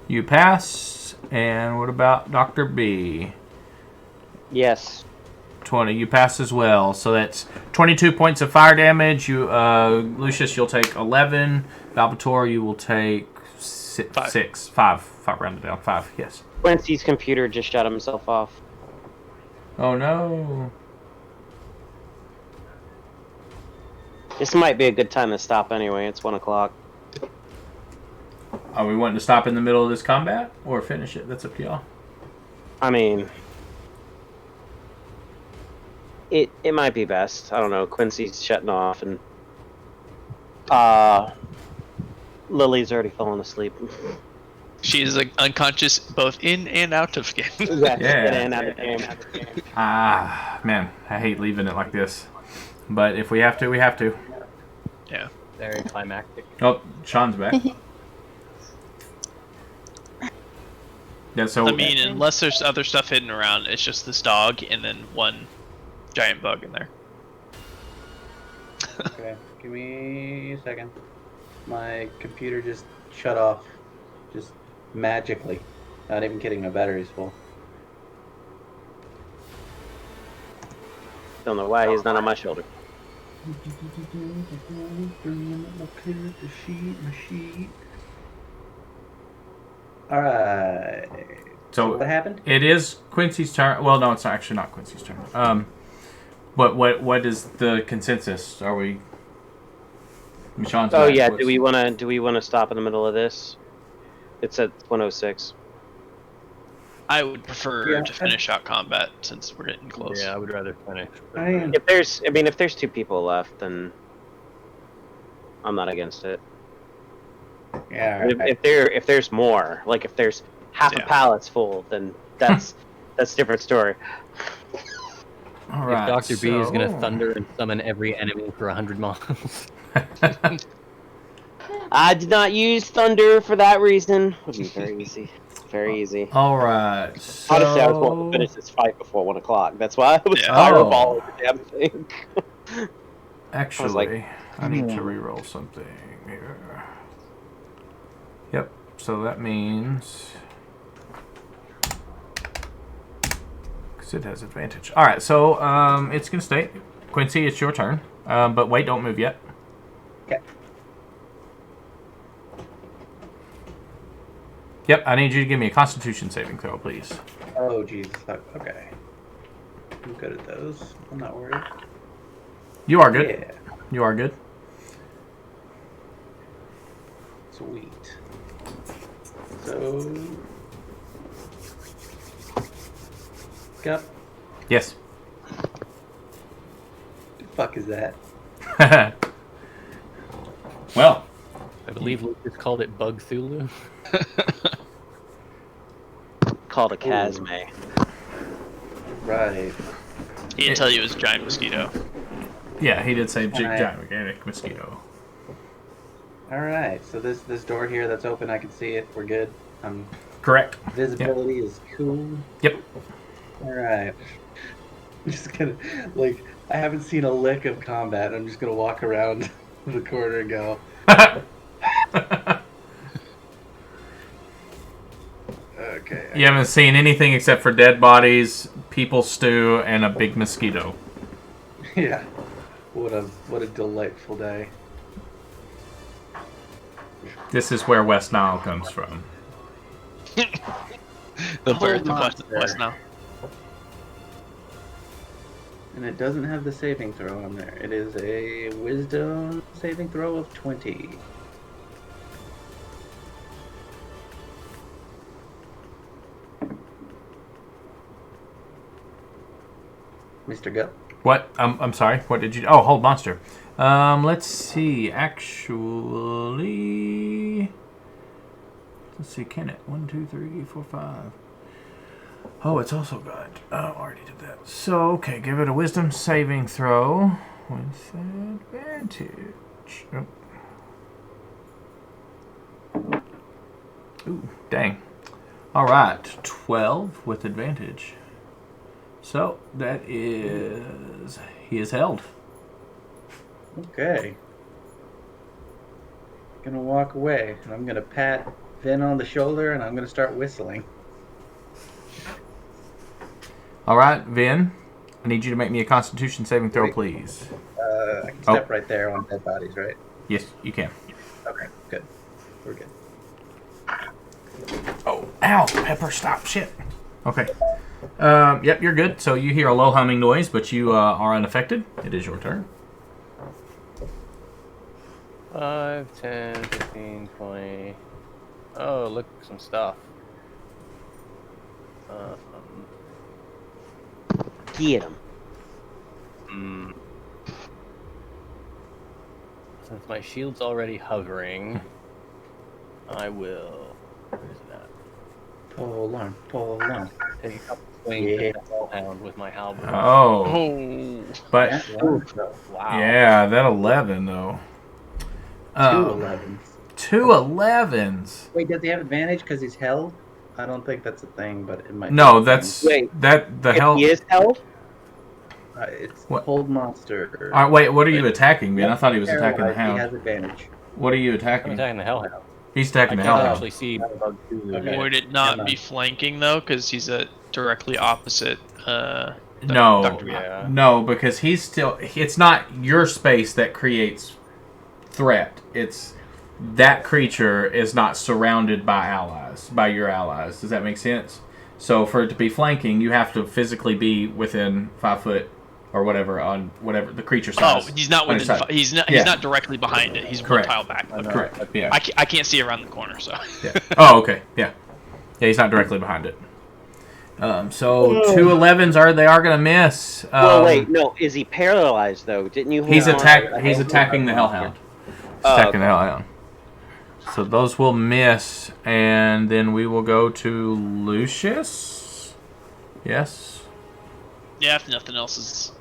You pass. And what about Dr. B? Yes. 20. You pass as well. So that's 22 points of fire damage. You, Lucius, you'll take 11. Balbator, you will take 6. 5 rounded down. 5, yes. Quincy's computer just shut himself off. Oh, no. This might be a good time to stop anyway. It's 1 o'clock. Are we wanting to stop in the middle of this combat or finish it? That's up to y'all. I mean... It might be best. I don't know. Quincy's shutting off, and Lily's already fallen asleep. She is unconscious both in and out of game. Yeah. Yeah. In and out of the game. Ah, man, I hate leaving it like this. But if we have to, we have to. Yeah. Very climactic. Oh, Sean's back. Yeah, so I mean, unless there's other stuff hidden around, it's just this dog and then one giant bug in there. Okay, give me a second. My computer just shut off. Just magically. Not even kidding, my battery's full. Don't know why he's not on my shoulder. Alright. So what happened? it is Quincy's turn. Well, no, it's actually not Quincy's turn. What is the consensus? Are we? Sean's Oh back. yeah, What's- do we wanna stop in the middle of this? It's at 106. I would prefer Yeah, to finish out combat since we're getting close. Yeah, I would rather finish. If there's 2 people left, then I'm not against it. Yeah. If there's more, like if there's half a Yeah. pallet's full, then that's a different story. All If right. Dr. B is going to so- thunder and summon every enemy for 100 miles. I did not use thunder for that reason. It would be very easy. Very easy. All right. So... Honestly, I was wanting to finish this fight before 1 o'clock. That's why I was Yeah. fireballing the damn thing. Actually, like, I need to re-roll something here. Yep. So that means because it has advantage. All right. So it's gonna stay. Quincy, it's your turn. But wait, don't move yet. Okay. Yep. I need you to give me a Constitution saving throw, please. Oh, Jesus. Okay. I'm good at those. I'm not worried. You are good. Yeah. You are good. Sweet. So... Yep. Yes. The fuck is that? Well. I believe Lucas called it Bug Thulu. Called a Casme. Right. He didn't tell you it was a giant mosquito. Yeah, he did say Alright. gigantic mosquito. Alright, so this door here that's open, I can see it. We're good. Correct. Visibility is cool. Yep. Alright. I'm just gonna, like, I haven't seen a lick of combat. I'm just gonna walk around the corner and go, okay. You haven't seen anything except for dead bodies, people stew, and a big mosquito. Yeah. What a delightful day. This is where West Nile comes from. The Hold birth of on West, there. West now. And it doesn't have the saving throw on there. It is a wisdom saving throw of 20. Mr. Go. What? I'm sorry. What did you? Oh, hold monster. Let's see. Actually, let's see. Can it? 1, 2, 3, 4, 5. Oh, it's also got. Oh, I already did that. So okay, give it a wisdom saving throw with advantage. Oh. Ooh, dang. All right, 12 with advantage. So that is he is held. Okay. Gonna walk away, and I'm gonna pat Vin on the shoulder, and I'm gonna start whistling. All right, Vin, I need you to make me a Constitution saving throw, please. I can step right there on dead bodies, right? Yes, you can. Okay, good. We're good. Oh, ow, Pepper, stop, shit. Okay. Yep, you're good. So you hear a low humming noise, but you are unaffected. It is your turn. 5, 10, 15, 20. Oh, look, some stuff. Get him. Since my shield's already hovering, I will. Where is it at? Pull alarm. Pull alarm. Take a couple swings at the hellhound with my halberd. Oh, Oh, but Wow. yeah, that 11 though. 2 11s. 2 11s. Wait, does he have advantage because he's held? I don't think that's a thing, but it might. No, be a that's Wait, that the If hell. he is held, thing. It's What? hold monster. All right, wait. What are you attacking, man? I thought he was attacking the Paralyzed, He has hound. advantage. What are you I'm attacking? attacking the hellhound. He's I attacking the can't hell. actually see Bug Thulu Okay. yet. would it not Never be mind. flanking though? Because he's a directly opposite. No, Dr. B. Yeah. no, because he's still. It's not your space that creates threat. It's that creature is not surrounded by allies, by your allies. Does that make sense? So for it to be flanking, you have to physically be within 5 foot or whatever on whatever the creature Oh, size. he's not on his within. side. He's not. Yeah. He's not directly behind it. He's Correct. one tile back. Okay. Correct. Yeah. I can't see around the corner, so. Yeah. Oh, okay. Yeah. Yeah, he's not directly behind it. So 2 11s they are gonna miss. Well, wait, no. Is he paralyzed though? Didn't you? He's hold on? attacking the Hellhound. He's attacking the Hellhound. So those will miss, and then we will go to Lucius. Yes. Yeah, if nothing else is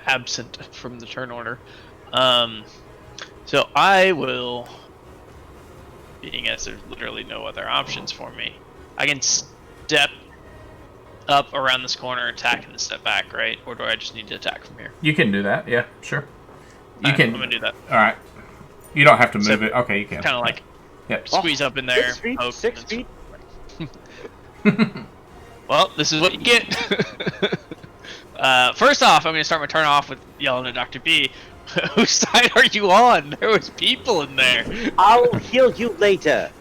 absent from the turn order. So I will, being as there's literally no other options for me, I can step up around this corner, attack, and then step back, right? Or do I just need to attack from here? You can do that. Yeah, sure. You Alright, can. I'm gonna do that. All right. You don't have to move So, it. Okay, you can. Kind of like Yep. squeeze up in there. 6 feet. poke, 6 and feet. Well, this is what you get. First off, I'm going to start my turn off with yelling at Dr. B. Whose side are you on? There was people in there. I'll heal you later.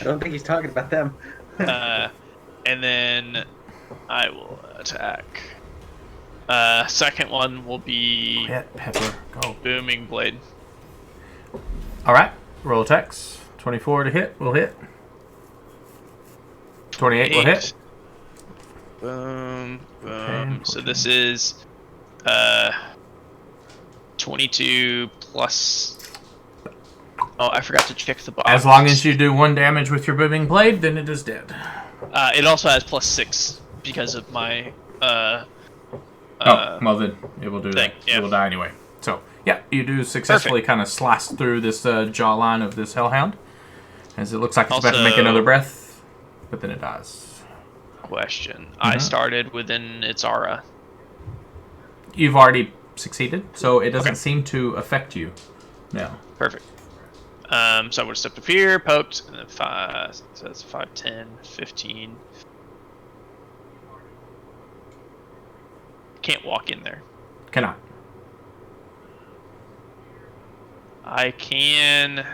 I don't think he's talking about them. And then I will attack. Second one will be Hit, Pepper, go. Booming Blade. All right. Roll attacks. 24 to hit. Will hit. 28 will hit. Boom, boom. 10, So this is 22 plus. Oh, I forgot to check the box. As long as you do 1 damage with your booming blade, then it is dead. It also has +6 because of my. Well then it will do thing, that. yeah. It will die anyway. So yeah, you do successfully kind of slice through this jawline of this hellhound, as it looks like it's about to make Also- another breath, but then it dies. Question. I started within its aura. You've already succeeded, so it doesn't Okay. seem to affect you now. Perfect. So I would have stepped up here, poked, and then 5. So that's 5, 10, 15. Can't walk in there. Cannot. I can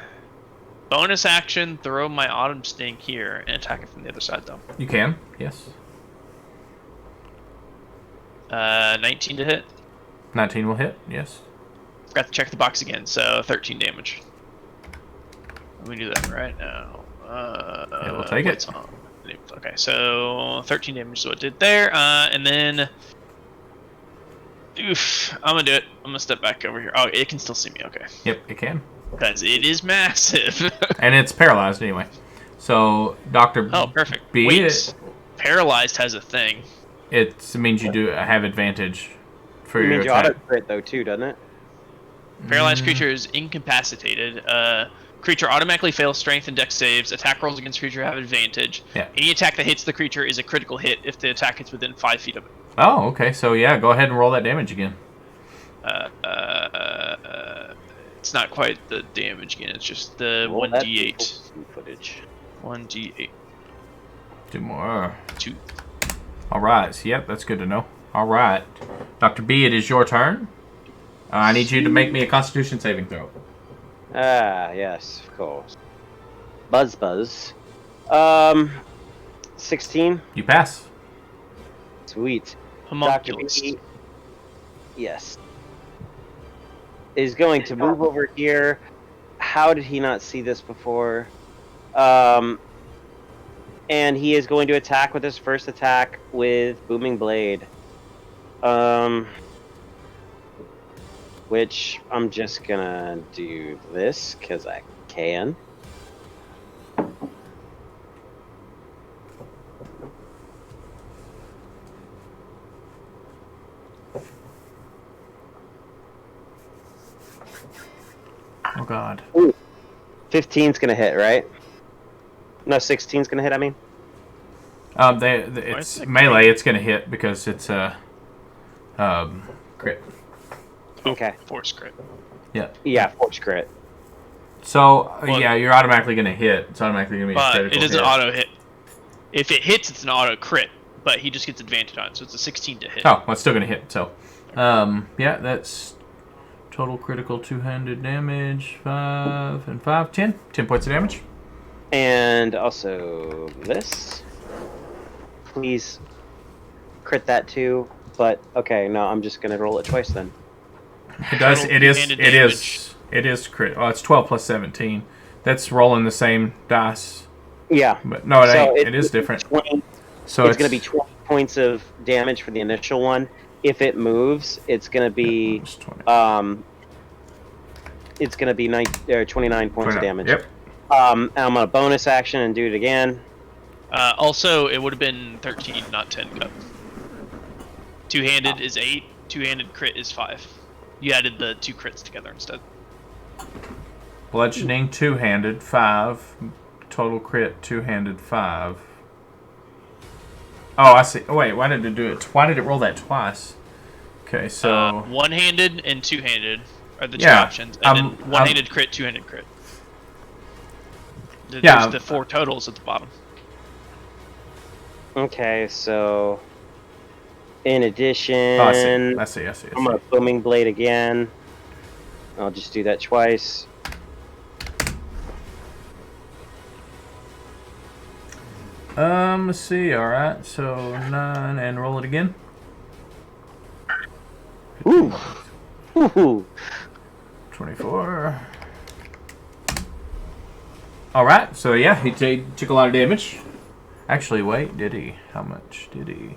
bonus action throw my autumn stink here and attack it from the other side though. You can. Yes. 19 to hit. 19 will hit. Yes. Forgot to check the box again, so 13 damage. Let me do that right now. Yeah, we'll take it. Okay, so 13 damage is what it did there, and then oof, I'm gonna do it. I'm gonna step back over here. Oh, it can still see me. Okay, Yep, it can. because it is massive. And it's paralyzed anyway. So, Dr. Oh, perfect. B, Wait, paralyzed has a thing. it means you do have advantage for It your means you attack. auto crit though too, doesn't it? Paralyzed creature is incapacitated. Creature automatically fails strength and dex saves. Attack rolls against creature have advantage. Yeah. Any attack that hits the creature is a critical hit if the attack hits within 5 feet of it. Oh, okay. So, yeah, go ahead and roll that damage again. It's not quite the damage again. It's just the Roll that 1d8. footage. 1d8. 2 more. 2. All right. So, yep, that's good to know. All right. Dr. B, it is your turn. I need you to make me a Constitution saving throw. Ah, yes, of course. Buzz. 16. You pass. Sweet. Dr. Homunculus. B, yes, is going to move over here. How did he not see this before? And he is going to attack with his first attack with Booming Blade. Which I'm just gonna do this because I can. Oh, God. 15's gonna hit, right? No, 16's gonna hit. I mean, It's melee. It's going to hit because it's a crit. okay. Force crit. Yeah, force crit. So, Well- yeah, you're automatically going to hit. It's automatically going to be a But critical it doesn't hit. auto hit. If it hits, it's an auto crit. But he just gets advantage on it, so it's a 16 to hit. Oh, well, it's still going to hit. So, yeah, that's total critical two-handed damage. 5 and 5. 10. 10 points of damage. And also this. Please crit that too. But okay, no, I'm just gonna roll it twice then. It does. Total It is. two-handed It damage. is. It is crit. Oh, it's 12 plus 17. That's rolling the same dice. Yeah. But no, it So ain't. It is different. 20, So it's gonna be 20 points of damage for the initial one. If it moves, it's gonna be It's 20. it's gonna be 29 points of 29. damage. Yep. And I'm gonna bonus action and do it again. Also, it would have been 13, not 10 cut. Two-handed is 8. Two-handed crit is 5. You added the 2 crits together instead. Bludgeoning two-handed 5. Total crit two-handed 5. Oh, I see. Oh, wait, why did it do it? Why did it roll that twice? Okay, so One-handed and two-handed are the two Yeah, options, and then one-handed crit, two-handed crit. There's the 4 totals at the bottom. Okay, so in addition, oh, I see. I'm gonna booming blade again. I'll just do that twice. Let's see. All right, so 9 and roll it again. Ooh. Ooh. 24. All right, so yeah, he took a lot of damage. Actually, wait, did he? How much did he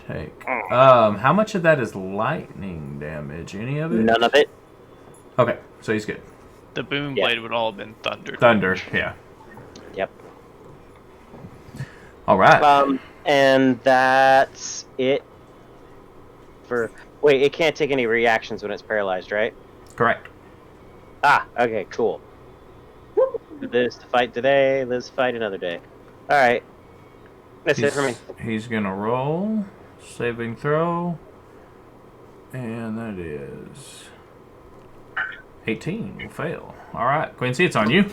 take? How much of that is lightning damage? Any of it? None of it. Okay, so he's good. The boom blade would all have been thunder. Thunder, yeah. Yep. All right. And that's it. For wait, it can't take any reactions when it's paralyzed, right? Correct. Ah, okay, cool. Lives to fight today, lives to fight another day. Alright. That's it for me. He's gonna roll. Saving throw. And that is 18. Will fail. Alright, Quincy, it's on you.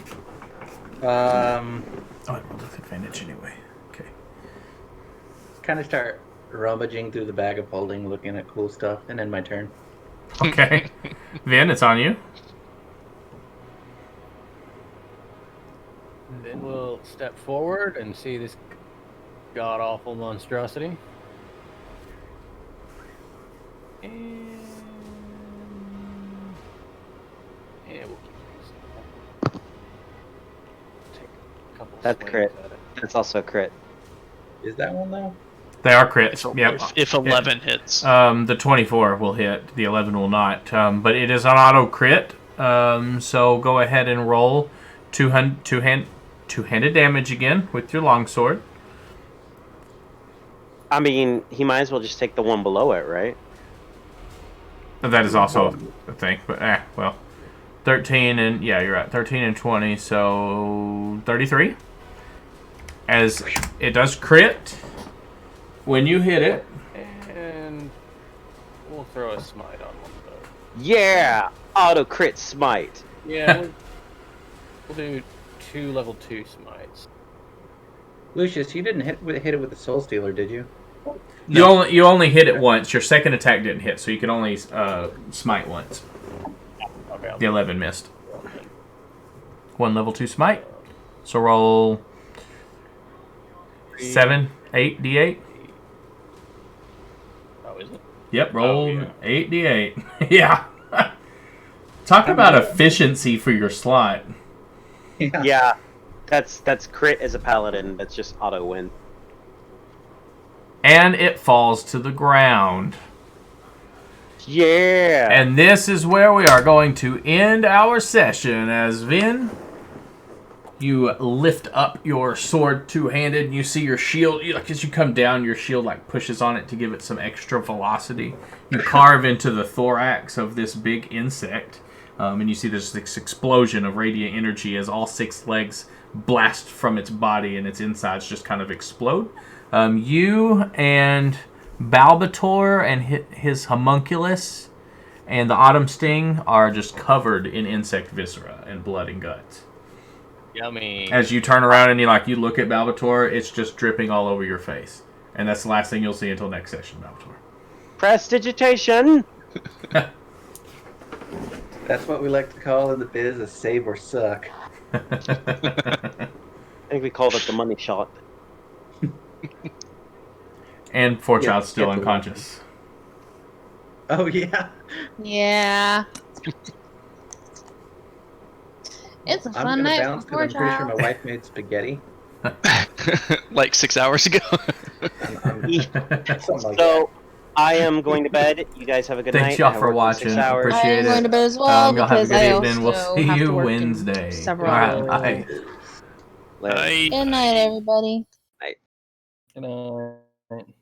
Oh, I rolled with advantage anyway. Okay. Kind of start rummaging through the bag of holding, looking at cool stuff, and then my turn. Okay. Vin, it's on you. Then we'll step forward and see this god-awful monstrosity. And we'll keep these. Take a couple That's swings crit. at it. That's also a crit. Is that one though? They are crits. Yep. If 11 hits. The 24 will hit. The 11 will not. But it is an auto crit. So go ahead and roll two-handed damage again with your longsword. I mean, he might as well just take the one below it, right? That is also a thing. But well, 13 and yeah, you're right. 13 and 20, so 33. As it does crit when you hit it. And we'll throw a smite on one of those. Yeah! Auto crit smite. Yeah, we'll do 2 level 2 smites. Lucius, you didn't hit it with the Soul Stealer, did you? You only hit it once. Your second attack didn't hit, so you can only smite once. Okay. The 11 missed. 1 level 2 smite. So roll 7, 8 d8. Oh, is it? Yep, roll Oh, yeah. 8 d8. Yeah. Talk about efficiency for your slot. Yeah. That's crit as a paladin. That's just auto win. And it falls to the ground. Yeah! And this is where we are going to end our session as Vin, you lift up your sword two-handed and you see your shield, as you come down, your shield pushes on it to give it some extra velocity. You carve into the thorax of this big insect, and you see there's this explosion of radiant energy as all 6 legs blast from its body and its insides just kind of explode. You and Balbator and his homunculus and the autumn sting are just covered in insect viscera and blood and guts. Yummy. As you turn around and you look at Balbator, it's just dripping all over your face. And that's the last thing you'll see until next session, Balbator. Prestidigitation! That's what we like to call in the biz a save or suck. I think we called it the money shot. And Four Yeah, Child's still get the unconscious. Oh yeah. Yeah. It's a I'm fun gonna night bounce for because I'm pretty sure my child. wife made spaghetti. Like 6 hours ago. I'm something like that. So I am going to bed. You guys have a good Thanks night. y'all I for worked in 6 watching. hours. I Appreciate am going it. to bed as well Y'all have a because good I evening. We'll also see have to you work in Wednesday. several All right, hours. bye. Later. I Good night, everybody. Good night.